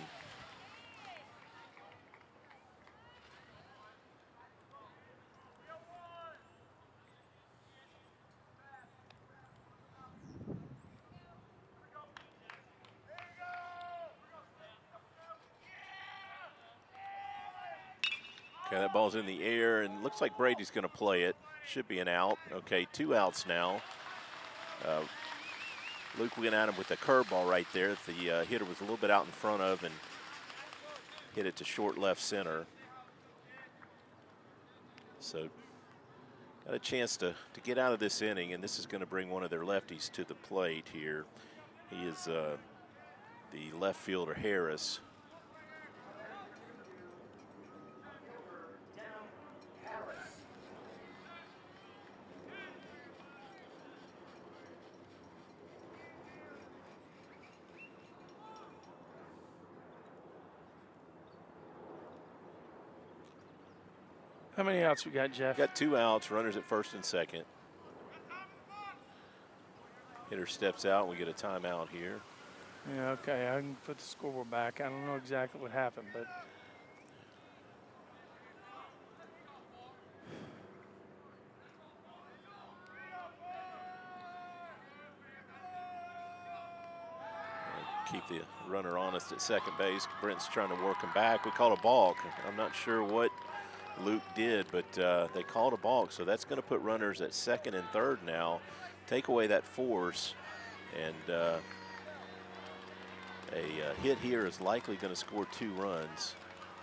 Okay, that ball's in the air, and looks like Brady's going to play it. Should be an out. Okay, 2 outs now. Luke went at him with the curveball right there that the hitter was a little bit out in front of and hit it to short left center. So got a chance to get out of this inning, and this is going to bring one of their lefties to the plate here. He is the left fielder, Harris.
How many outs we got, Jeff?
Got 2 outs, runners at first and second. Hitter steps out, and we get a timeout here.
Yeah, okay, I can put the scoreboard back. I don't know exactly what happened, but
keep the runner honest at second base. Brent's trying to work him back. We called a balk. I'm not sure what Luke did, but they called a balk, so that's going to put runners at second and third now. Take away that force, and a hit here is likely going to score 2 runs.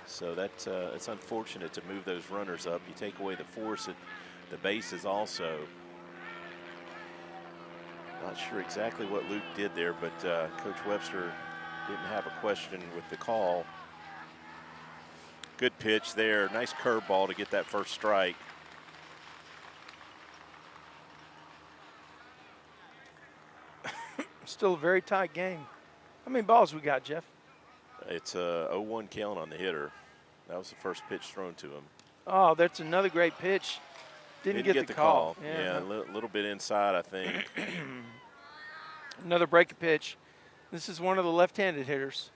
So that's it's unfortunate to move those runners up. You take away the force at the bases also. Not sure exactly what Luke did there, but Coach Webster didn't have a question with the call. Good pitch there. Nice curveball to get that first strike.
still a very tight game. How many balls we got, Jeff?
It's a 0-1 count on the hitter. That was the first pitch thrown to him.
Oh, that's another great pitch. Didn't get the call.
Yeah, a little bit inside, I think.
Another breaking pitch. This is one of the left-handed hitters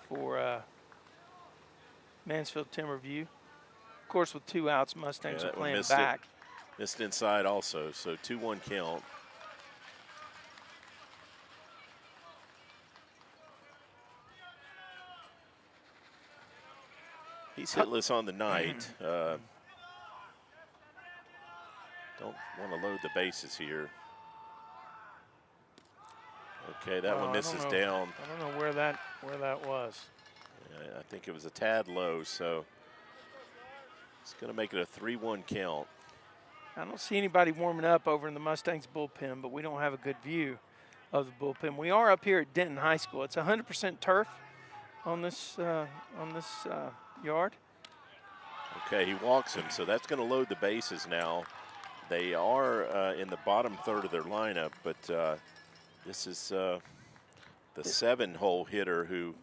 for Mansfield Timberview. Of course, with 2 outs, Mustangs are playing back.
Missed inside also, so 2-1 count. He's hitless on the night. Don't want to load the bases here. Okay, that one misses down.
I don't know where that was.
Yeah, I think it was a tad low, so it's going to make it a 3-1 count.
I don't see anybody warming up over in the Mustangs bullpen, but we don't have a good view of the bullpen. We are up here at Denton High School. It's 100% turf on this yard.
Okay, he walks him, so that's going to load the bases now. They are in the bottom third of their lineup, but this is the 7-hole hitter who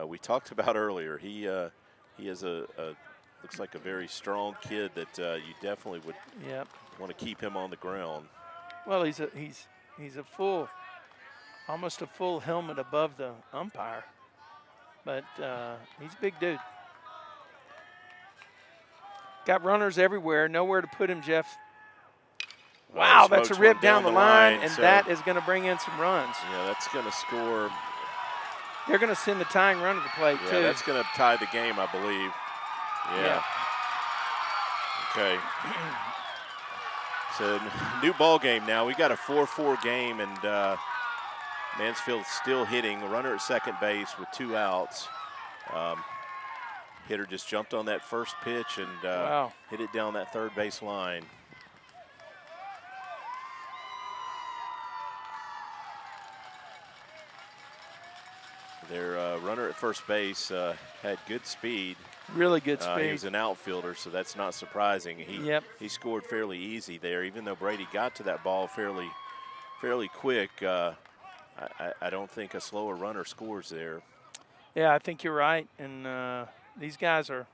we talked about earlier. He is looks like a very strong kid that you definitely would want to keep him on the ground.
Well, he's a full, almost a full helmet above the umpire, but he's a big dude. Got runners everywhere, nowhere to put him, Jeff. Wow, that's a rip down the line, and so that is going to bring in some runs.
Yeah, that's going to score.
They're going to send the tying run to the plate, too.
Yeah, that's going to tie the game, I believe. Yeah. Okay. So, new ball game now. We got a 4-4 game, and Mansfield's still hitting. A runner at second base with 2 outs. Hitter just jumped on that first pitch and hit it down that third base line. Their runner at first base had good speed.
Really good speed.
He was an outfielder, so that's not surprising. He scored fairly easy there, even though Brady got to that ball fairly quick. I don't think a slower runner scores there.
Yeah, I think you're right. And these guys are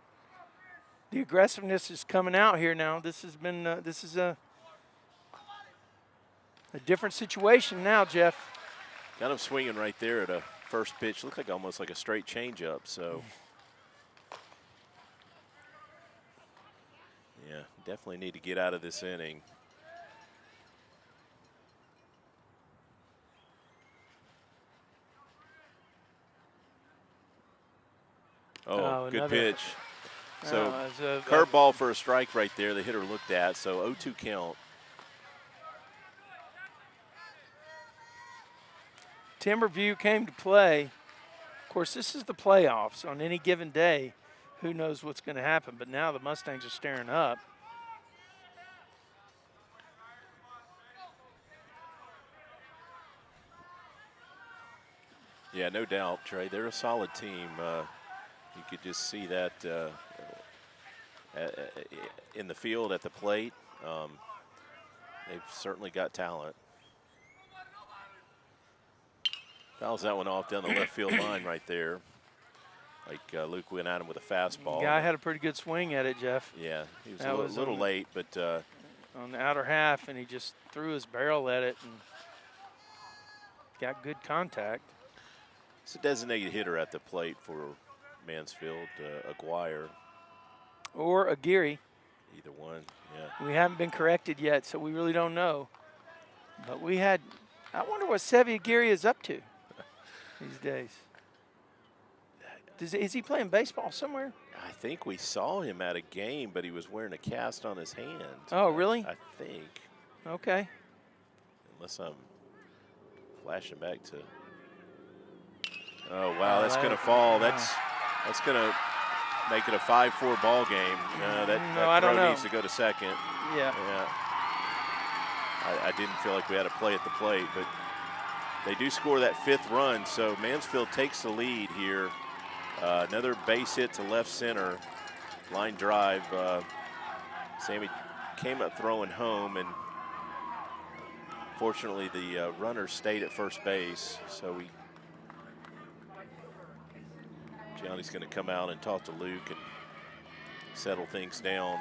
– the aggressiveness is coming out here now. This has been this is a different situation now, Jeff.
Got him swinging right there at a first pitch. Looked like almost like a straight changeup. So, yeah, definitely need to get out of this inning. Oh, good pitch. So, curveball for a strike right there. The hitter looked at. So, 0-2 count.
Timberview came to play. Of course, this is the playoffs. On any given day, who knows what's going to happen. But now the Mustangs are staring up.
Yeah, no doubt, Trey. They're a solid team. You could just see that in the field at the plate. They've certainly got talent. Fouls that one off down the left field line right there. Like Luke went at him with a fastball.
The guy had a pretty good swing at it, Jeff.
Yeah, he was a little late, but
on the outer half, and he just threw his barrel at it and got good contact.
It's a designated hitter at the plate for Mansfield, Aguirre.
Or Aguirre.
Either one, yeah.
We haven't been corrected yet, so we really don't know. But we had, I wonder what Sevy Aguirre is up to these days. Is he playing baseball somewhere?
I think we saw him at a game, but he was wearing a cast on his hand.
Oh, really?
I think.
Okay.
Unless I'm flashing back to. Oh, wow, that's going to fall. That's going to make it a 5-4 ball game. That throw needs to go to second.
Yeah.
I didn't feel like we had a play at the plate, but they do score that 5th run, so Mansfield takes the lead here. Another base hit to left center, line drive. Sammy came up throwing home, and fortunately the runner stayed at first base, so Johnny's going to come out and talk to Luke and settle things down.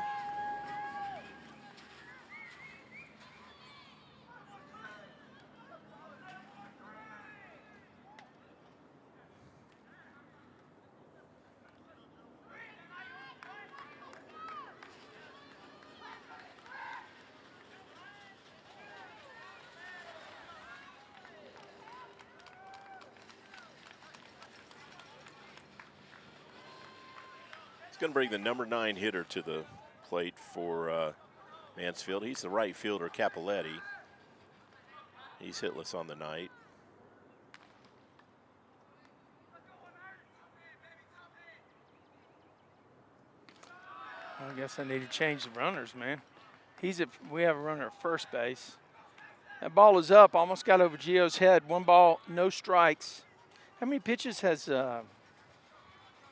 Going to bring the number 9 hitter to the plate for Mansfield. He's the right fielder, Capoletti. He's hitless on the night.
I guess I need to change the runners, man. We have a runner at first base. That ball is up, almost got over Gio's head. 1 ball, no strikes. How many pitches has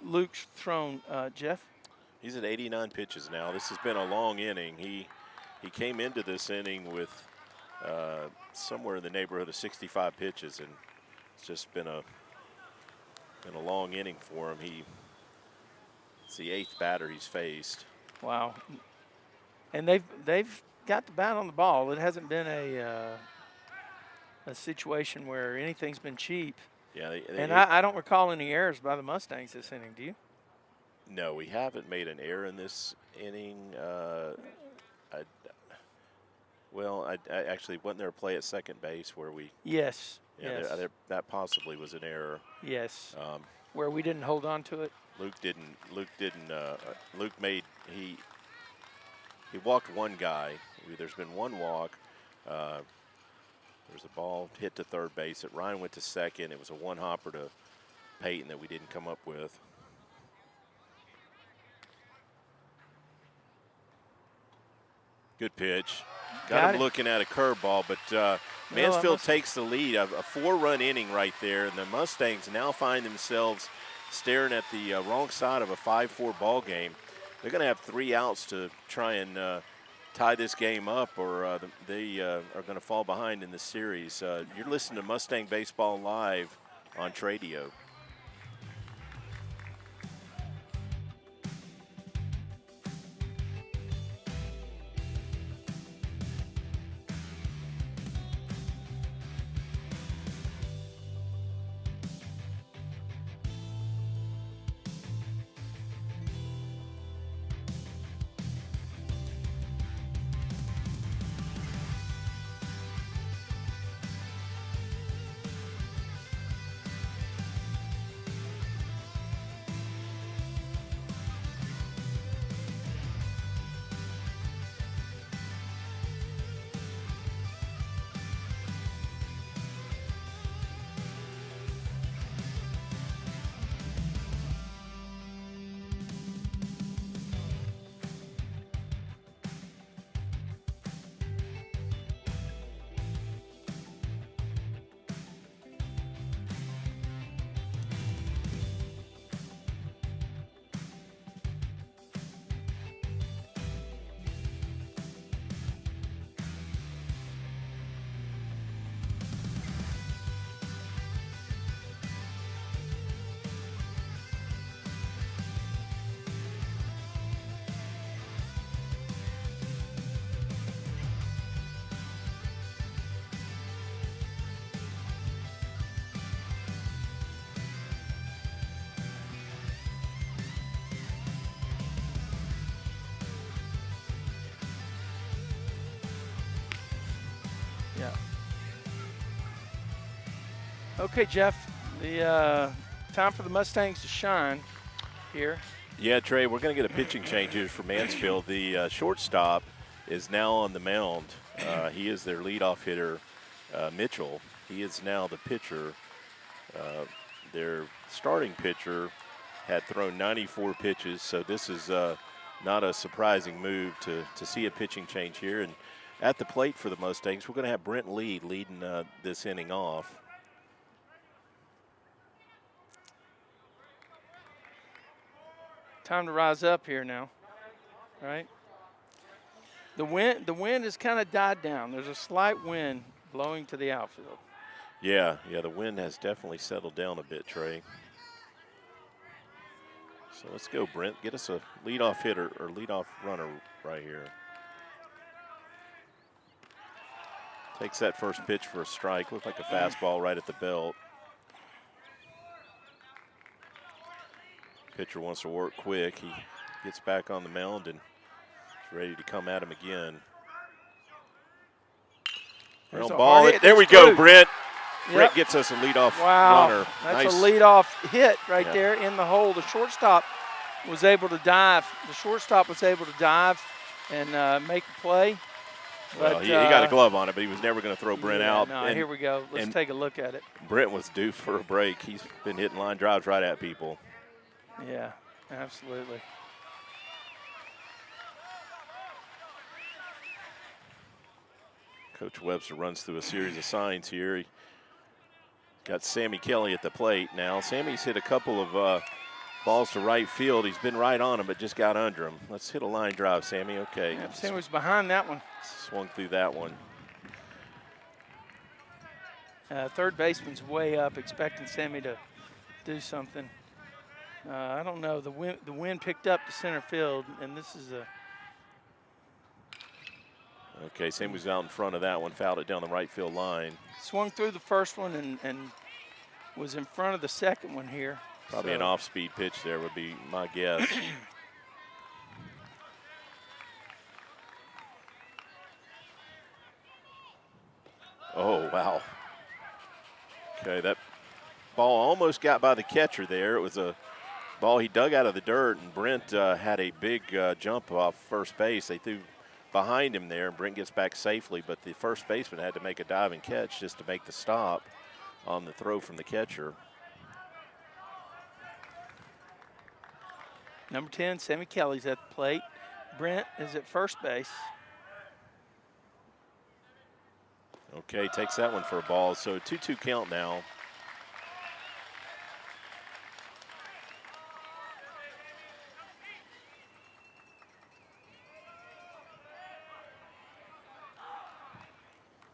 Luke's thrown, Jeff?
He's at 89 pitches now. This has been a long inning. He came into this inning with somewhere in the neighborhood of 65 pitches, and it's just been a long inning for him. It's the 8th batter he's faced.
Wow. And they've got the bat on the ball. It hasn't been a situation where anything's been cheap.
Yeah,
I don't recall any errors by the Mustangs this inning. Do you?
No, we haven't made an error in this inning. I actually wasn't there a play at second base where we.
Yes.
Yeah,
yes.
That possibly was an error.
Yes. Where we didn't hold on to it.
Luke didn't. Luke made he walked one guy. There's been 1 walk. There's a ball hit to third base. Ryan went to second. It was a 1-hopper to Peyton that we didn't come up with. Good pitch. Got him looking at a curveball, but Mansfield takes the lead. A 4-run inning right there, and the Mustangs now find themselves staring at the wrong side of a 5-4 ball game. They're going to have 3 outs to try and tie this game up, or they are going to fall behind in this series. You're listening to Mustang Baseball Live on Tradio.
Okay, Jeff, the time for the Mustangs to shine here.
Yeah, Trey, we're going to get a pitching change here for Mansfield. The shortstop is now on the mound. He is their leadoff hitter, Mitchell. He is now the pitcher. Their starting pitcher had thrown 94 pitches, so this is not a surprising move to see a pitching change here. And at the plate for the Mustangs, we're going to have Brent Lee leading this inning off.
Time to rise up here now, right? The wind has kind of died down. There's a slight wind blowing to the outfield.
Yeah, the wind has definitely settled down a bit, Trey. So let's go, Brent. Get us a leadoff hitter or leadoff runner right here. Takes that first pitch for a strike. Looked like a fastball right at the belt. Pitcher wants to work quick. He gets back on the mound and is ready to come at him again.
There's
Don't
a
ball
hard
it.
hit.
There we
That's
go,
good.
Brent.
Yep.
Brent gets us a leadoff runner.
That's
Nice.
a leadoff hit right
Yeah.
there in the hole. The shortstop was able to dive. And make a play.
Well,
But
he got a glove on it, but he was never going to throw Brent out.
No,
And
here we go. Let's take a look at it.
Brent was due for a break. He's been hitting line drives right at people.
Yeah, absolutely.
Coach Webster runs through a series of signs here. He got Sammy Kelly at the plate now. Sammy's hit a couple of balls to right field. He's been right on him, but just got under him. Let's hit a line drive, Sammy. Okay.
Yeah, Sammy was behind that one.
Swung through that one.
Third baseman's way up, expecting Sammy to do something. I don't know. The wind picked up to center field, and this is a.
Okay, Sammy was out in front of that one, fouled it down the right field line.
Swung through the first one and was in front of the second one here.
Probably an off-speed pitch there would be my guess. Oh, wow. Okay, that ball almost got by the catcher there. It was a ball he dug out of the dirt, and Brent had a big jump off first base. They threw behind him there, and Brent gets back safely, but the first baseman had to make a dive and catch just to make the stop on the throw from the catcher.
Number 10, Sammy Kelly's at the plate. Brent is at first base.
Okay, takes that one for a ball. So 2-2 count now.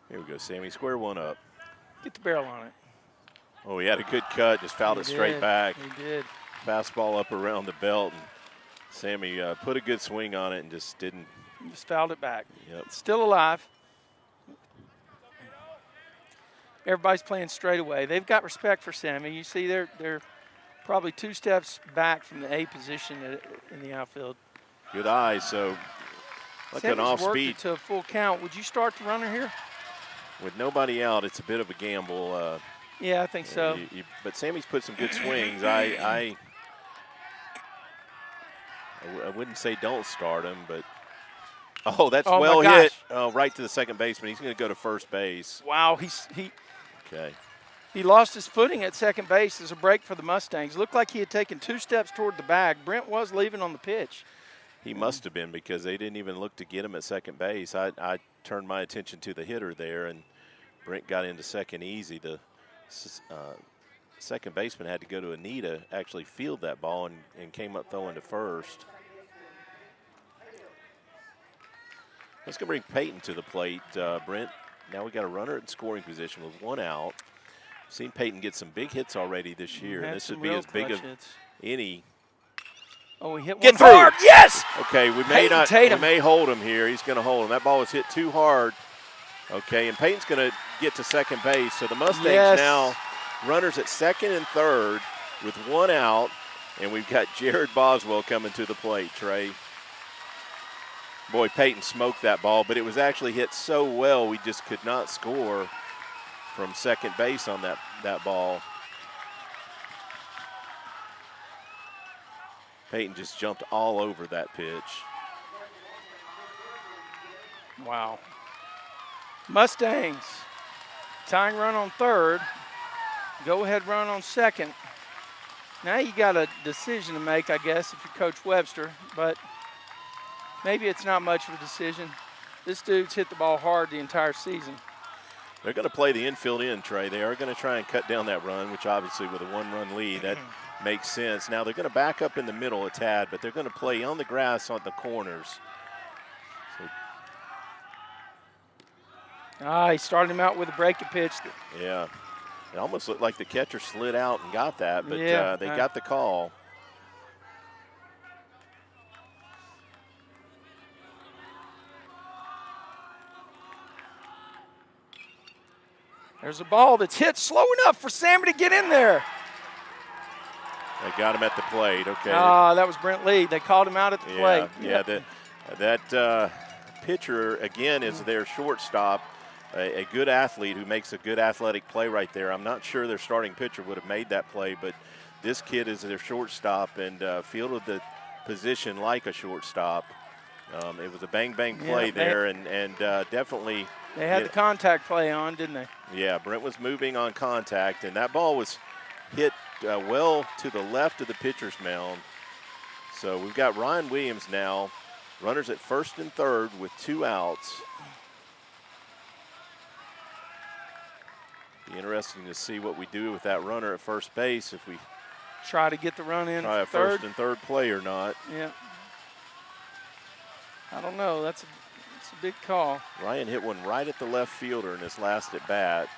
Here we go, Sammy. Square one up.
Get the barrel on it.
Oh, he had a good cut. Just fouled it straight back.
He did.
Fastball up around the belt. And Sammy put a good swing on it and just didn't.
Just fouled it back.
Yep.
It's still alive. Everybody's playing straight away. They've got respect for Sammy. You see they're probably 2 steps back from the A position in the outfield.
Good eye, so like an off
worked
speed.
it to a full count. Would you start the runner here?
With nobody out, it's a bit of a gamble.
Yeah, I think so.
But Sammy's put some good swings. I wouldn't say don't start him, but that's well hit. Right to the second baseman. He's going to go to first base.
Wow,
Okay.
He lost his footing at second base as a break for the Mustangs. Looked like he had taken 2 steps toward the bag. Brent was leaving on the pitch.
He must have been because they didn't even look to get him at second base. I turned my attention to the hitter there, and Brent got into second easy. The second baseman had to go to a knee to actually field that ball and came up throwing to first. Let's go bring Peyton to the plate, Brent. Now we got a runner in scoring position with 1 out. Seen Peyton get some big hits already this year, and this would be as big as any.
Oh, he hit
Get
one
through.
hard. Yes.
Okay, we may hold him here. He's going to hold him. That ball was hit too hard. Okay, and Peyton's going to get to second base. So the Mustangs now runners at second and third with 1 out, and we've got Jared Boswell coming to the plate, Trey. Boy, Peyton smoked that ball, but it was actually hit so well we just could not score from second base on that ball. Peyton just jumped all over that pitch.
Wow. Mustangs tying run on third. Go ahead run on second. Now you got a decision to make, I guess, if you're Coach Webster, but maybe it's not much of a decision. This dude's hit the ball hard the entire season.
They're going to play the infield in, Trey. They are going to try and cut down that run, which obviously with a 1-run lead, that makes sense. Now they're going to back up in the middle a tad, but they're going to play on the grass on the corners.
He started him out with a breaking pitch.
Yeah. It almost looked like the catcher slid out and got that, but they got the call.
There's a ball that's hit slow enough for Sammy to get in there.
They got him at the plate. Okay.
That was Brent Lee. They called him out at the plate.
Yeah. That pitcher again is their shortstop, a good athlete who makes a good athletic play right there. I'm not sure their starting pitcher would have made that play, but this kid is their shortstop and fielded the position like a shortstop. It was a bang-bang play there, and definitely.
They had the contact play on, didn't they?
Yeah, Brent was moving on contact, and that ball was hit well to the left of the pitcher's mound. So we've got Ryan Williams now, runners at first and third with 2 outs. Be interesting to see what we do with that runner at first base if we
try to get the run in.
Try a first and third play or not.
Yeah. I don't know. That's a big call.
Ryan hit one right at the left fielder in his last at bat.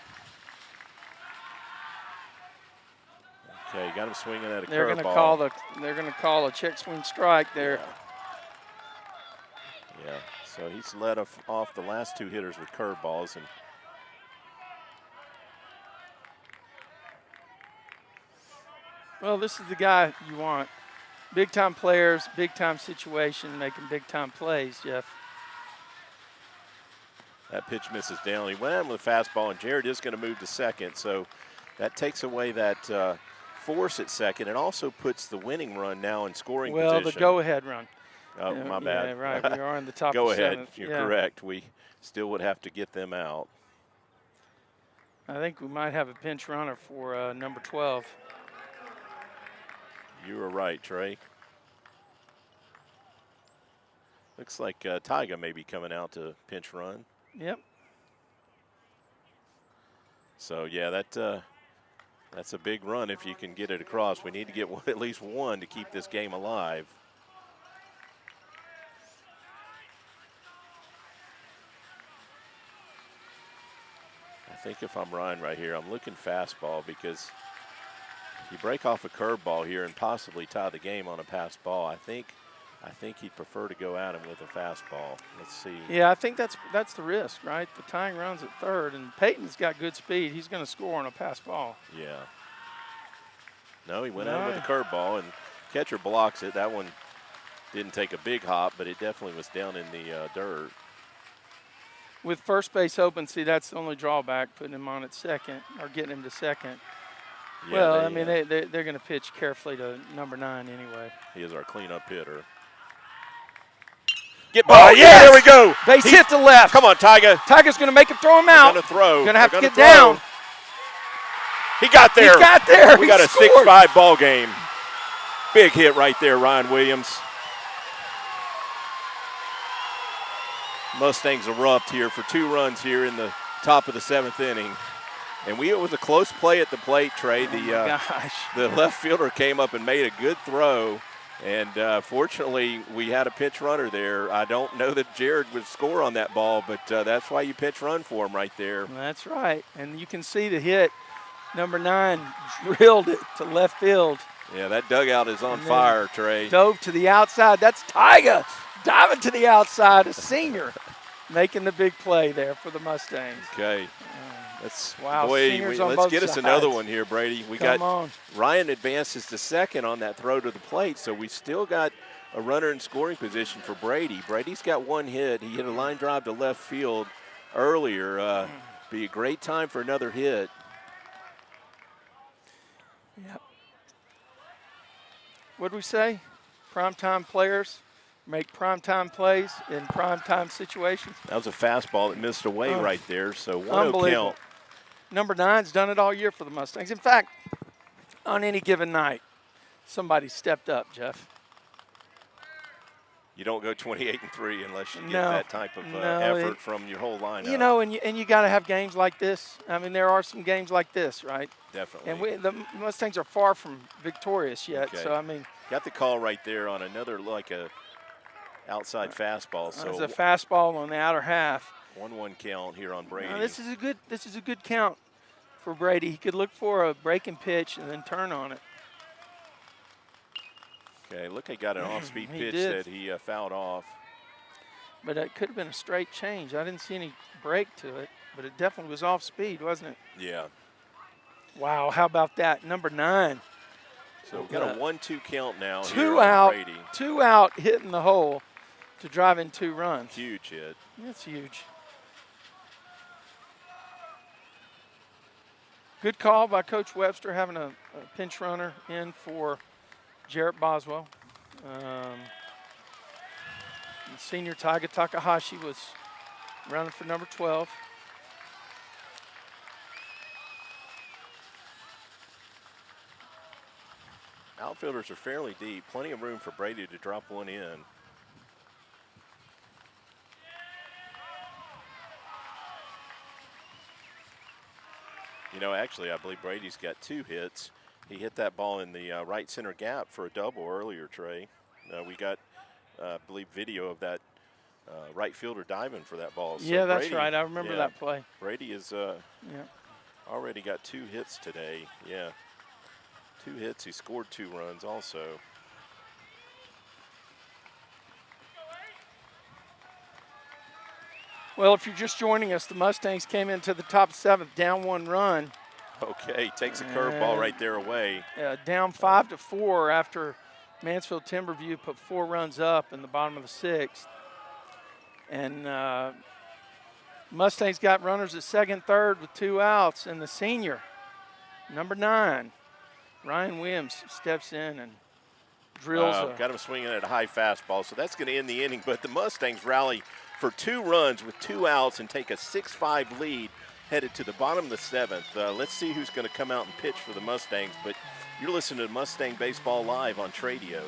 Okay, got him swinging at a curveball.
They're going to call a check swing strike there.
Yeah. So he's led off the last 2 hitters with curveballs, and
well, this is the guy you want. Big time players, big time situation, making big time plays, Jeff.
that pitch misses down. He went in with a fastball, and Jared is going to move to second, so that takes away that force at second and also puts the winning run now in scoring position.
Well, the go-ahead run.
Oh, my bad.
Yeah, right. We are in the top
Go
of
ahead.
7th.
You're correct. We still would have to get them out.
I think we might have a pinch runner for number 12.
You were right, Trey. Looks like Tyga may be coming out to pinch run.
Yep.
So, yeah, that's a big run if you can get it across. We need to get at least one to keep this game alive. think if I'm Ryan right here, I'm looking fastball because you break off a curveball here and possibly tie the game on a pass ball. I think he'd prefer to go at him with a fastball. Let's see.
Yeah, I think that's the risk, right? The tying runs at third, and Peyton's got good speed. He's going to score on a pass ball.
Yeah. No, he went at him with a curveball, and catcher blocks it. That one didn't take a big hop, but it definitely was down in the dirt.
With first base open, see, that's the only drawback, putting him on at second or getting him to second.
Yeah,
well, I mean, they're going to pitch carefully to number 9 anyway.
He is our cleanup hitter. Get by.
Yes!
There we go.
Base hit to left.
Come on, Tiger.
Tiger's going to make him throw him out.
Going to throw.
Going to have to get down.
He got there.
He got there.
We got a 6-5 ball game. Big hit right there, Ryan Williams. Mustangs erupt here for 2 runs here in the top of the 7th inning. And it was a close play at the plate, Trey. The left fielder came up and made a good throw. And fortunately, we had a pinch runner there. I don't know that Jared would score on that ball, but that's why you pinch run for him right there.
That's right. And you can see the hit. Number 9 drilled it to left field.
Yeah, that dugout is on fire, Trey.
Dove to the outside. That's Tiger diving to the outside, a senior, making the big play there for the Mustangs.
Okay.
Wow,
boy, let's get us another one here, Brady.
Come on.
Ryan advances to second on that throw to the plate, so we still got a runner in scoring position for Brady. Brady's got 1 hit. He hit a line drive to left field earlier. Be a great time for another hit.
Yep. What'd we say? Primetime players make primetime plays in primetime situations.
That was a fastball that missed away right there, so 1-0
unbelievable.
count.
Number 9's done it all year for the Mustangs. In fact, on any given night, somebody stepped up, Jeff.
You don't go 28-3 unless you get that type of effort from your whole lineup.
You know, and you got to have games like this. I mean, there are some games like this, right?
Definitely.
And the Mustangs are far from victorious yet.
Okay.
So, I mean.
Got the call right there on another, like a outside fastball. So
it's a fastball on the outer half.
1-1 count here on Brady.
This is a good count for Brady. He could look for a breaking pitch and then turn on it.
Okay, look, he got an off-speed pitch
did.
that he fouled off.
But it could have been a straight change. I didn't see any break to it, but it definitely was off speed, wasn't it?
Yeah.
Wow, how about that? Number 9.
So we've got a 1-2 count now.
2 out,
Brady.
2 out, hitting the hole to drive in 2 runs.
Huge hit.
That's huge. Good call by Coach Webster, having a pinch runner in for Jarrett Boswell. Senior Taiga Takahashi was running for number 12.
Outfielders are fairly deep. Plenty of room for Brady to drop one in. You know, actually, I believe Brady's got 2 hits. He hit that ball in the right center gap for a double earlier, Trey. We got, I believe, video of that right fielder diving for that ball. So
yeah, that's
Brady,
right. I remember that play.
Brady is already got 2 hits today. Yeah, 2 hits. He scored 2 runs also.
Well, if you're just joining us, the Mustangs came into the top 7th, down 1 run.
Okay, takes a curveball right there away.
Down 5-4 after Mansfield Timberview put 4 runs up in the bottom of the 6th. And Mustangs got runners at second, third with 2 outs. And the senior, number 9, Ryan Williams, steps in and drills.
Got him swinging at a high fastball. So that's going to end the inning. But the Mustangs rally for 2 runs with 2 outs and take a 6-5 lead headed to the bottom of the 7th. Let's see who's going to come out and pitch for the Mustangs. But you're listening to Mustang Baseball Live on Tradio.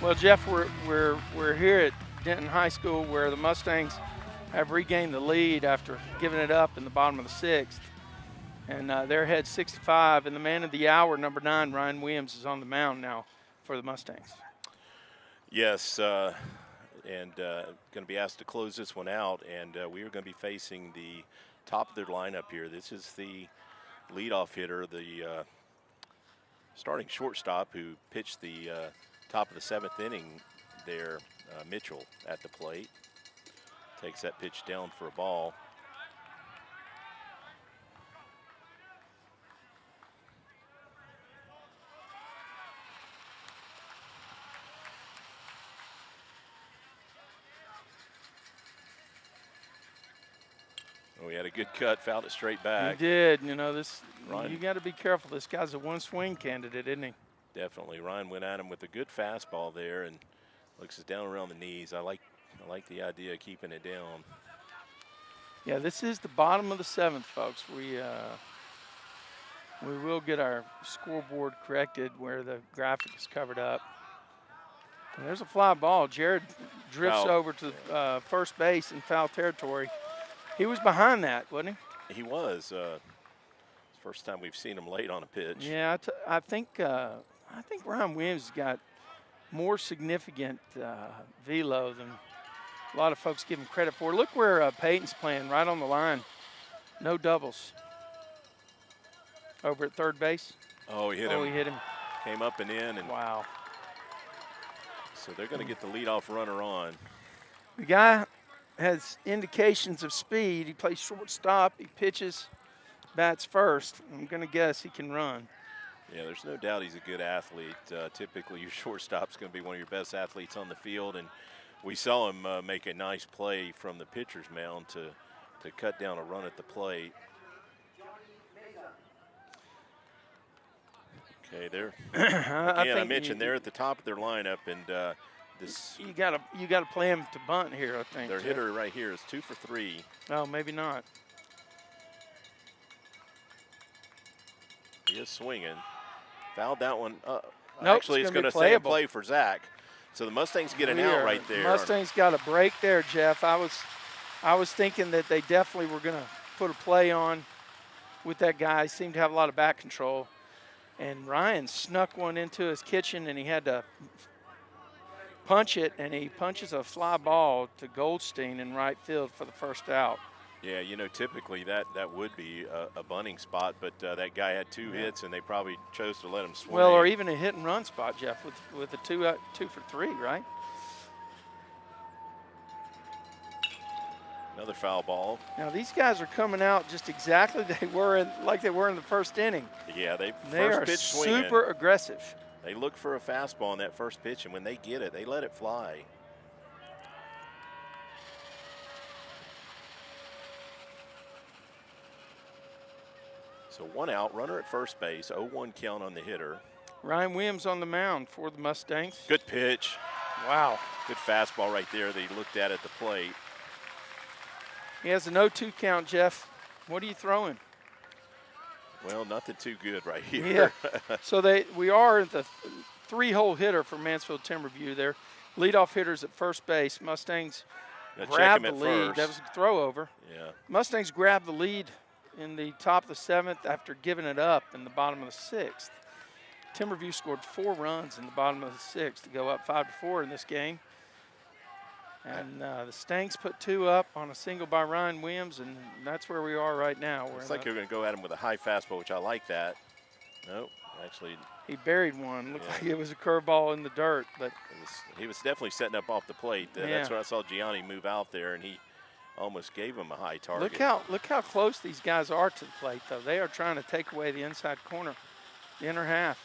Well, Jeff, we're here at Denton High School where the Mustangs have regained the lead after giving it up in the bottom of the 6th. And they're ahead 6-5, and the man of the hour, number 9, Ryan Williams, is on the mound now for the Mustangs.
Yes, and going to be asked to close this one out, and we are going to be facing the top of their lineup here. This is the leadoff hitter, the starting shortstop who pitched the top of the 7th inning there, Mitchell at the plate. Takes that pitch down for a ball. Oh, he had a good cut, fouled it straight back.
He did. You know,
Ryan.
You got to be careful. This guy's a one-swing candidate, isn't he?
Definitely. Ryan went at him with a good fastball there and looks it down around the knees. I like the idea of keeping it down.
Yeah, this is the bottom of the 7th, folks. We will get our scoreboard corrected where the graphic is covered up. And there's a fly ball. Jared drifts over to first base in foul territory. He was behind that, wasn't he?
He was. First time we've seen him late on a pitch.
Yeah, I think Ryan Williams has got more significant velo than a lot of folks give him credit for. Look where Peyton's playing, right on the line. No doubles. Over at third base.
Oh, he hit him.
Oh, he hit him.
Came up and in. And
wow.
So they're going to get the leadoff runner on.
The guy has indications of speed. He plays shortstop. He pitches, bats first. I'm going to guess he can run.
Yeah, there's no doubt he's a good athlete. Typically, your shortstop's going to be one of your best athletes on the field, and we saw him make a nice play from the pitcher's mound to cut down a run at the plate. Okay, there. Again, I mentioned they're at the top of their lineup, and this.
You gotta play him to bunt here, I think.
Their hitter right here is 2 for 3.
Oh, maybe not.
He is swinging. Fouled that one.
Nope,
actually, it's going to stay in play for Zach. So the Mustangs get an out right there.
Mustangs got a break there, Jeff. I was thinking that they definitely were going to put a play on with that guy. He seemed to have a lot of back control. And Ryan snuck one into his kitchen, and he had to punch it, and he punches a fly ball to Goldstein in right field for the first out.
Yeah, you know, typically that would be a bunting spot, but that guy had 2 hits, and they probably chose to let him swing.
Well, or even a hit and run spot, Jeff, with a 2 for 3, right?
Another foul ball.
Now these guys are coming out just exactly like they were in the first inning.
Yeah, they
are
pitch swinging.
Super aggressive.
They look for a fastball in that first pitch, and when they get it, they let it fly. So 1 out, runner at first base, 0-1 count on the hitter.
Ryan Williams on the mound for the Mustangs.
Good pitch.
Wow.
Good fastball right there that he looked at the plate.
He has an 0-2 count, Jeff. What are you throwing?
Well, nothing too good right here.
Yeah. So we are at the 3-hole hitter for Mansfield Timberview there. Leadoff hitters at first base. Mustangs grab the lead. That was a throw over.
Yeah.
Mustangs grab the lead in the top of the 7th after giving it up in the bottom of the 6th. Timberview scored 4 runs in the bottom of the 6th to go up 5-4 in this game. And the Stangs put 2 up on a single by Ryan Williams, and that's where we are right now.
Looks like you're going to go at him with a high fastball, which I like that. Nope, actually.
He buried one. Looked like it was a curveball in the dirt, but
he was definitely setting up off the plate. That's when I saw Gianni move out there, and he almost gave him a high target.
Look how close these guys are to the plate, though. They are trying to take away the inside corner, the inner half.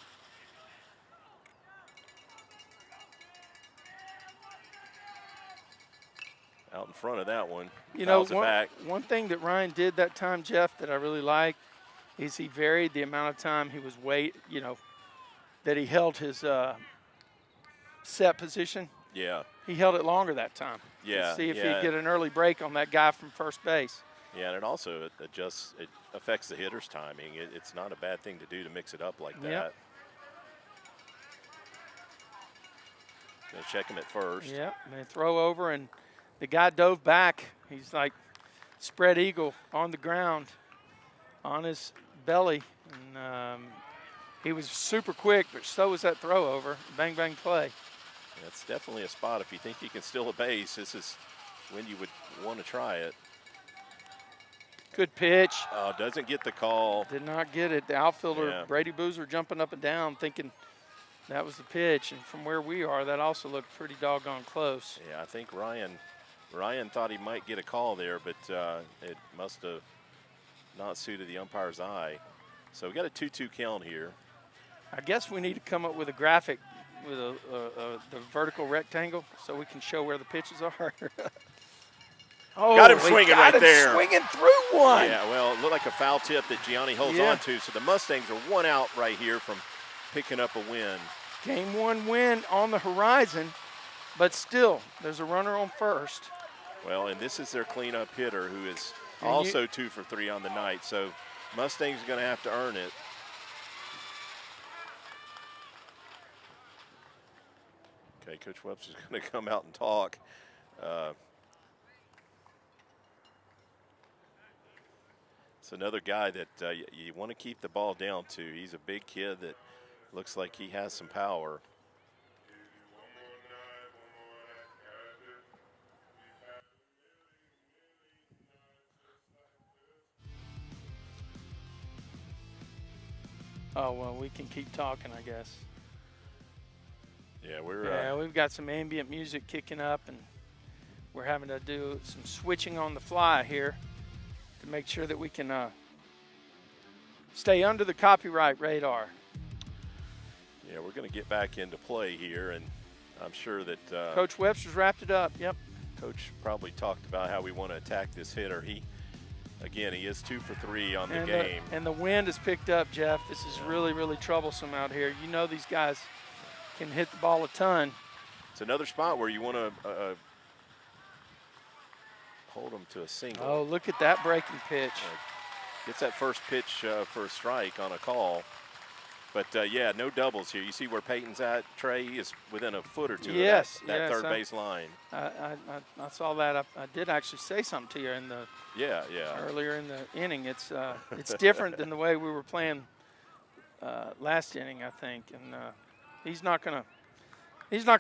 Out in front of that one.
You know, one thing that Ryan did that time, Jeff, that I really liked is he varied the amount of time he was that he held his set position.
Yeah.
He held it longer that time.
Yeah.
See if he'd get an early break on that guy from first base.
Yeah, and it also it affects the hitter's timing. It's not a bad thing to do to mix it up like that.
Yep.
Going to check him at first.
Yep, and they throw over, and the guy dove back. He's like spread eagle on the ground on his belly. And he was super quick, but so was that throw over. Bang, bang play.
That's definitely a spot. If you think you can steal a base, this is when you would want to try it.
Good pitch.
Doesn't get the call.
Did not get it. The outfielder,
Yeah.
Brady Boozer, jumping up and down thinking that was the pitch. And from where we are, that also looked pretty doggone close.
Yeah, I think Ryan thought he might get a call there, but it must have not suited the umpire's eye. So we got a 2-2 count here.
I guess we need to come up with a graphic with the vertical rectangle so we can show where the pitches are. Oh,
Got him
we
swinging
got
right
him
there.
Swinging through one.
Yeah, well, it looked like a foul tip that Gianni holds on to. So the Mustangs are 1 out right here from picking up a win.
Game 1 win on the horizon, but still, there's a runner on first.
Well, and this is their cleanup hitter who is
And
also 2 for 3 on the night. So Mustangs are going to have to earn it. Okay, Coach Webster's going to come out and talk. It's another guy that you want to keep the ball down to. He's a big kid that looks like he has some power.
Oh, well, we can keep talking, I guess.
Yeah,
we've got some ambient music kicking up, and we're having to do some switching on the fly here to make sure that we can stay under the copyright radar.
Yeah, we're going to get back into play here, and I'm sure that
Coach Webster's wrapped it up. Yep.
Coach probably talked about how we want to attack this hitter. He is 2 for 3 on the game.
And the wind has picked up, Jeff. This is really, really troublesome out here. You know these guys can hit the ball a ton.
It's another spot where you want to hold them to a single.
Oh, look at that breaking pitch.
Gets that first pitch for a strike on a call. But, yeah, no doubles here. You see where Peyton's at, Trey? He is within a foot or two
yes,
of that third base line.
I saw that. I did actually say something to you in the earlier in the inning. It's different than the way we were playing last inning, I think. And he's not gonna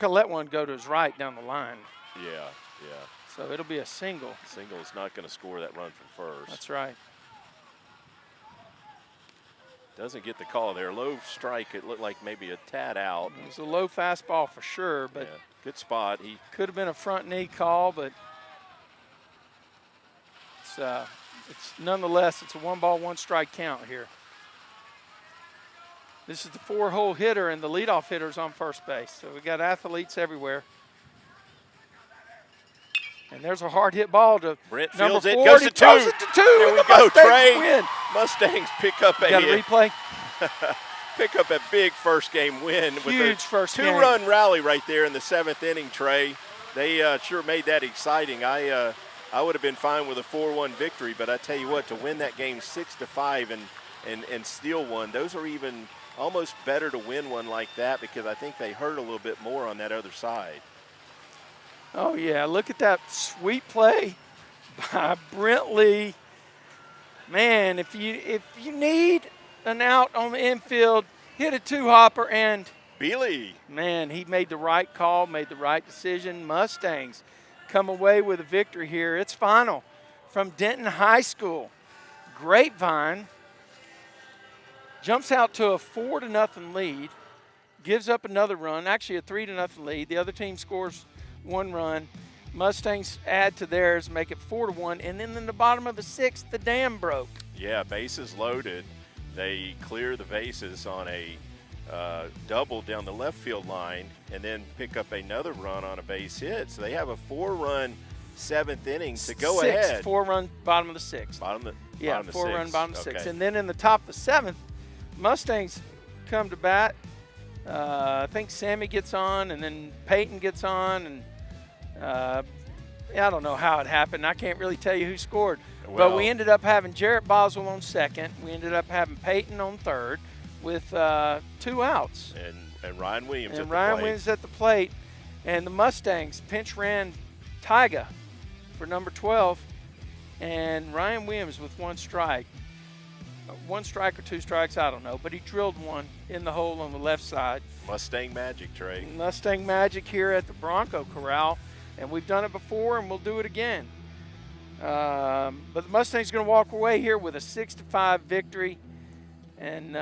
let one go to his right down the line.
Yeah.
So it'll be a single.
Single is not going to score that run from first.
That's right.
Doesn't get the call there. Low strike. It looked like maybe a tad out.
It was a low fastball for sure, but
good spot. He
could have been a front knee call, but it's nonetheless it's a 1-ball, 1-strike count here. This is the 4-hole hitter, and the leadoff hitter's on first base. So we got athletes everywhere. And there's a hard hit ball to
Brent
number
fields it,
40.
goes to 2.
Throws it to 2.
There we
The
go,
Mustangs
Trey.
win.
Mustangs pick up
Got a replay.
pick up a big first game win
Huge
with a
first game.
2-run rally right there in the 7th inning, Trey. They sure made that exciting. I would have been fine with a 4-1 victory, but I tell you what, to win that game 6-5 and steal one, those are even almost better to win one like that because I think they hurt a little bit more on that other side.
Oh, yeah. Look at that sweet play by Brent Lee. Man, if you need an out on the infield, hit a 2-hopper, and
Bealey.
Man, he made the right call, made the right decision. Mustangs come away with a victory here. It's final from Denton High School. Grapevine jumps out to a 4-0 lead, gives up another run, actually a 3-0 lead. The other team scores 1 run. Mustangs add to theirs, make it 4-1, and then in the bottom of the 6th, the dam broke.
Yeah, bases loaded. They clear the bases on a double down the left field line and then pick up another run on a base hit. So they have a 4-run 7th inning to go ahead.
4-run bottom of the 6th.
Bottom of the
4-run bottom of the 6th.
Okay.
And then in the top of the 7th, Mustangs come to bat. I think Sammy gets on, and then Peyton gets on, and I don't know how it happened. I can't really tell you who scored.
Well,
but we ended up having Jarrett Boswell on second. We ended up having Peyton on third with 2 outs.
And Ryan Williams
And
at the
Ryan
plate.
Williams at the plate. And the Mustangs pinch ran Tyga for number 12, and Ryan Williams with 1 strike. 1 strike or 2 strikes, I don't know, but he drilled one in the hole on the left side.
Mustang magic, Trey.
Mustang magic here at the Bronco Corral, and we've done it before and we'll do it again. But the Mustang's going to walk away here with a 6-5 victory, and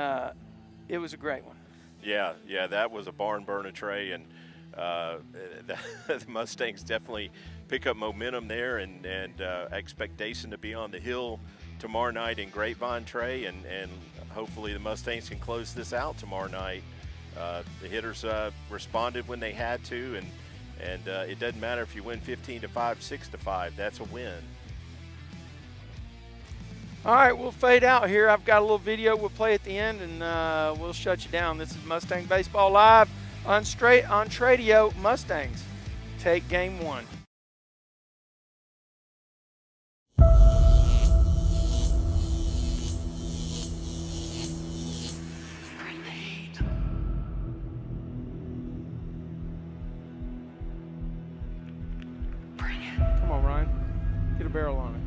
it was a great one.
Yeah, that was a barn burner, Trey, and the Mustangs definitely pick up momentum there, and expectation to be on the hill tomorrow night in Grapevine, Trey, and hopefully the Mustangs can close this out tomorrow night. The hitters responded when they had to, and it doesn't matter if you win 15-5, 6-5. That's a win.
All right, we'll fade out here. I've got a little video we'll play at the end, and we'll shut you down. This is Mustang Baseball Live on Tradio. Mustangs take game 1. Come on, Ryan. Get a barrel on it.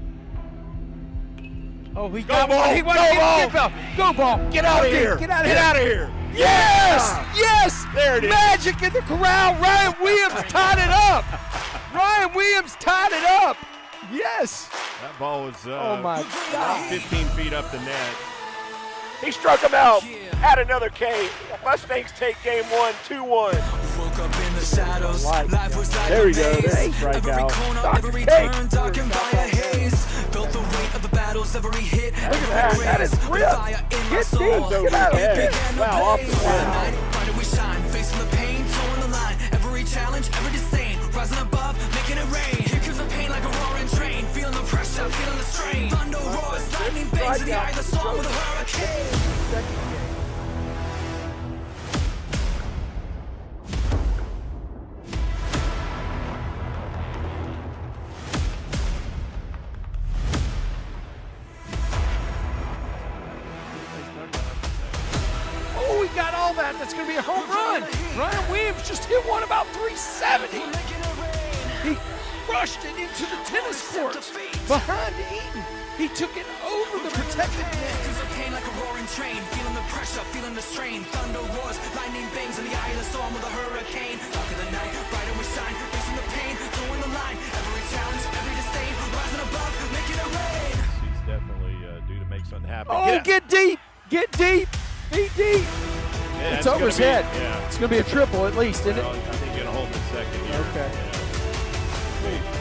Oh, he got one. He wanted to get ball. Go ball.
Get out of here.
Get out of
Get
here.
out of here.
Yes! Yes!
There it is.
Magic in the corral. Ryan Williams tied it up. Ryan Williams tied it up. Yes.
That ball was
Oh, my God.
15 feet up the net.
He struck him out. Add another K. Mustangs take game 1, 2-1.
Woke up in the shadows. Life was like
There
a
we go.
maze.
There, strikeout.
Every corner, every turn, darkened by a haze. Felt the weight of the battles, every hit, every
that. That is
grace.
ripped.
Fire in my
Get
soul.
deep. Get out of
It
here.
began to
Wow, off the
blaze.
ground.
Night, brighter we shine, facing the pain, towing the line. Every challenge, every disdain, rising above, making it rain. Here comes the pain like a roaring train, feeling the pressure, feeling the strain. Thunder roars, lightning bangs in the eye of the storm with a hurricane.
Oh, he got all that. That's going to be a home run. Ryan Williams just hit one about 370. He crushed it into the tennis courts behind Eaton. He took it over the protected net.
Feels the pain like a roaring train, feeling the pressure, feeling the strain. Thunder roars, lightning bangs in the eye of the storm with a hurricane. Dark in the night, brighter we shine, facing the pain, towing the line. Every challenge, every disdain, rising above, making it rain.
He's definitely due to make something happen.
Oh, get deep. Get deep. Be deep.
Yeah,
It's over his head.
Yeah.
It's going to be a triple at least, isn't
Well,
it?
I think you're going to hold the second here.
Okay.
Yeah.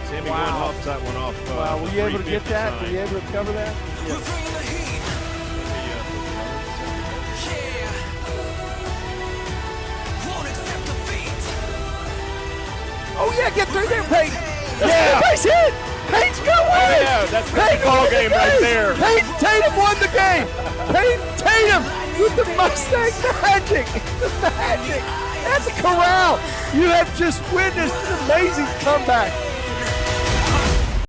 Sammy
Wow.
Gordon hops that one off.
Wow, were you able to get
350
that?
sign.
Were you able to cover that?
We're bringing the heat, yeah. Won't accept defeat.
Oh, yeah, get through there, Peyton.
Yeah.
Base hit. Peyton's going to win it.
yeah, that's the
Peyton
ball
won the
game right there.
Peyton Tatum won the game. Peyton Tatum with the Mustang magic. The magic at the corral. You have just witnessed an amazing comeback